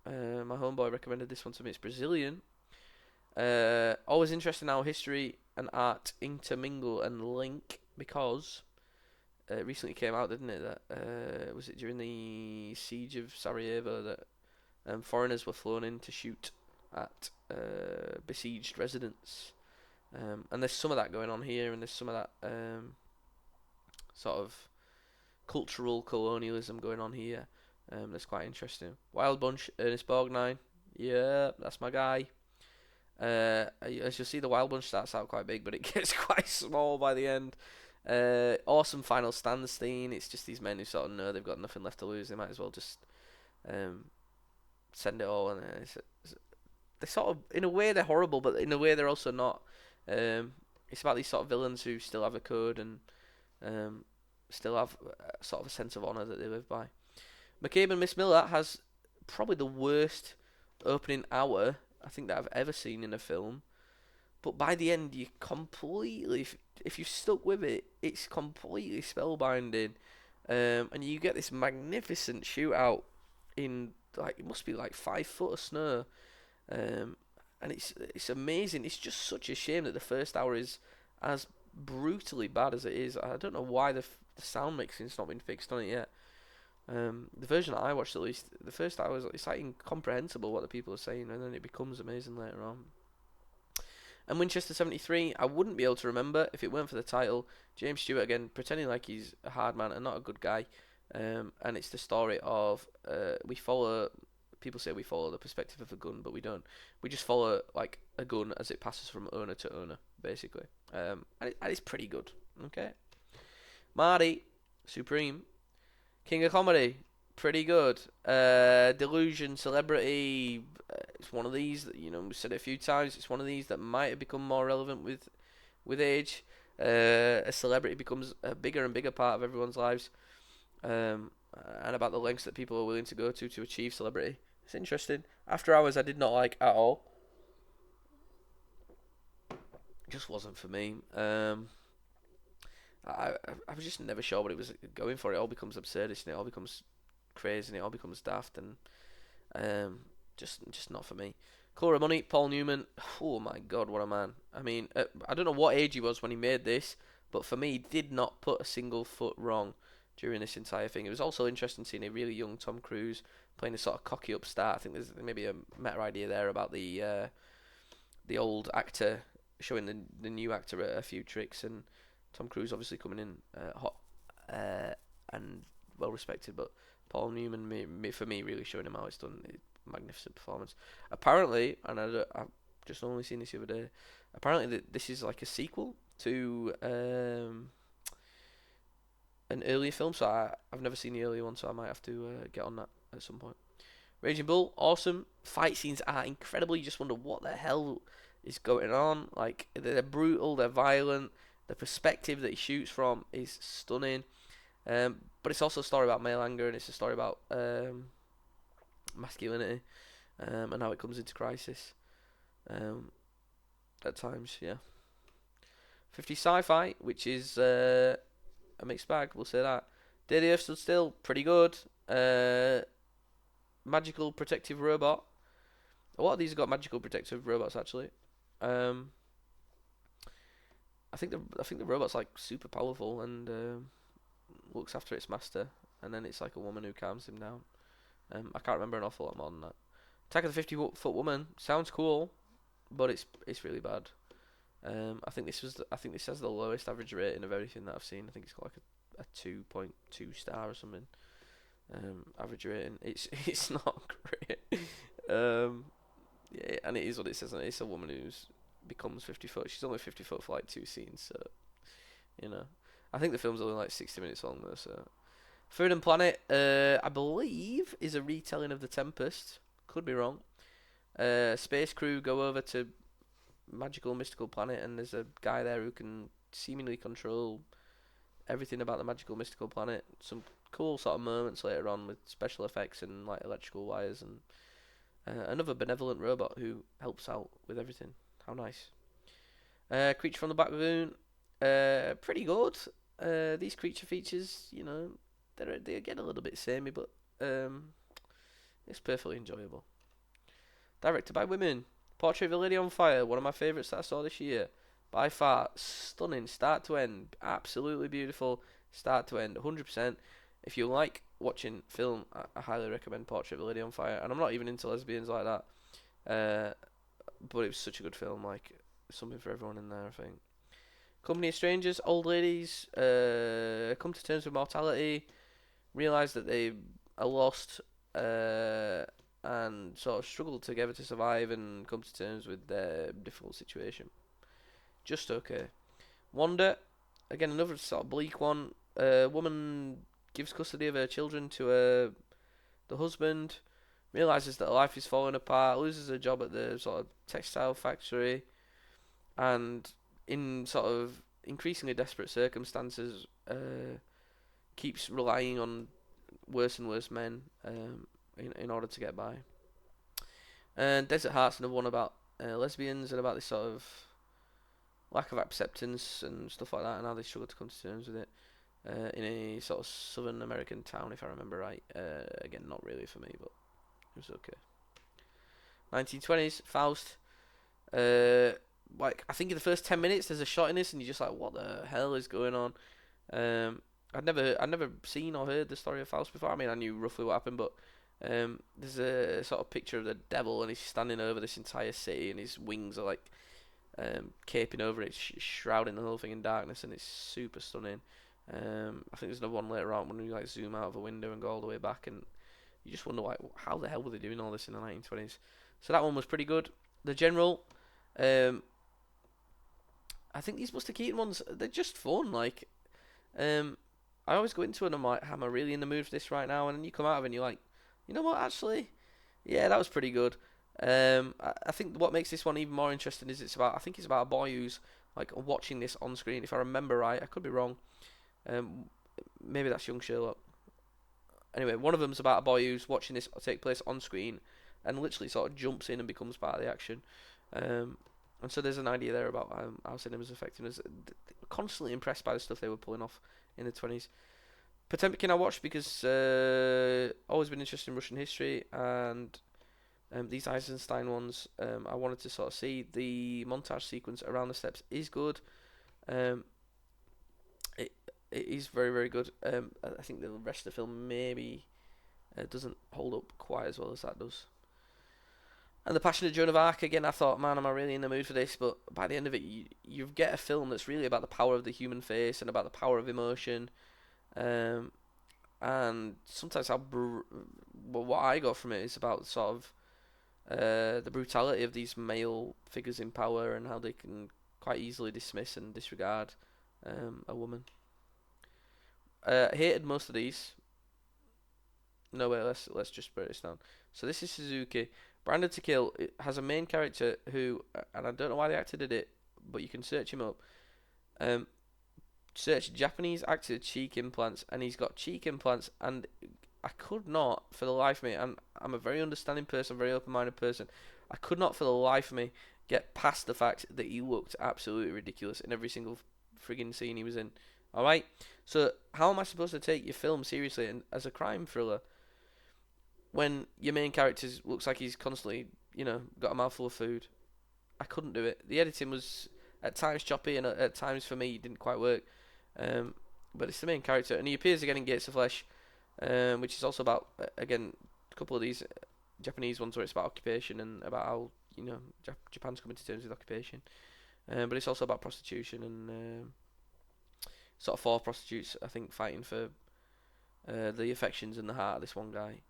My homeboy recommended this one to me. It's Brazilian. Always interesting how history and art intermingle and link, because it recently came out, didn't it, that was it during the siege of Sarajevo that foreigners were flown in to shoot at besieged residents, and there's some of that going on here, and there's some of that sort of cultural colonialism going on here. That's quite interesting. Wild Bunch, Ernest Borgnine, yeah, that's my guy. As you'll see, the Wild Bunch starts out quite big, but it gets quite small by the end. Awesome final stand scene. It's just these men who sort of know they've got nothing left to lose. They might as well just send it all. And they sort of, in a way, they're horrible, but in a way, they're also not. It's about these sort of villains who still have a code and still have sort of a sense of honour that they live by. McCabe and Miss Miller has probably the worst opening hour I think that I've ever seen in a film. But by the end, you completely, if you stuck with it, it's completely spellbinding. And you get this magnificent shootout in, like, it must be like 5 foot of snow. And it's amazing. It's just such a shame that the first hour is as brutally bad as it is. I don't know why the sound mixing's not been fixed on it yet. The version that I watched, at least, the first hour, it's like incomprehensible what the people are saying, and then it becomes amazing later on. And Winchester 73, I wouldn't be able to remember if it weren't for the title. James Stewart, again, pretending like he's a hard man and not a good guy. And it's the story of, people say we follow the perspective of a gun, but we don't. We just follow, like, a gun as it passes from owner to owner, basically. And it's pretty good, okay? Marty, Supreme, King of Comedy, pretty good. Delusion, Celebrity, it's one of these that, we said it a few times, it's one of these that might have become more relevant with age. A celebrity becomes a bigger and bigger part of everyone's lives, and about the lengths that people are willing to go to achieve celebrity. It's interesting. After Hours I did not like at all. It just wasn't for me. I was just never sure what it was going for. It all becomes absurdist and it all becomes crazy and it all becomes daft, and just not for me. Colour of Money, Paul Newman. Oh my god, what a man. I mean, I don't know what age he was when he made this, but for me, he did not put a single foot wrong during this entire thing. It was also interesting seeing a really young Tom Cruise playing a sort of cocky upstart. I think there's maybe a meta idea there about the old actor showing the new actor a few tricks, and Tom Cruise obviously coming in hot and well respected, but Paul Newman, for me, really showing him how it's done. Magnificent performance. Apparently, and I've just only seen this the other day, apparently this is like a sequel to an earlier film, so I've never seen the earlier one, so I might have to get on that at some point. Raging Bull, awesome. Fight scenes are incredible. You just wonder what the hell is going on. Like, they're brutal, they're violent. The perspective that he shoots from is stunning. But it's also a story about male anger, and it's a story about masculinity, and how it comes into crisis at times. Yeah. 50 Sci-Fi, which is a mixed bag, we'll say that. Day the Earth Stood Still, pretty good. Magical Protective Robot. A lot of these have got magical protective robots, actually. I think the robot's like super powerful and looks after its master, and then it's like a woman who calms him down. I can't remember an awful lot more than that. Attack of the 50-Foot Woman sounds cool, but it's really bad. I think this has the lowest average rating of everything that I've seen. I think it's got like a 2.2 star or something. Average rating. It's not great. Yeah, and it is what it says. And it's a woman who's becomes 50 foot. She's only 50 foot for like 2 scenes, so I think the film's only like 60 minutes long though. So Food and Planet, I believe, is a retelling of The Tempest. Could be wrong. Space crew go over to magical, mystical planet, and there's a guy there who can seemingly control everything about the magical, mystical planet. Some cool sort of moments later on with special effects and like electrical wires, and another benevolent robot who helps out with everything. How nice. Creature from the Black Lagoon, pretty good. These creature features, they get a little bit samey, but it's perfectly enjoyable. Directed by women. Portrait of a Lady on Fire, one of my favourites that I saw this year. By far, stunning, start to end. Absolutely beautiful, start to end, 100%. If you like watching film, I highly recommend Portrait of a Lady on Fire. And I'm not even into lesbians like that. But it was such a good film, like, something for everyone in there, I think. Company of Strangers, old ladies come to terms with mortality, realise that they are lost, and sort of struggle together to survive and come to terms with their difficult situation. Just okay. Wonder, again, another sort of bleak one. Woman gives custody of her children to the husband, realises that her life is falling apart, loses her job at the sort of textile factory, and in sort of increasingly desperate circumstances, keeps relying on worse and worse men in order to get by. And Desert Heart's another one about lesbians and about this sort of lack of acceptance and stuff like that, and how they struggle to come to terms with it in a sort of Southern American town, if I remember right. Again, not really for me, but it was okay. 1920s, Faust. Like, I think in the first 10 minutes there's a shot in this and you're just like, what the hell is going on? I'd never seen or heard the story of Faust before. I mean, I knew roughly what happened, but there's a sort of picture of the devil, and he's standing over this entire city, and his wings are like caping over it, shrouding the whole thing in darkness, and it's super stunning. I think there's another one later on when we like zoom out of a window and go all the way back, and you just wonder like how the hell were they doing all this in the 1920s? So that one was pretty good. The General, um, I think these Buster Keaton ones, they're just fun. Like, um, I always go into it and I'm like, am I really in the mood for this right now? And then you come out of it and you're like, you know what, actually, yeah, that was pretty good. I think what makes this one even more interesting is I think it's about a boy who's like watching this on screen. If I remember right, I could be wrong. Um, Maybe that's young Sherlock. Anyway, one of them's about a boy who's watching this take place on screen and literally sort of jumps in and becomes part of the action. Um, and so there's an idea there about how cinema's affecting us. Constantly impressed by the stuff they were pulling off in the 20s. Potemkin I watched because always been interested in Russian history, and these Eisenstein ones I wanted to sort of see. The montage sequence around the steps is good. Um, it it is very very good. I think the rest of the film maybe doesn't hold up quite as well as that does. And The Passion of Joan of Arc, again, I thought, man, am I really in the mood for this? But by the end of it, you get a film that's really about the power of the human face and about the power of emotion. Um, and sometimes well, what I got from it is about sort of the brutality of these male figures in power and how they can quite easily dismiss and disregard a woman. Hated most of these. No way, let's just break this down. So this is Suzuki. Brandon to Kill has a main character who, and I don't know why the actor did it, but you can search him up. Um, Search Japanese actor cheek implants, and he's got cheek implants, and I could not, for the life of me, I'm a very understanding person, very open-minded person. I could not, for the life of me, get past the fact that he looked absolutely ridiculous in every single frigging scene he was in. All right, so how am I supposed to take your film seriously and as a crime thriller when your main character looks like he's constantly, got a mouthful of food? I couldn't do it. The editing was at times choppy, and at times for me it didn't quite work. But it's the main character, and he appears again in Gates of Flesh, which is also about again a couple of these Japanese ones where it's about occupation and about how Japan's coming to terms with occupation. But it's also about prostitution and sort of four prostitutes, I think, fighting for the affections and the heart of this one guy.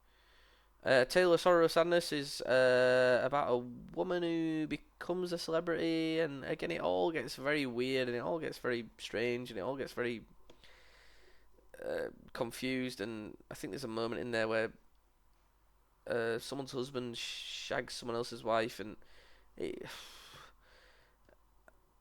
Tale of Sorrow Sadness is about a woman who becomes a celebrity, and again it all gets very weird, and it all gets very strange, and it all gets very confused, and I think there's a moment in there where someone's husband shags someone else's wife, and it,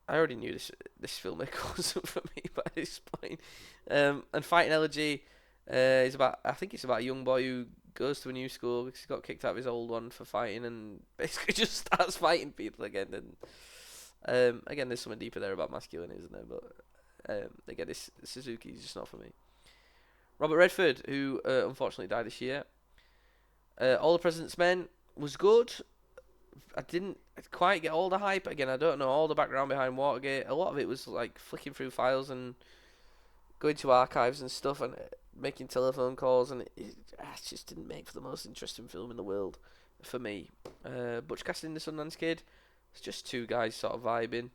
I already knew this filmmaker wasn't for me by this point. And Fighting Elegy is about, I think it's about a young boy who goes to a new school because he got kicked out of his old one for fighting, and basically just starts fighting people again. And again, there's something deeper there about masculinity, isn't there? But again, this Suzuki is just not for me. Robert Redford, who unfortunately died this year. All the President's Men was good. I didn't quite get all the hype. Again, I don't know all the background behind Watergate. A lot of it was like flicking through files and going to archives and stuff and making telephone calls, and it just didn't make for the most interesting film in the world for me. Butch Cassidy and the Sundance Kid, it's just two guys sort of vibing,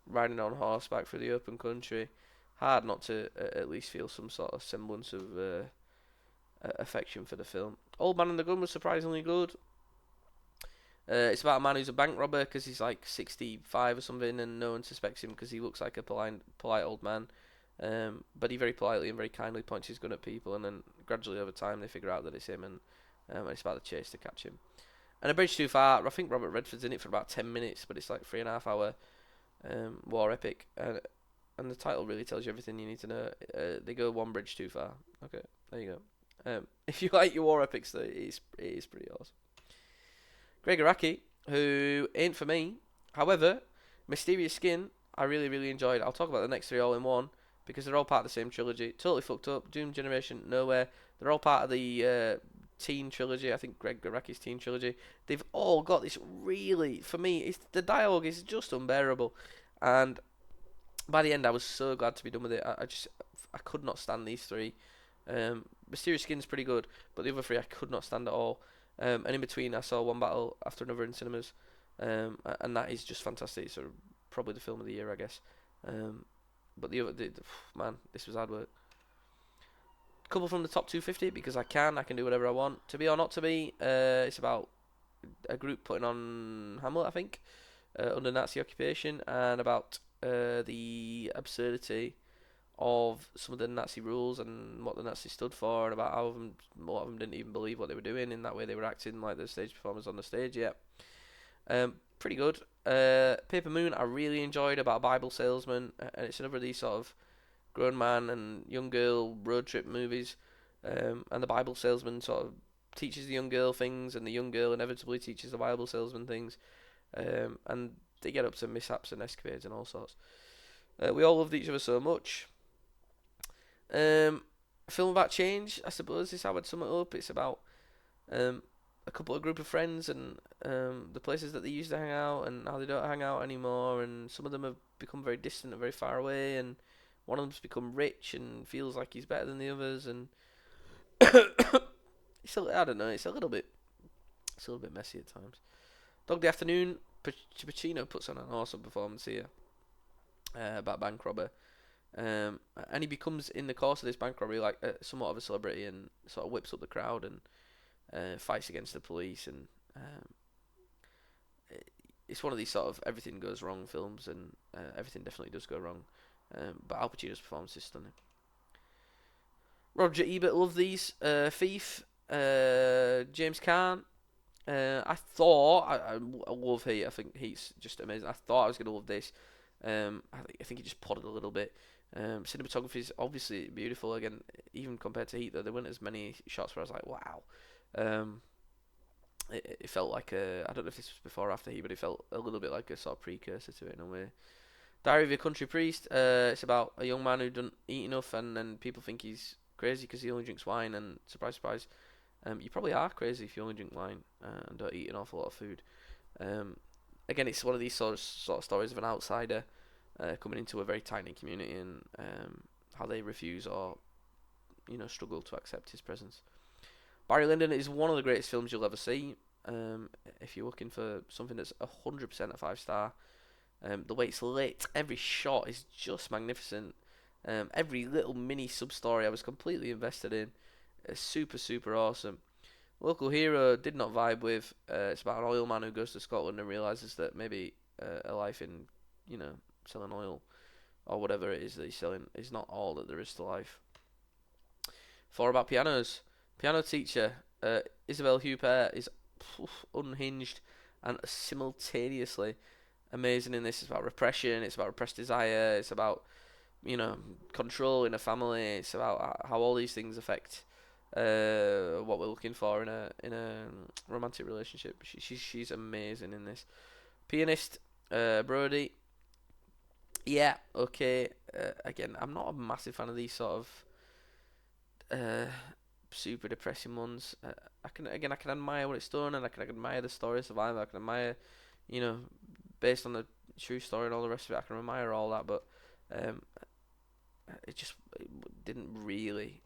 riding on horseback through the open country. Hard not to at least feel some sort of semblance of affection for the film. Old Man and the Gun was surprisingly good. It's about a man who's a bank robber because he's like 65 or something, and no one suspects him because he looks like a polite old man. But he very politely and very kindly points his gun at people, and then gradually over time they figure out that it's him, and it's about the chase to catch him. And A Bridge Too Far, I think Robert Redford's in it for about 10 minutes, but it's like 3.5 hour war epic, and the title really tells you everything you need to know. They go one bridge too far. Okay, there you go. If you like your war epics, though, it is pretty awesome. Greg Araki, who ain't for me. However, Mysterious Skin, I really, really enjoyed. I'll talk about the next three all in one because they're all part of the same trilogy. Totally Fucked Up, Doom Generation, Nowhere. They're all part of the Teen trilogy. I think Greg Araki's Teen trilogy. They've all got this really, for me, the dialogue is just unbearable. And by the end, I was so glad to be done with it. I could not stand these three. Mysterious Skin's pretty good, but the other three I could not stand at all. And in between, I saw One Battle After Another in cinemas, and that is just fantastic. So probably the film of the year, I guess. But man, this was hard work. Couple from the top 250 because I can do whatever I want. To be or not to be, it's about a group putting on Hamlet, I think, under Nazi occupation, and about the absurdity of some of the Nazi rules and what the Nazis stood for, and about how a lot of them didn't even believe what they were doing in that way they were acting like the stage performers on the stage. Yeah, pretty good. Paper Moon I really enjoyed, about a Bible salesman, and it's another of these sort of grown man and young girl road trip movies, and the Bible salesman sort of teaches the young girl things, and the young girl inevitably teaches the Bible salesman things, and they get up to mishaps and escapades and all sorts. We all loved each other so much. A film about change, I suppose, is how I'd sum it up. It's about a group of friends and the places that they used to hang out and how they don't hang out anymore, and some of them have become very distant and very far away, and one of them's become rich and feels like he's better than the others, and I don't know, it's a little bit messy at times. Dog Day Afternoon, Pacino puts on an awesome performance here, about bank robber. And he becomes, in the course of this bank robbery, like somewhat of a celebrity, and sort of whips up the crowd and fights against the police, and it's one of these sort of everything goes wrong films, and everything definitely does go wrong, but Al Pacino's performance is stunning. Roger Ebert loved these. Thief, James Caan. I thought I love Heat. I think Heat's just amazing. I thought I was gonna love this. I think he just potted a little bit. Cinematography is obviously beautiful. Again, even compared to Heat, though, there weren't as many shots where I was like, wow. It felt like I don't know if this was before or after Heat, but it felt a little bit like a sort of precursor to it in a way. Diary of a Country Priest. It's about a young man who doesn't eat enough, and then people think he's crazy because he only drinks wine. And surprise, surprise, you probably are crazy if you only drink wine and don't eat an awful lot of food. Again, it's one of these sort of stories of an outsider coming into a very tiny community, and how they refuse or struggle to accept his presence. Barry Lyndon is one of the greatest films you'll ever see. If you're looking for something that's 100% a 5-star, the way it's lit, every shot is just magnificent. Every little mini sub-story I was completely invested in. It's super, super awesome. Local Hero did not vibe with. It's about an oil man who goes to Scotland and realises that maybe a life in, selling oil or whatever it is that he's selling is not all that there is to life. 4 about pianos. Piano teacher Isabelle Huppert is unhinged and simultaneously amazing in this. It's about repression. It's about repressed desire. It's about control in a family. It's about how all these things affect what we're looking for in a romantic relationship. She's amazing in this. Pianist Brody. Yeah, okay. Again, I'm not a massive fan of these sort of super depressing ones. I can admire what it's done, and I can admire the story of survival. I can admire, based on the true story and all the rest of it. I can admire all that, but it didn't really.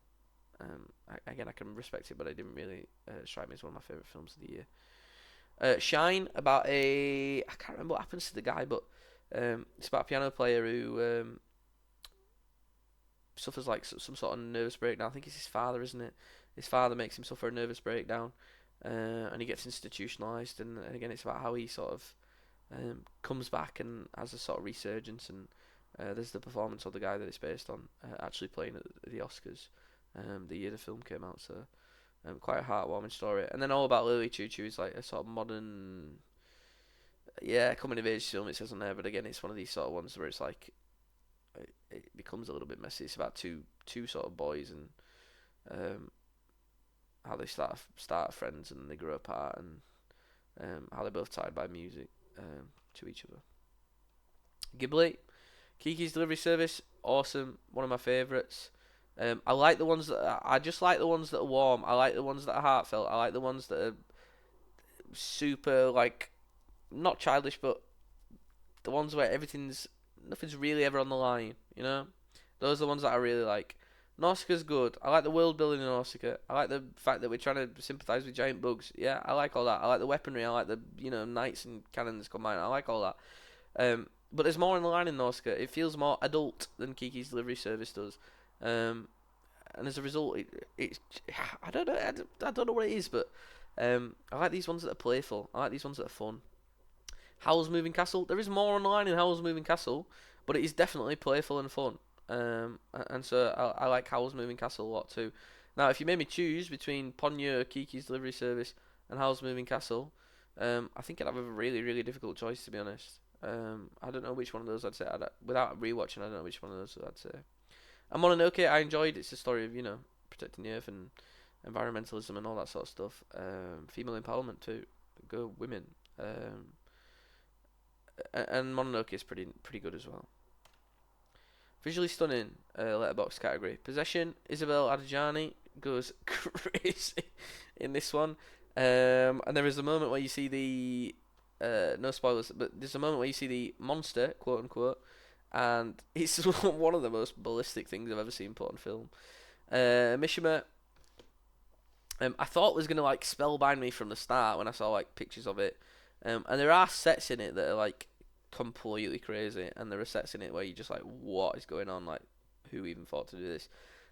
I can respect it, but it didn't really strike me as one of my favorite films of the year. Shine, about I can't remember what happens to the guy, but it's about a piano player who suffers like some sort of nervous breakdown. I think it's his father, isn't it? His father makes him suffer a nervous breakdown, and he gets institutionalized. And again, it's about how he sort of comes back and has a sort of resurgence. And there's the performance of the guy that it's based on actually playing at the Oscars the year the film came out. So quite a heartwarming story. And then All About Lily Choo Choo is like a sort of modern, coming of age film, it says on there. But again, it's one of these sort of ones where it's like it becomes a little bit messy. It's about two sort of boys and how they start friends and they grow apart, and how they're both tied by music to each other. Ghibli, Kiki's Delivery Service, awesome, one of my favourites. I like the ones I just like the ones that are warm. I like the ones that are heartfelt. I like the ones that are super, like, not childish, but the ones where nothing's really ever on the line. Those are the ones that I really like. Nausicaa's good. I like the world building in Nausicaa. I like the fact that we're trying to sympathise with giant bugs. Yeah, I like all that. I like the weaponry. I like the knights and cannons combined. I like all that. But there's more in the line in Nausicaa. It feels more adult than Kiki's Delivery Service does. And as a result, it's I don't know. I don't know what it is, but I like these ones that are playful. I like these ones that are fun. Howl's Moving Castle. There is more online in Howl's Moving Castle, but it is definitely playful and fun. And so I like Howl's Moving Castle a lot too. Now, if you made me choose between Ponyo, Kiki's Delivery Service, and Howl's Moving Castle, I think I'd have a really, really difficult choice, to be honest. I don't know which one of those I'd say. Without rewatching, I don't know which one of those I'd say. And Mononoke, I enjoyed. It's a story of protecting the earth and environmentalism and all that sort of stuff. Female empowerment too. Go women. And Mononoke is pretty good as well. Visually stunning, letterbox category. Possession, Isabel Adjani goes crazy in this one. And there is a moment where you see the no spoilers, but there's a moment where you see the monster, quote unquote, and it's one of the most ballistic things I've ever seen put on film. Mishima, I thought was gonna like spellbind me from the start when I saw like pictures of it. And there are sets in it that are like completely crazy, and there are sets in it where you're just like, what is going on? Like, who even thought to do this?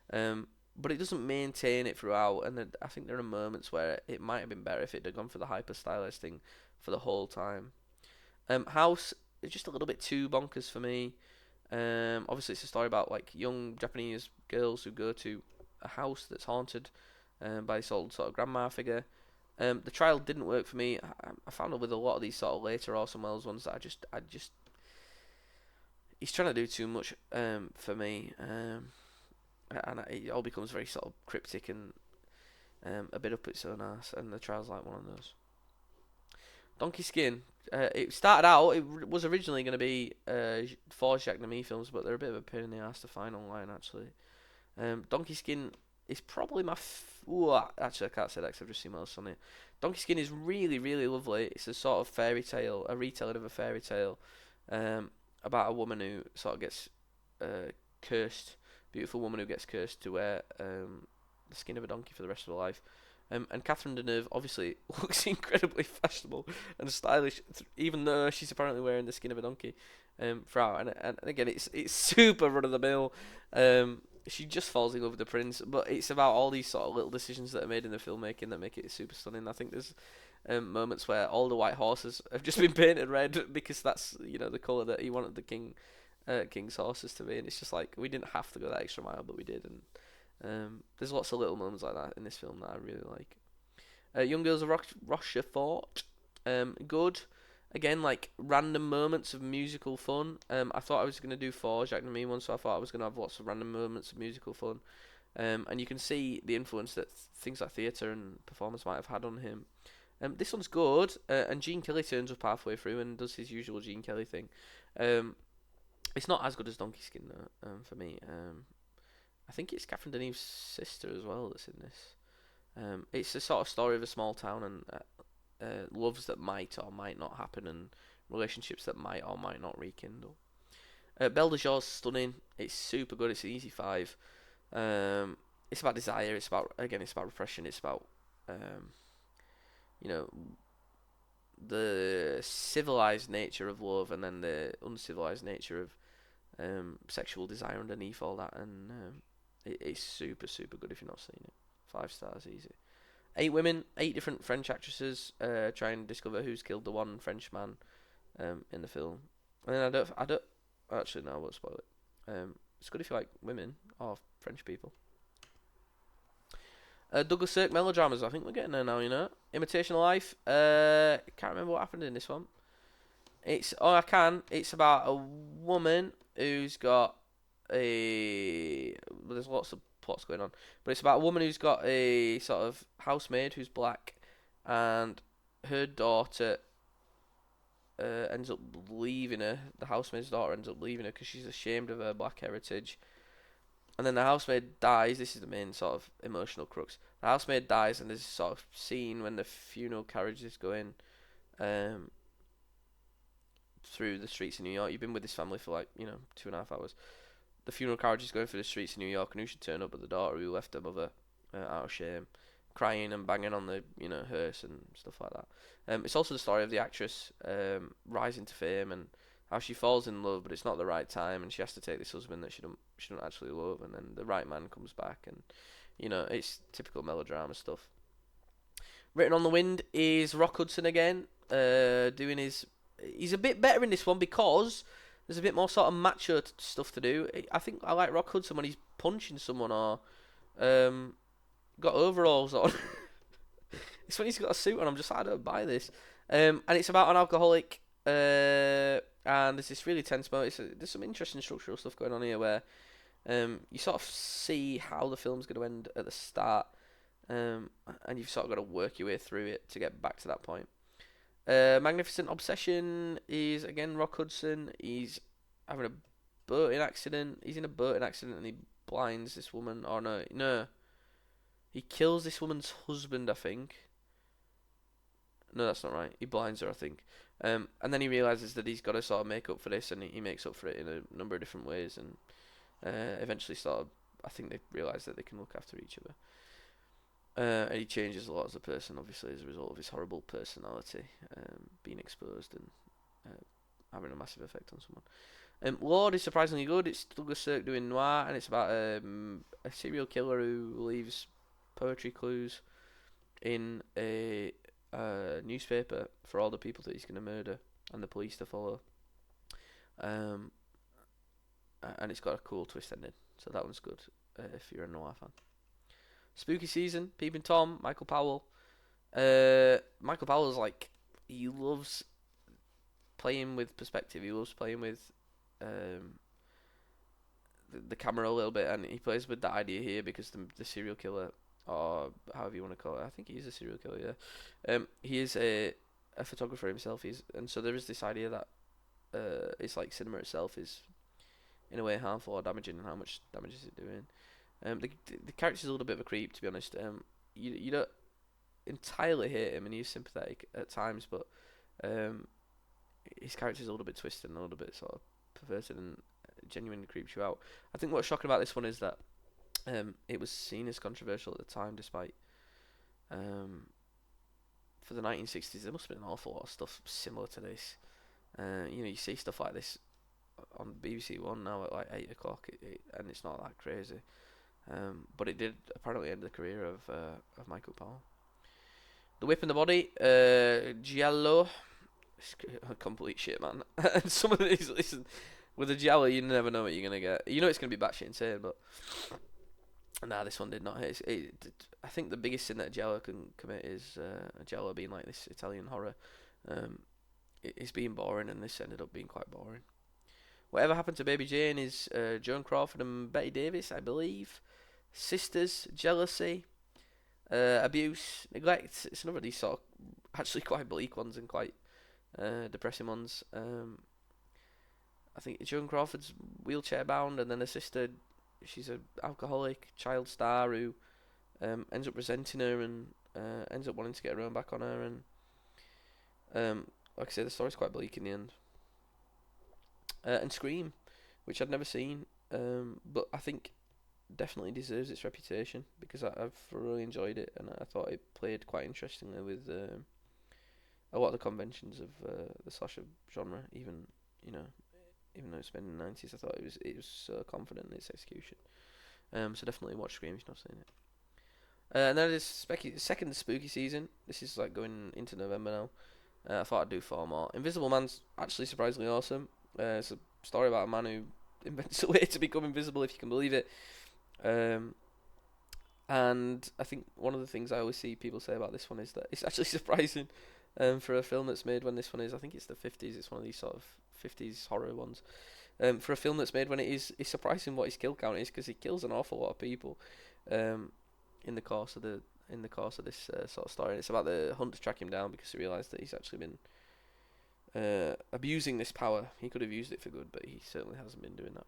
But it doesn't maintain it throughout, and I think there are moments where it might have been better if it had gone for the hyper stylized thing for the whole time. House is just a little bit too bonkers for me. Obviously, it's a story about like young Japanese girls who go to a house that's haunted by this old sort of grandma figure. The trial didn't work for me. I found it with a lot of these sort of later Orson Welles ones that I just he's trying to do too much for me, and it all becomes very sort of cryptic and a bit up its own ass. And the trial's like one of those. Donkey Skin. It started out. It was originally going to be 4 Jacques Demy films, but they're a bit of a pain in the ass to find online actually. Donkey Skin is probably my. Actually, I can't say that because I've just seen what else on it. Donkey Skin is really, really lovely. It's a sort of fairy tale, a retelling of a fairy tale, about a woman who sort of gets cursed, beautiful woman who gets cursed to wear the skin of a donkey for the rest of her life. And Catherine Deneuve obviously looks incredibly fashionable and stylish, even though she's apparently wearing the skin of a donkey throughout. And again, it's super run of the mill. She just falls in love with the prince, but it's about all these sort of little decisions that are made in the filmmaking that make it super stunning. I think there's moments where all the white horses have just been painted red because that's the colour that he wanted the king's horses to be, and it's just like we didn't have to go that extra mile, but we did. And there's lots of little moments like that in this film that I really like. Young Girls of Rochefort, good. Again, like random moments of musical fun. I thought I was going to do 4 Jacques Demy ones, so I thought I was going to have lots of random moments of musical fun. And you can see the influence that things like theatre and performance might have had on him. This one's good, and Gene Kelly turns up halfway through and does his usual Gene Kelly thing. It's not as good as Donkey Skin, though, for me. I think it's Catherine Deneuve's sister as well that's in this. It's a sort of story of a small town and loves that might or might not happen, and relationships that might or might not rekindle. Belle de Jour's stunning. It's super good. It's an easy 5. It's about desire. It's about repression. It's about the civilized nature of love, and then the uncivilized nature of sexual desire underneath all that. And it's super, super good if you've not seen it. 5 stars, easy. 8 women, 8 different French actresses try and discover who's killed the one French man in the film. And then I don't actually no, I won't spoil it. It's good if you like women or French people. Douglas Sirk melodramas. I think we're getting there now. Imitation of Life. Can't remember what happened in this one. It's about a woman who's got there's lots of plots going on, but it's about a woman who's got a sort of housemaid who's black, and her daughter ends up leaving her. The housemaid's daughter ends up leaving her because she's ashamed of her black heritage. And then the housemaid dies. This is the main sort of emotional crux. The housemaid dies, and there's this sort of scene when the funeral carriage is going through the streets of New York. You've been with this family for 2.5 hours. the funeral carriage is going through the streets of New York, and who should turn up but the daughter who left her mother out of shame, crying and banging on the hearse and stuff like that. It's also the story of the actress rising to fame and how she falls in love, but it's not the right time, and she has to take this husband that she don't actually love, and then the right man comes back, and it's typical melodrama stuff. Written on the Wind is Rock Hudson again, doing his. He's a bit better in this one because there's a bit more sort of macho stuff to do. I think I like Rock Hudson when he's punching someone or got overalls on. It's when he's got a suit on. I'm just like, I don't buy this. And it's about an alcoholic. And there's this really tense moment. There's some interesting structural stuff going on here where you sort of see how the film's going to end at the start. And you've sort of got to work your way through it to get back to that point. Magnificent Obsession is again Rock Hudson. He's having a boating accident. He's in a boating accident and he blinds this woman. Or no. He kills this woman's husband, I think. No, that's not right. He blinds her, I think. And then he realizes that he's got to sort of make up for this, and he makes up for it in a number of different ways. And eventually, I think they realize that they can look after each other. And he changes a lot as a person, obviously, as a result of his horrible personality being exposed and having a massive effect on someone. Lord is surprisingly good. It's Douglas Sirk doing noir, and it's about a serial killer who leaves poetry clues in a newspaper for all the people that he's going to murder and the police to follow. And it's got a cool twist ending, so that one's good if you're a noir fan. Spooky Season, Peeping Tom, Michael Powell. Michael Powell's like, he loves playing with perspective. He loves playing with the camera a little bit, and he plays with that idea here because the serial killer, or however you want to call it, I think he's a serial killer, yeah. He is a photographer himself, and so there is this idea that it's like cinema itself is in a way harmful or damaging, and how much damage is it doing. The character's a little bit of a creep, to be honest. You don't entirely hate him, and he's sympathetic at times, but his character's a little bit twisted and a little bit sort of perverted, and genuinely creeps you out. I think what's shocking about this one is that it was seen as controversial at the time, despite for the 1960s there must have been an awful lot of stuff similar to this. You see stuff like this on BBC One now at like 8 o'clock, and it's not that crazy. But it did apparently end the career of Michael Powell. The Whip and the Body, Giallo. It's a complete shit, man. And some of these, listen, with a Giallo, you never know what you're gonna get. You know it's gonna be batshit insane, but nah, this one did not hit. I think the biggest sin that a Giallo can commit is a Giallo being like this Italian horror. It's being boring, and this ended up being quite boring. Whatever Happened to Baby Jane is Joan Crawford and Betty Davis, I believe. Sisters, Jealousy, Abuse, Neglect. It's another of these sort of actually quite bleak ones and quite depressing ones. I think Joan Crawford's wheelchair bound, and then her sister, she's an alcoholic child star who ends up resenting her and ends up wanting to get her own back on her. And like I say, the story's quite bleak in the end. And Scream, which I'd never seen, but I think definitely deserves its reputation because I've really enjoyed it, and I thought it played quite interestingly with a lot of the conventions of the slasher genre. Even though it's been in the 90s, I thought it was so confident in its execution. So definitely watch Scream if you've not seen it. And then there's second Spooky Season. This is like going into November now. I thought I'd do 4 more. Invisible Man's actually surprisingly awesome. It's a story about a man who invents a way to become invisible, if you can believe it. And I think one of the things I always see people say about this one is that it's actually surprising for a film that's made when this one is, I think it's the 50s, it's one of these sort of 50s horror ones. For a film that's made when it's surprising what his kill count is, because he kills an awful lot of people in the course of this sort of story. And it's about the hunt to track him down because he realised that he's actually been abusing this power. He could have used it for good, but he certainly hasn't been doing that.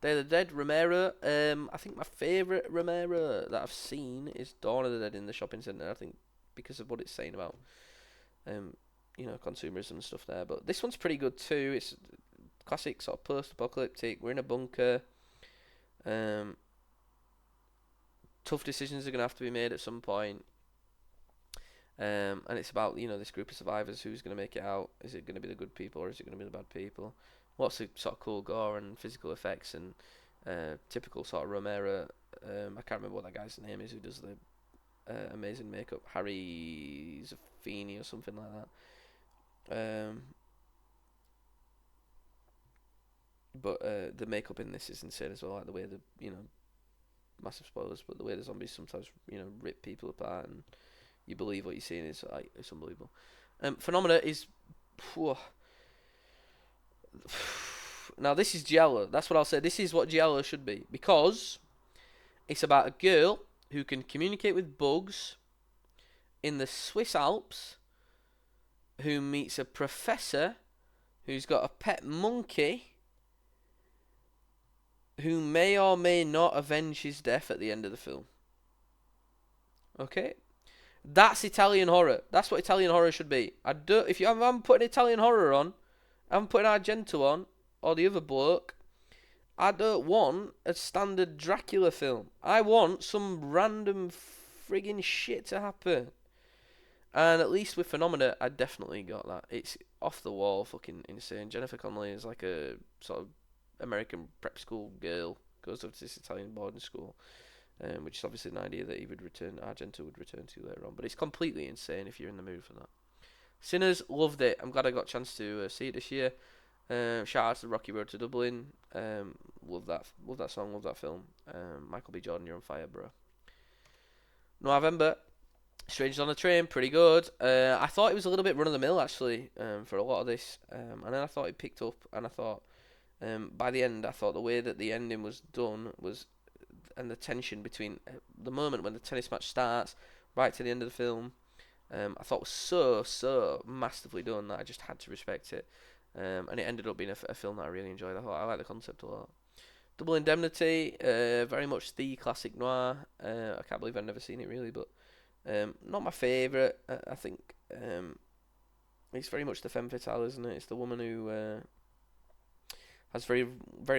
Day of the Dead, Romero. I think my favourite Romero that I've seen is Dawn of the Dead in the shopping centre. I think because of what it's saying about, consumerism and stuff there. But this one's pretty good too. It's classic sort of post-apocalyptic. We're in a bunker. Um, Tough decisions are going to have to be made at some point. And it's about, this group of survivors, who's going to make it out. Is it going to be the good people or is it going to be the bad people? What's the sort of cool gore and physical effects and typical sort of Romero. I can't remember what that guy's name is who does the amazing makeup. Harry Zaffini or something like that. But the makeup in this is insane as well. Like the way massive spoilers, but the way the zombies sometimes rip people apart and you believe what you're seeing is like it's unbelievable. Phenomena is. Whew. Now this is Giallo. That's what I'll say. This is what Giallo should be, because it's about a girl who can communicate with bugs in the Swiss Alps, who meets a professor who's got a pet monkey who may or may not avenge his death at the end of the film. Okay? That's Italian horror. That's what Italian horror should be. If I'm putting Italian horror on, I'm putting Argento on, or the other bloke, I don't want a standard Dracula film. I want some random friggin' shit to happen. And at least with Phenomena, I definitely got that. It's off the wall, fucking insane. Jennifer Connelly is like a sort of American prep school girl, goes over to this Italian boarding school, which is obviously an idea that Argento would return to later on. But it's completely insane if you're in the mood for that. Sinners, loved it. I'm glad I got a chance to see it this year. Shout out to the Rocky Road to Dublin. Love that song, love that film. Michael B. Jordan, you're on fire, bro. November, Strangers on a Train, pretty good. I thought it was a little bit run of the mill actually, for a lot of this, and then I thought it picked up, and I thought by the end, I thought the way that the ending was done was, and the tension between the moment when the tennis match starts right to the end of the film, I thought was so masterfully done that I just had to respect it. And it ended up being a film that I really enjoyed. I like the concept a lot. Double Indemnity, very much the classic noir. I can't believe I've never seen it really, but not my favourite. I think it's very much the femme fatale, isn't it? It's the woman who has very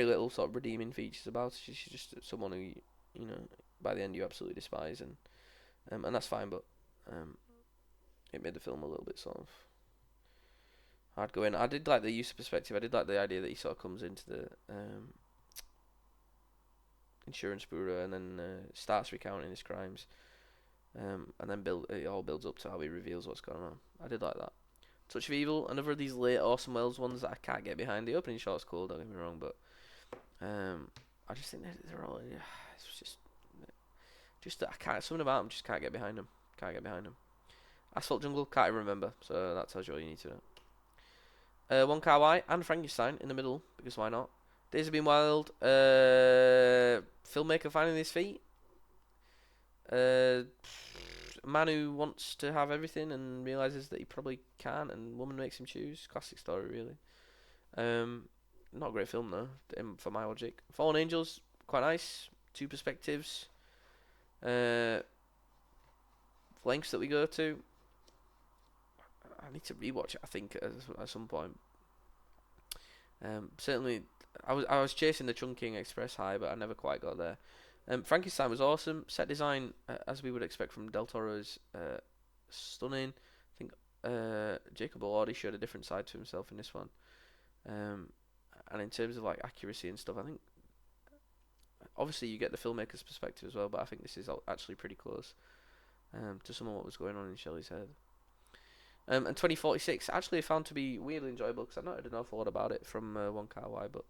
little sort of redeeming features about her. She's just someone who, by the end you absolutely despise, and that's fine, but it made the film a little bit sort of hard going. I did like the use of perspective. I did like the idea that he sort of comes into the insurance bureau and then starts recounting his crimes, and then it all builds up to how he reveals what's going on. I did like that. Touch of Evil, another of these late Orson Welles ones that I can't get behind. The opening shot's cool, don't get me wrong, but I just think they're all. It's just that I can't. Something about them just can't get behind them. Can't get behind them. Asphalt Jungle, can't even remember, so that tells you all you need to know. One Kar Wai and Frankenstein in the middle, because why not? Days Have Been Wild, filmmaker finding his feet. A man who wants to have everything and realizes that he probably can't, and woman makes him choose. Classic story, really. Not a great film though, for my logic. Fallen Angels, quite nice. Two perspectives. Lengths that we go to. I need to rewatch it, I think, at some point. Certainly, I was chasing the Chungking Express high, but I never quite got there. Frankenstein was awesome. Set design, as we would expect from Del Toro, is stunning. I think Jacob Elordi showed a different side to himself in this one. And in terms of like accuracy and stuff, I think obviously you get the filmmaker's perspective as well, but I think this is actually pretty close to some of what was going on in Shelley's head. And 2046 actually I found to be weirdly enjoyable because I not heard an awful lot about it from Wong Kar-wai, but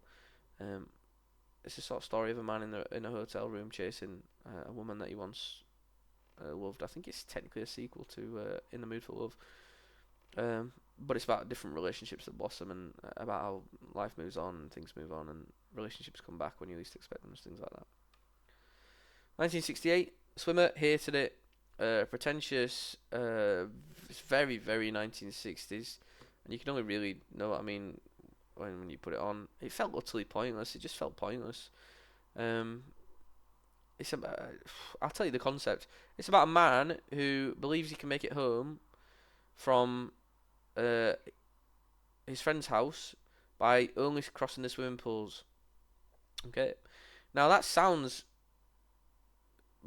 it's a sort of story of a man in a hotel room chasing a woman that he once loved. I think it's technically a sequel to In the Mood for Love, but it's about different relationships that blossom and about how life moves on and things move on and relationships come back when you least expect them, things like that. 1968, Swimmer, hated it. Pretentious, it's very 1960s, and you can only really know what I mean when you put it on. It felt utterly pointless. It just felt pointless. It's about, I'll tell you the concept. It's about a man who believes he can make it home from his friend's house by only crossing the swimming pools. Okay, Now that sounds,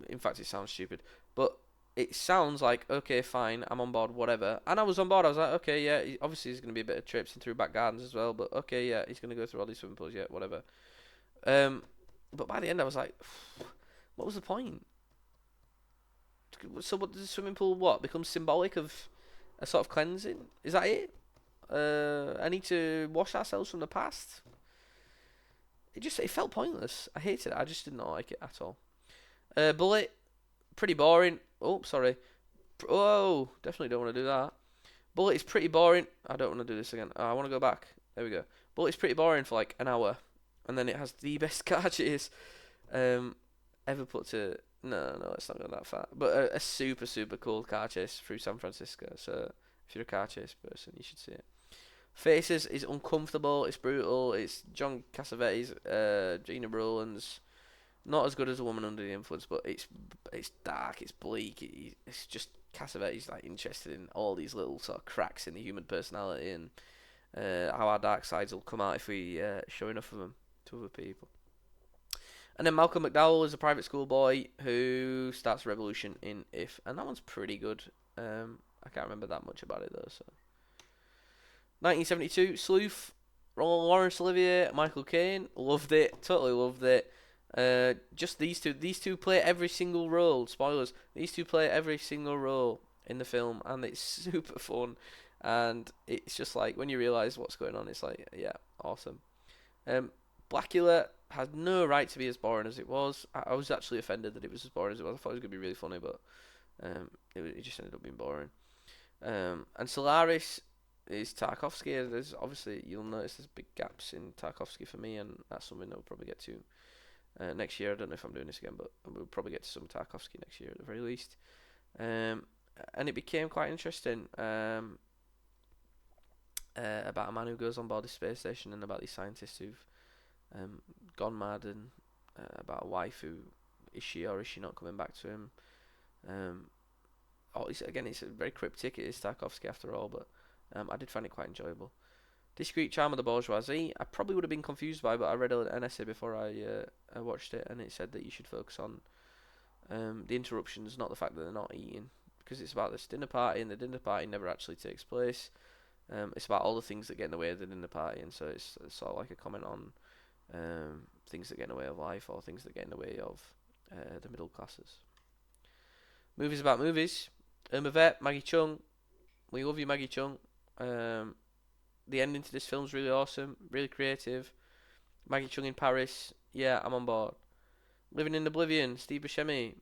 in fact, it sounds stupid, but it sounds like, okay, fine, I'm on board, whatever. And I was on board. I was like, okay, yeah, obviously there's gonna be a bit of trips and through back gardens as well, but okay, yeah, he's gonna go through all these swimming pools, yeah, whatever. Um, but by the end, I was like, what was the point? So what does the swimming pool what become symbolic of a sort of cleansing? Is that it? I need to wash ourselves from the past. It felt pointless. I hated it. I just did not like it at all. Bullet, pretty boring. Oh, sorry. Oh, definitely don't want to do that. Bullet is pretty boring. I don't want to do this again. I want to go back. There we go. Bullet is pretty boring for like an hour, and then it has the best car chase ever put to. No, it's not going that far. But a super cool car chase through San Francisco. So if you're a car chase person, you should see it. Faces is uncomfortable. It's brutal. It's John Cassavetes, Gina Brolins. Not as good as A Woman Under the Influence, but it's dark. It's bleak. It's just Cassavetes like interested in all these little sort of cracks in the human personality and how our dark sides will come out if we show enough of them to other people. And then Malcolm McDowell is a private school boy who starts a revolution in If, and that one's pretty good. I can't remember that much about it though. So, 1972, Sleuth, Laurence Olivier, Michael Caine, loved it, totally loved it. Just these two play every single role. Spoilers. These two play every single role in the film, and it's super fun. And it's just like when you realise what's going on, it's like, yeah, awesome. Blackula has no right to be as boring as it was. I was actually offended that it was as boring as it was. I thought it was going to be really funny, but it just ended up being boring. And Solaris is Tarkovsky. There's obviously, you'll notice there's big gaps in Tarkovsky for me, and that's something that we'll probably get to next year. I don't know if I'm doing this again, but we'll probably get to some Tarkovsky next year at the very least. And it became quite interesting about a man who goes on board the space station and about these scientists who've gone mad, and about a wife who is she or is she not coming back to him. It's very cryptic. It is Tarkovsky after all, but I did find it quite enjoyable. Discreet Charm of the Bourgeoisie, I probably would have been confused by, but I read an essay before I watched it, and it said that you should focus on the interruptions, not the fact that they're not eating, because it's about this dinner party, and the dinner party never actually takes place. It's about all the things that get in the way of the dinner party, and so it's sort of like a comment on things that get in the way of life, or things that get in the way of the middle classes. Movies about movies. Irma Vep, Maggie Chung. We love you, Maggie Chung. The ending to this film's really awesome, really creative. Maggie Chung in Paris. Yeah, I'm on board. Living in Oblivion, Steve Buscemi.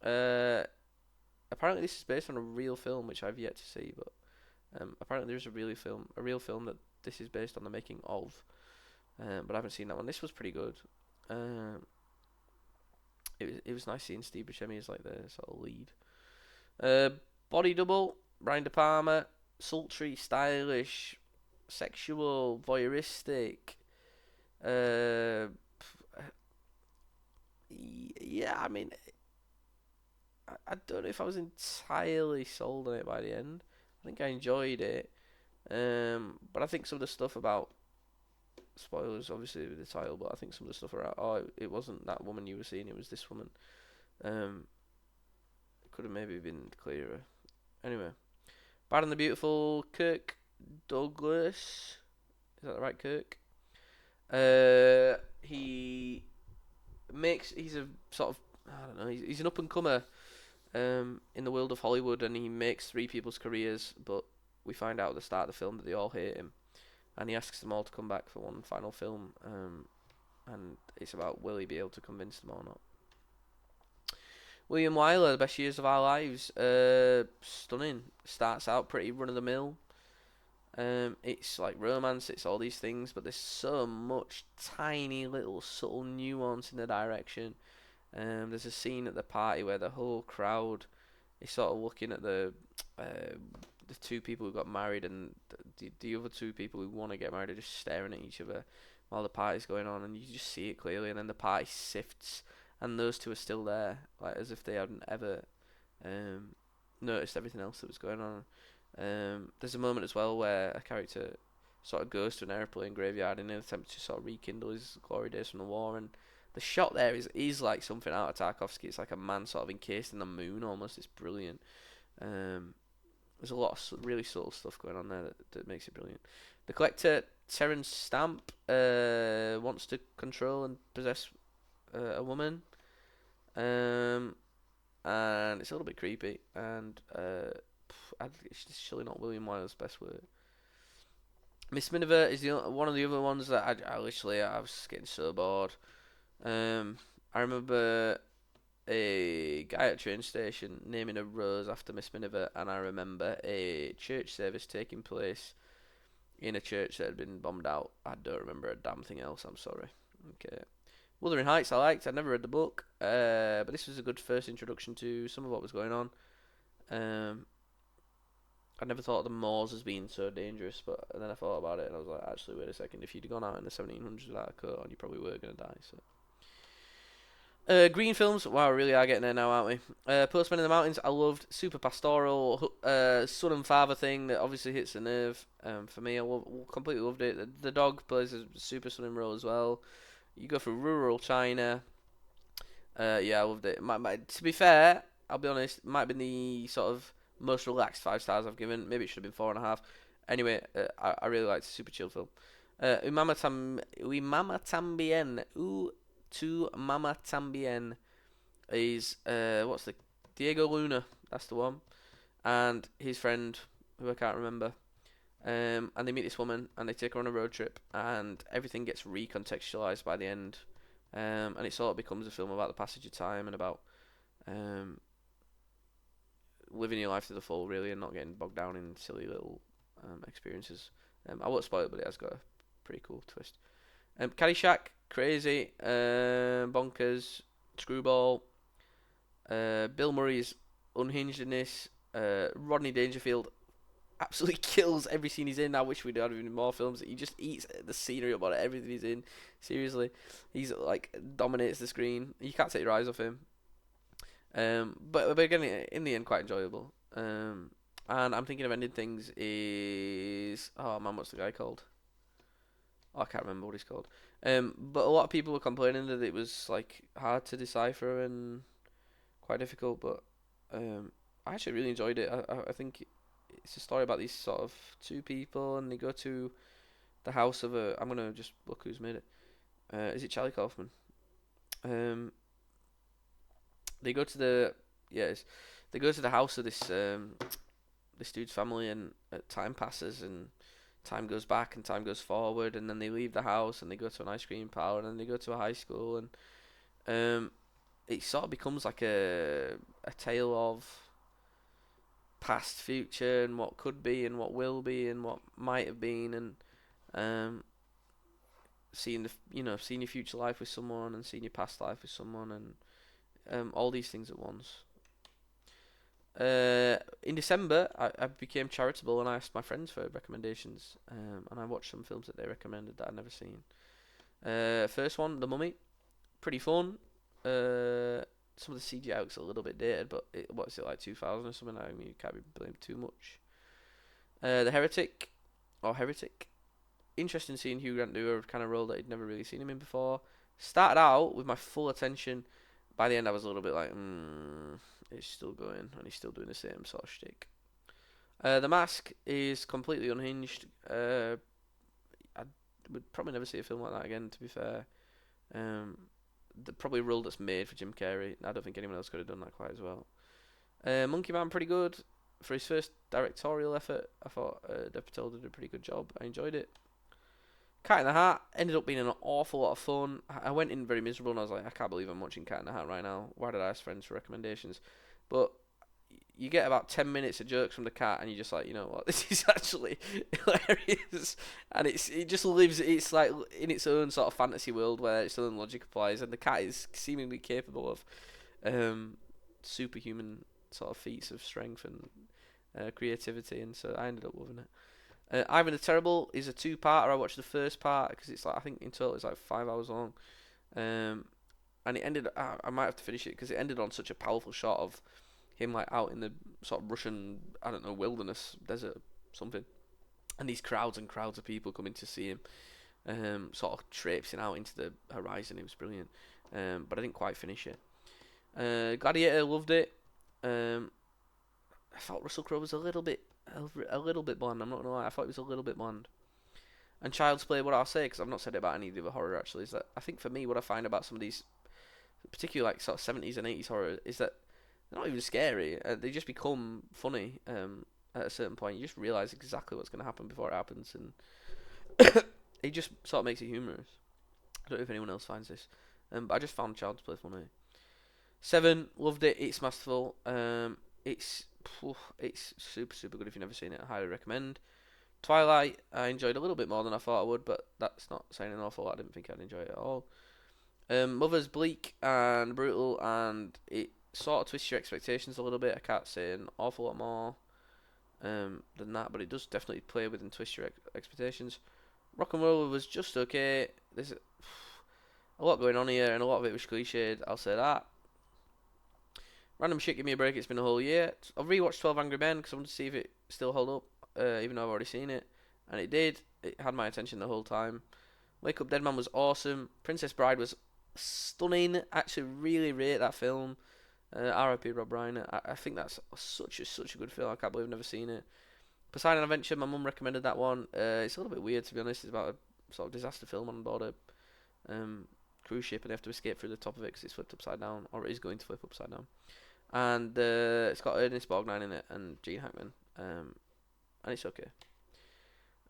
Apparently this is based on a real film, which I've yet to see, but apparently there's a real film that this is based on the making of. But I haven't seen that one. This was pretty good. It was nice seeing Steve Buscemi as like the sort of lead. Body Double, Brian De Palma, sultry, stylish, sexual, voyeuristic. Yeah, I mean, I don't know if I was entirely sold on it by the end. I think I enjoyed it, but I think some of the stuff about spoilers, obviously with the title, but I think some of the stuff around, it wasn't that woman you were seeing, it was this woman. Could have maybe been clearer. Anyway, Bad and the Beautiful, Kirk Douglas. Is that the right Kirk? He's a sort of, I don't know, he's an up and comer in the world of Hollywood, and he makes three people's careers, but we find out at the start of the film that they all hate him, and he asks them all to come back for one final film, and it's about will he be able to convince them or not. William Wyler, The Best Years of Our Lives, stunning. Starts out pretty run of the mill. It's like romance, it's all these things, but there's so much tiny little subtle nuance in the direction. There's a scene at the party where the whole crowd is sort of looking at the two people who got married, and the other two people who want to get married are just staring at each other while the party's going on, and you just see it clearly, and then the party sifts, and those two are still there, like as if they hadn't ever noticed everything else that was going on. There's a moment as well where a character sort of goes to an airplane graveyard in an attempt to sort of rekindle his glory days from the war, and The shot there is like something out of Tarkovsky. It's like a man sort of encased in the moon almost. It's brilliant. There's a lot of really subtle stuff going on there that makes it brilliant. The Collector, Terence Stamp, wants to control and possess a woman, and it's a little bit creepy. And it's just surely not William Wyler's best work. Miss Miniver is one of the other ones that I was getting so bored. I remember a guy at a train station naming a rose after Miss Miniver, and I remember a church service taking place in a church that had been bombed out. I don't remember a damn thing else, I'm sorry. Okay. Wuthering Heights I liked. I'd never read the book, but this was a good first introduction to some of what was going on. I never thought of the Moors as being so dangerous, but then I thought about it and I was like, actually, wait a second, if you'd gone out in the 1700s without a coat on, you probably were going to die, so... Green films, wow, we really are getting there now, aren't we? Postman in the Mountains, I loved. Super pastoral, son and father thing that obviously hits the nerve. For me, I completely loved it. The dog plays a super stunning role as well. You go through rural China. Yeah, I loved it. To be fair, I'll be honest, it might have been the sort of most relaxed 5 stars I've given. Maybe it should have been 4.5. Anyway, I really liked it. Super chill film. Umama Tambien. To Mama Tambien is what's the Diego Luna, that's the one, and his friend who I can't remember, and they meet this woman and they take her on a road trip and everything gets recontextualized by the end, and it sort of becomes a film about the passage of time and about living your life to the full really and not getting bogged down in silly little experiences. I won't spoil it, but it has got a pretty cool twist. Caddyshack, crazy, bonkers, screwball. Bill Murray's unhinged in this. Rodney Dangerfield absolutely kills every scene he's in. I wish we'd had even more films. He just eats the scenery about it, everything he's in. Seriously, he's like dominates the screen. You can't take your eyes off him. But again, in the end, quite enjoyable. And I'm thinking of ending things is what's the guy called? Oh, I can't remember what he's called. But a lot of people were complaining that it was like hard to decipher and quite difficult. But I actually really enjoyed it. I think it's a story about these sort of 2 people, and they go to the house of a. I'm gonna just look who's made it. Is it Charlie Kaufman? They go to the they go to the house of this dude's family, and time passes and time goes back and time goes forward, and then they leave the house and they go to an ice cream parlor and then they go to a high school, and it sort of becomes like a tale of past, future, and what could be and what will be and what might have been, and seeing seeing your future life with someone and seeing your past life with someone, and all these things at once. In December, I became charitable and I asked my friends for recommendations, and I watched some films that they recommended that I'd never seen. First one, The Mummy, pretty fun. Some of the CGI looks a little bit dated, but what's it like 2000 or something? I mean, you can't be blamed too much. The Heretic, interesting seeing Hugh Grant do a kind of role that I'd never really seen him in before. Started out with my full attention. By the end, I was a little bit like, it's still going, and he's still doing the same sort of shtick. The Mask is completely unhinged. I would probably never see a film like that again, to be fair. Probably a role that's made for Jim Carrey. I don't think anyone else could have done that quite as well. Monkey Man, pretty good. For his first directorial effort, I thought Dev Patel did a pretty good job. I enjoyed it. Cat in the Hat ended up being an awful lot of fun. I went in very miserable and I was like, I can't believe I'm watching Cat in the Hat right now. Why did I ask friends for recommendations? But you get about 10 minutes of jokes from the cat and you're just like, you know what, this is actually hilarious. And it just lives, it's like in its own sort of fantasy world where its own logic applies, and the cat is seemingly capable of superhuman sort of feats of strength and creativity, and so I ended up loving it. Ivan the Terrible is a 2-parter. I watched the first part because it's like, I think in total it's like 5 hours long, and it ended. I might have to finish it because it ended on such a powerful shot of him like out in the sort of Russian, I don't know, wilderness, desert, something, and these crowds and crowds of people coming to see him. sort of traipsing out into the horizon. It was brilliant, but I didn't quite finish it. Gladiator, loved it. I thought Russell Crowe was a little bit bland. I'm not gonna lie, I thought it was a little bit bland. And Child's Play, what I'll say, because I've not said it about any of the other horror actually, is that I think for me, what I find about some of these, particularly like sort of 70s and 80s horror, is that they're not even scary. They just become funny. At a certain point, you just realize exactly what's going to happen before it happens, and it just sort of makes it humorous. I don't know if anyone else finds this, but I just found Child's Play funny. Seven, loved it. It's masterful. It's super good. If you've never seen it, I highly recommend. Twilight, I enjoyed a little bit more than I thought I would, but that's not saying an awful lot. I didn't think I'd enjoy it at all. Mother's bleak and brutal, and it sort of twists your expectations a little bit. I can't say an awful lot more than that, but it does definitely play with and twist your expectations. Rock and Roller was just okay. There's a lot going on here, and a lot of it was cliched. I'll say that. Random shit, give me a break. It's been a whole year. I've rewatched 12 Angry Men because I wanted to see if it still held up, even though I've already seen it, and it did. It had my attention the whole time. Wake Up Dead Man was awesome. Princess Bride was stunning. Actually, really rate that film. R.I.P. Rob Reiner. I think that's such a good film. I can't believe I've never seen it. Poseidon Adventure. My mum recommended that one. It's a little bit weird, to be honest. It's about a sort of disaster film on board a cruise ship, and they have to escape through the top of it because it's flipped upside down, or it is going to flip upside down. And it's got Ernest Borgnine in it and Gene Hackman, and it's okay.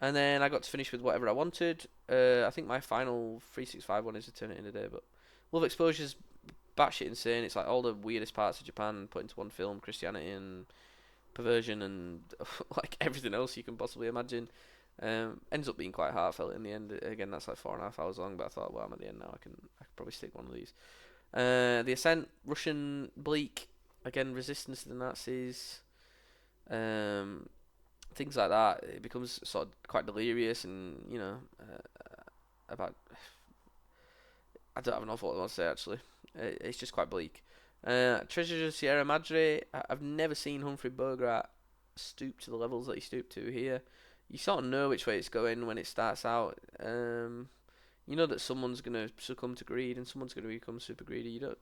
And then I got to finish with Whatever I Wanted. I think my final 365 one is Eternity in a Day, but Love Exposure's batshit insane. It's like all the weirdest parts of Japan put into one film, Christianity and perversion and like everything else you can possibly imagine. Ends up being quite heartfelt in the end. Again, that's like 4.5 hours long, but I thought, well, I'm at the end now. I can probably stick one of these. The Ascent, Russian bleak. Again, resistance to the Nazis. Things like that. It becomes sort of quite delirious, and about. I don't have an awful lot to say actually. It's just quite bleak. Treasures of Sierra Madre. I've never seen Humphrey Bogart stoop to the levels that he stooped to here. You sort of know which way it's going when it starts out. You know that someone's gonna succumb to greed and someone's gonna become super greedy. You don't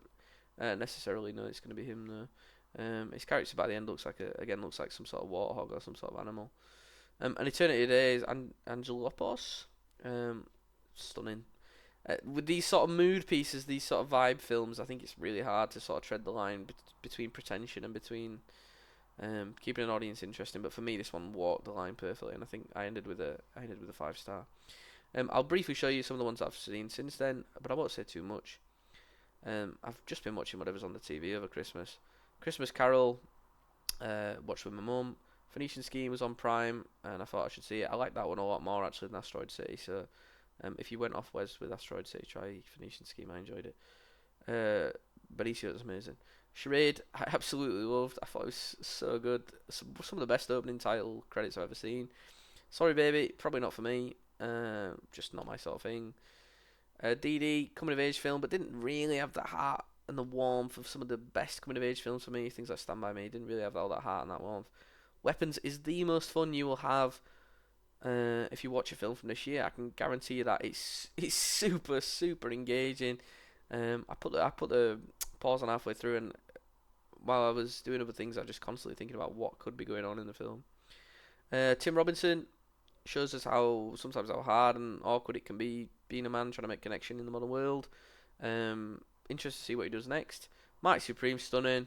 necessarily know it's gonna be him though. His character by the end looks like some sort of warthog or some sort of animal. And Eternity Day is Angelopoulos. Stunning. With these sort of mood pieces, these sort of vibe films, I think it's really hard to sort of tread the line between pretension and between keeping an audience interesting. But for me, this one walked the line perfectly, and I think I ended with a 5-star. I'll briefly show you some of the ones I've seen since then, but I won't say too much. I've just been watching whatever's on the TV over Christmas. Christmas Carol, watched with my mum. Phoenician Scheme was on Prime, and I thought I should see it. I like that one a lot more actually than Asteroid City. So, if you went off Wes with Asteroid City, try Phoenician Scheme. I enjoyed it. Benicio was amazing. Charade, I absolutely loved. I thought it was so good. Some of the best opening title credits I've ever seen. Sorry Baby, probably not for me. Just not my sort of thing. DD, coming of age film, but didn't really have the heart and the warmth of some of the best coming of age films for me. Things like Stand By Me didn't really have all that heart and that warmth. Weapons is the most fun you will have if you watch a film from this year. I can guarantee you that it's super engaging. I put the pause on halfway through, and while I was doing other things, I was just constantly thinking about what could be going on in the film. Tim Robinson shows us how hard and awkward it can be being a man trying to make connection in the modern world. Interested to see what he does next. Mark Supreme, stunning.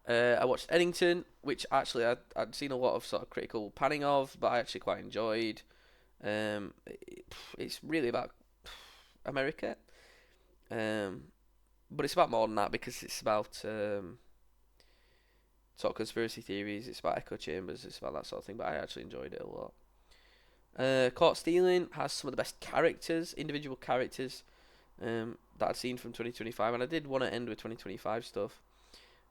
I watched Eddington, which actually I'd seen a lot of sort of critical panning of, but I actually quite enjoyed. It's really about America, but it's about more than that because it's about sort of conspiracy theories. It's about echo chambers. It's about that sort of thing. But I actually enjoyed it a lot. Caught Stealing has some of the best individual characters that I'd seen from 2025, and I did want to end with 2025 stuff.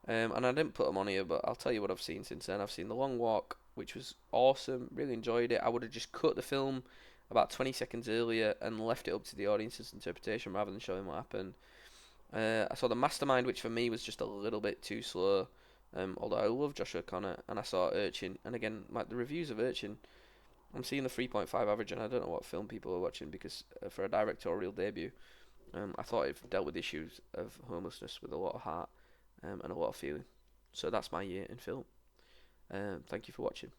And I didn't put them on here, but I'll tell you what I've seen since then. I've seen The Long Walk, which was awesome. Really enjoyed it. I would have just cut the film about 20 seconds earlier and left it up to the audience's interpretation rather than showing what happened. I saw The Mastermind, which for me was just a little bit too slow. Although I love Joshua Connor, and I saw Urchin. And again, like the reviews of Urchin I'm seeing the 3.5 average, and I don't know what film people are watching because for a directorial debut, I thought it dealt with issues of homelessness with a lot of heart and a lot of feeling. So that's my year in film. Thank you for watching.